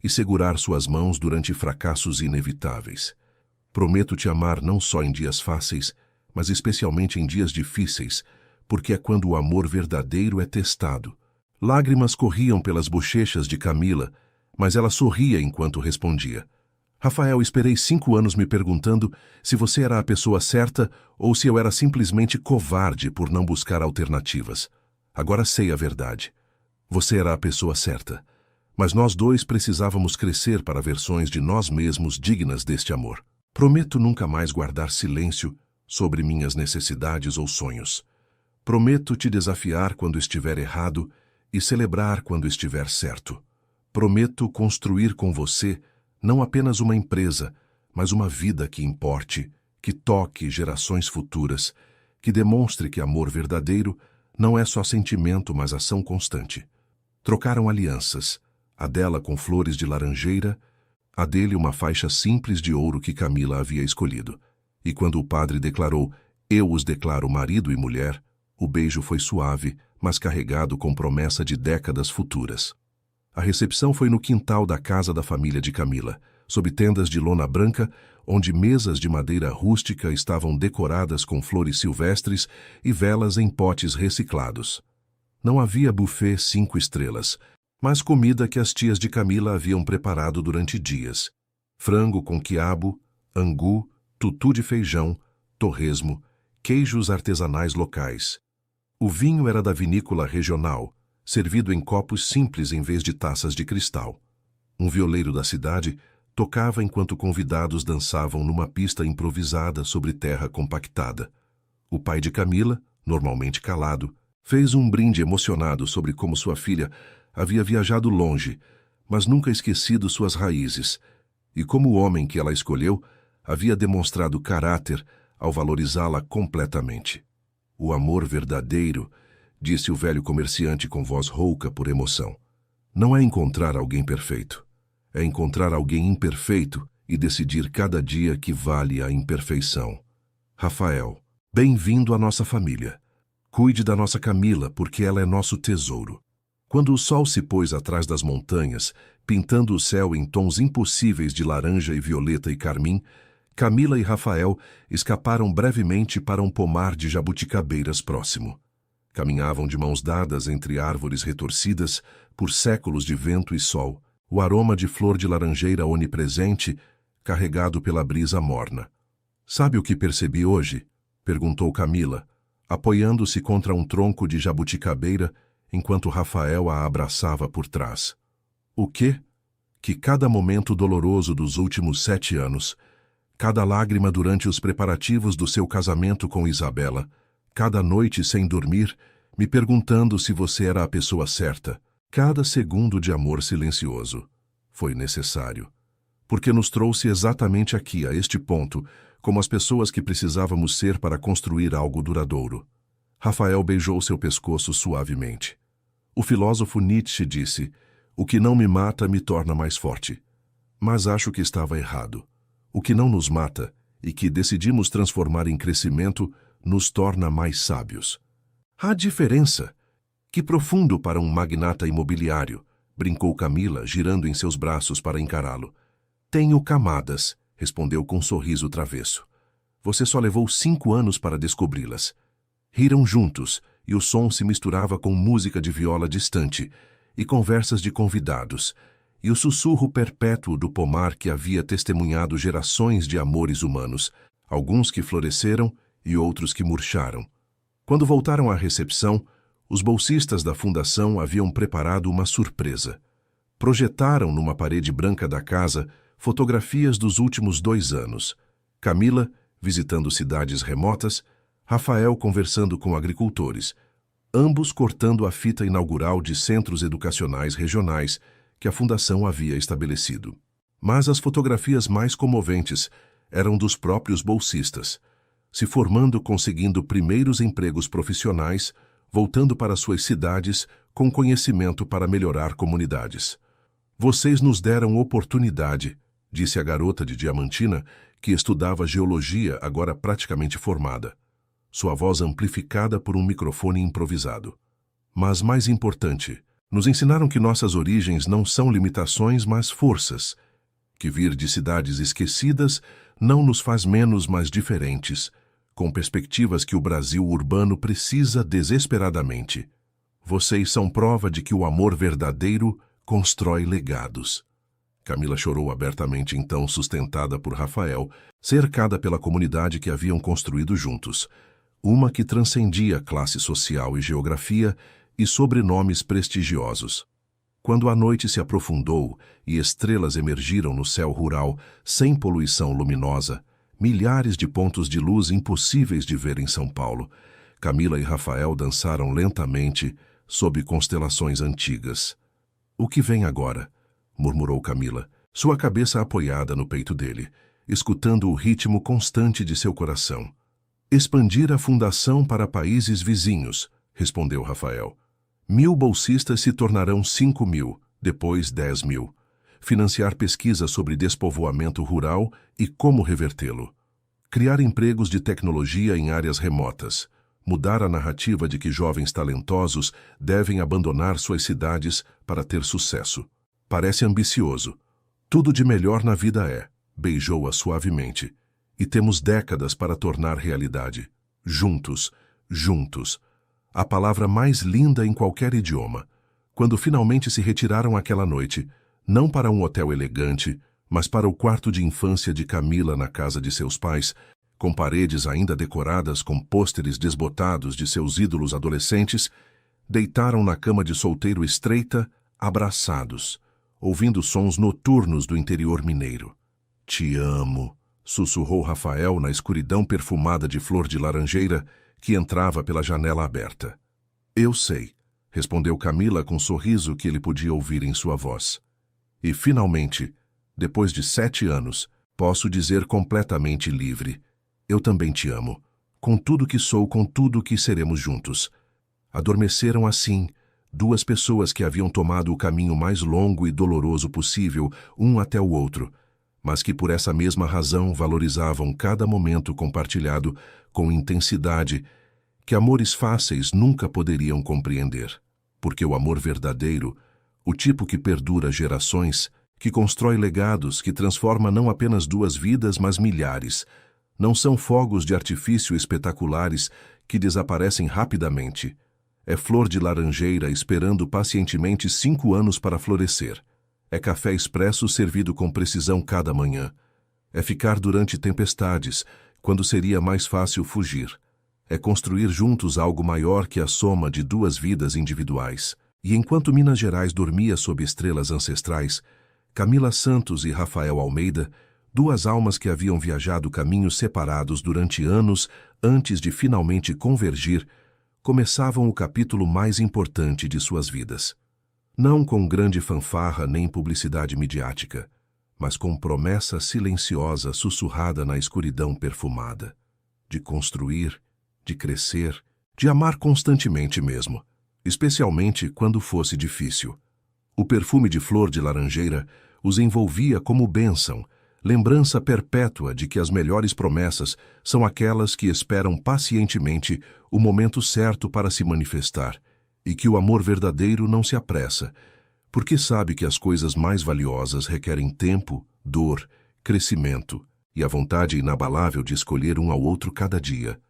e segurar suas mãos durante fracassos inevitáveis. Prometo te amar não só em dias fáceis, mas especialmente em dias difíceis, porque é quando o amor verdadeiro é testado. Lágrimas corriam pelas bochechas de Camila, mas ela sorria enquanto respondia. Rafael, esperei 5 anos me perguntando se você era a pessoa certa ou se eu era simplesmente covarde por não buscar alternativas. Agora sei a verdade. Você era a pessoa certa. Mas nós dois precisávamos crescer para versões de nós mesmos dignas deste amor. Prometo nunca mais guardar silêncio sobre minhas necessidades ou sonhos. Prometo te desafiar quando estiver errado e celebrar quando estiver certo. Prometo construir com você não apenas uma empresa, mas uma vida que importe, que toque gerações futuras, que demonstre que amor verdadeiro não é só sentimento, mas ação constante. Trocaram alianças, a dela com flores de laranjeira, a dele uma faixa simples de ouro que Camila havia escolhido. E quando o padre declarou, "Eu os declaro marido e mulher", o beijo foi suave, mas carregado com promessa de décadas futuras. A recepção foi no quintal da casa da família de Camila, sob tendas de lona branca, onde mesas de madeira rústica estavam decoradas com flores silvestres e velas em potes reciclados. Não havia buffet 5 estrelas, mas comida que as tias de Camila haviam preparado durante dias. Frango com quiabo, angu, tutu de feijão, torresmo, queijos artesanais locais. O vinho era da vinícola regional, servido em copos simples em vez de taças de cristal. Um violeiro da cidade tocava enquanto convidados dançavam numa pista improvisada sobre terra compactada. O pai de Camila, normalmente calado, fez um brinde emocionado sobre como sua filha havia viajado longe, mas nunca esquecido suas raízes, e como o homem que ela escolheu havia demonstrado caráter ao valorizá-la completamente. O amor verdadeiro, disse o velho comerciante com voz rouca por emoção, não é encontrar alguém perfeito. É encontrar alguém imperfeito e decidir cada dia que vale a imperfeição. Rafael, bem-vindo à nossa família. Cuide da nossa Camila, porque ela é nosso tesouro. Quando o sol se pôs atrás das montanhas, pintando o céu em tons impossíveis de laranja e violeta e carmim, Camila e Rafael escaparam brevemente para um pomar de jabuticabeiras próximo. Caminhavam de mãos dadas entre árvores retorcidas por séculos de vento e sol, o aroma de flor de laranjeira onipresente, carregado pela brisa morna. "Sabe o que percebi hoje?" perguntou Camila, apoiando-se contra um tronco de jabuticabeira enquanto Rafael a abraçava por trás. "O quê?" Que cada momento doloroso dos últimos 7 anos, cada lágrima durante os preparativos do seu casamento com Isabela, cada noite sem dormir, me perguntando se você era a pessoa certa, cada segundo de amor silencioso, foi necessário. Porque nos trouxe exatamente aqui, a este ponto, como as pessoas que precisávamos ser para construir algo duradouro. Rafael beijou seu pescoço suavemente. O filósofo Nietzsche disse, "O que não me mata me torna mais forte." Mas acho que estava errado. O que não nos mata, e que decidimos transformar em crescimento, nos torna mais sábios. Há diferença. Que profundo para um magnata imobiliário, brincou Camila, girando em seus braços para encará-lo. Tenho camadas, respondeu com um sorriso travesso. Você só levou 5 anos para descobri-las. Riram juntos, e o som se misturava com música de viola distante e conversas de convidados, e o sussurro perpétuo do pomar que havia testemunhado gerações de amores humanos, alguns que floresceram e outros que murcharam. Quando voltaram à recepção, os bolsistas da fundação haviam preparado uma surpresa. Projetaram numa parede branca da casa fotografias dos últimos 2 anos. Camila, visitando cidades remotas, Rafael conversando com agricultores, ambos cortando a fita inaugural de centros educacionais regionais que a fundação havia estabelecido. Mas as fotografias mais comoventes eram dos próprios bolsistas, se formando, conseguindo primeiros empregos profissionais, voltando para suas cidades com conhecimento para melhorar comunidades. Vocês nos deram oportunidade, disse a garota de Diamantina, que estudava geologia, agora praticamente formada. Sua voz amplificada por um microfone improvisado. Mas mais importante, nos ensinaram que nossas origens não são limitações, mas forças, que vir de cidades esquecidas não nos faz menos, mas diferentes, com perspectivas que o Brasil urbano precisa desesperadamente. Vocês são prova de que o amor verdadeiro constrói legados. Camila chorou abertamente, então, sustentada por Rafael, cercada pela comunidade que haviam construído juntos, uma que transcendia classe social e geografia e sobrenomes prestigiosos. Quando a noite se aprofundou e estrelas emergiram no céu rural, sem poluição luminosa, milhares de pontos de luz impossíveis de ver em São Paulo, Camila e Rafael dançaram lentamente sob constelações antigas. "O que vem agora?", murmurou Camila, sua cabeça apoiada no peito dele, escutando o ritmo constante de seu coração. "Expandir a fundação para países vizinhos", respondeu Rafael. 1.000 bolsistas se tornarão 5.000, depois 10.000. Financiar pesquisa sobre despovoamento rural e como revertê-lo. Criar empregos de tecnologia em áreas remotas. Mudar a narrativa de que jovens talentosos devem abandonar suas cidades para ter sucesso. Parece ambicioso. Tudo de melhor na vida é, beijou-a suavemente. E temos décadas para tornar realidade. Juntos, juntos. A palavra mais linda em qualquer idioma. Quando finalmente se retiraram aquela noite, não para um hotel elegante, mas para o quarto de infância de Camila na casa de seus pais, com paredes ainda decoradas com pôsteres desbotados de seus ídolos adolescentes, deitaram na cama de solteiro estreita, abraçados, ouvindo sons noturnos do interior mineiro. "Te amo", sussurrou Rafael na escuridão perfumada de flor de laranjeira que entrava pela janela aberta. "Eu sei", respondeu Camila com um sorriso que ele podia ouvir em sua voz. "E finalmente, depois de 7 anos, posso dizer completamente livre: eu também te amo, com tudo que sou, com tudo que seremos juntos." Adormeceram assim, 2 pessoas que haviam tomado o caminho mais longo e doloroso possível, um até o outro, mas que por essa mesma razão valorizavam cada momento compartilhado com intensidade que amores fáceis nunca poderiam compreender. Porque o amor verdadeiro, o tipo que perdura gerações, que constrói legados, que transforma não apenas 2 vidas, mas milhares, não são fogos de artifício espetaculares que desaparecem rapidamente. É flor de laranjeira esperando pacientemente 5 anos para florescer. É café expresso servido com precisão cada manhã. É ficar durante tempestades, quando seria mais fácil fugir. É construir juntos algo maior que a soma de 2 vidas individuais. E enquanto Minas Gerais dormia sob estrelas ancestrais, Camila Santos e Rafael Almeida, 2 almas que haviam viajado caminhos separados durante anos antes de finalmente convergir, começavam o capítulo mais importante de suas vidas. Não com grande fanfarra nem publicidade midiática, mas com promessa silenciosa sussurrada na escuridão perfumada. De construir, de crescer, de amar constantemente mesmo, especialmente quando fosse difícil. O perfume de flor de laranjeira os envolvia como bênção, lembrança perpétua de que as melhores promessas são aquelas que esperam pacientemente o momento certo para se manifestar, e que o amor verdadeiro não se apressa, porque sabe que as coisas mais valiosas requerem tempo, dor, crescimento e a vontade inabalável de escolher um ao outro cada dia.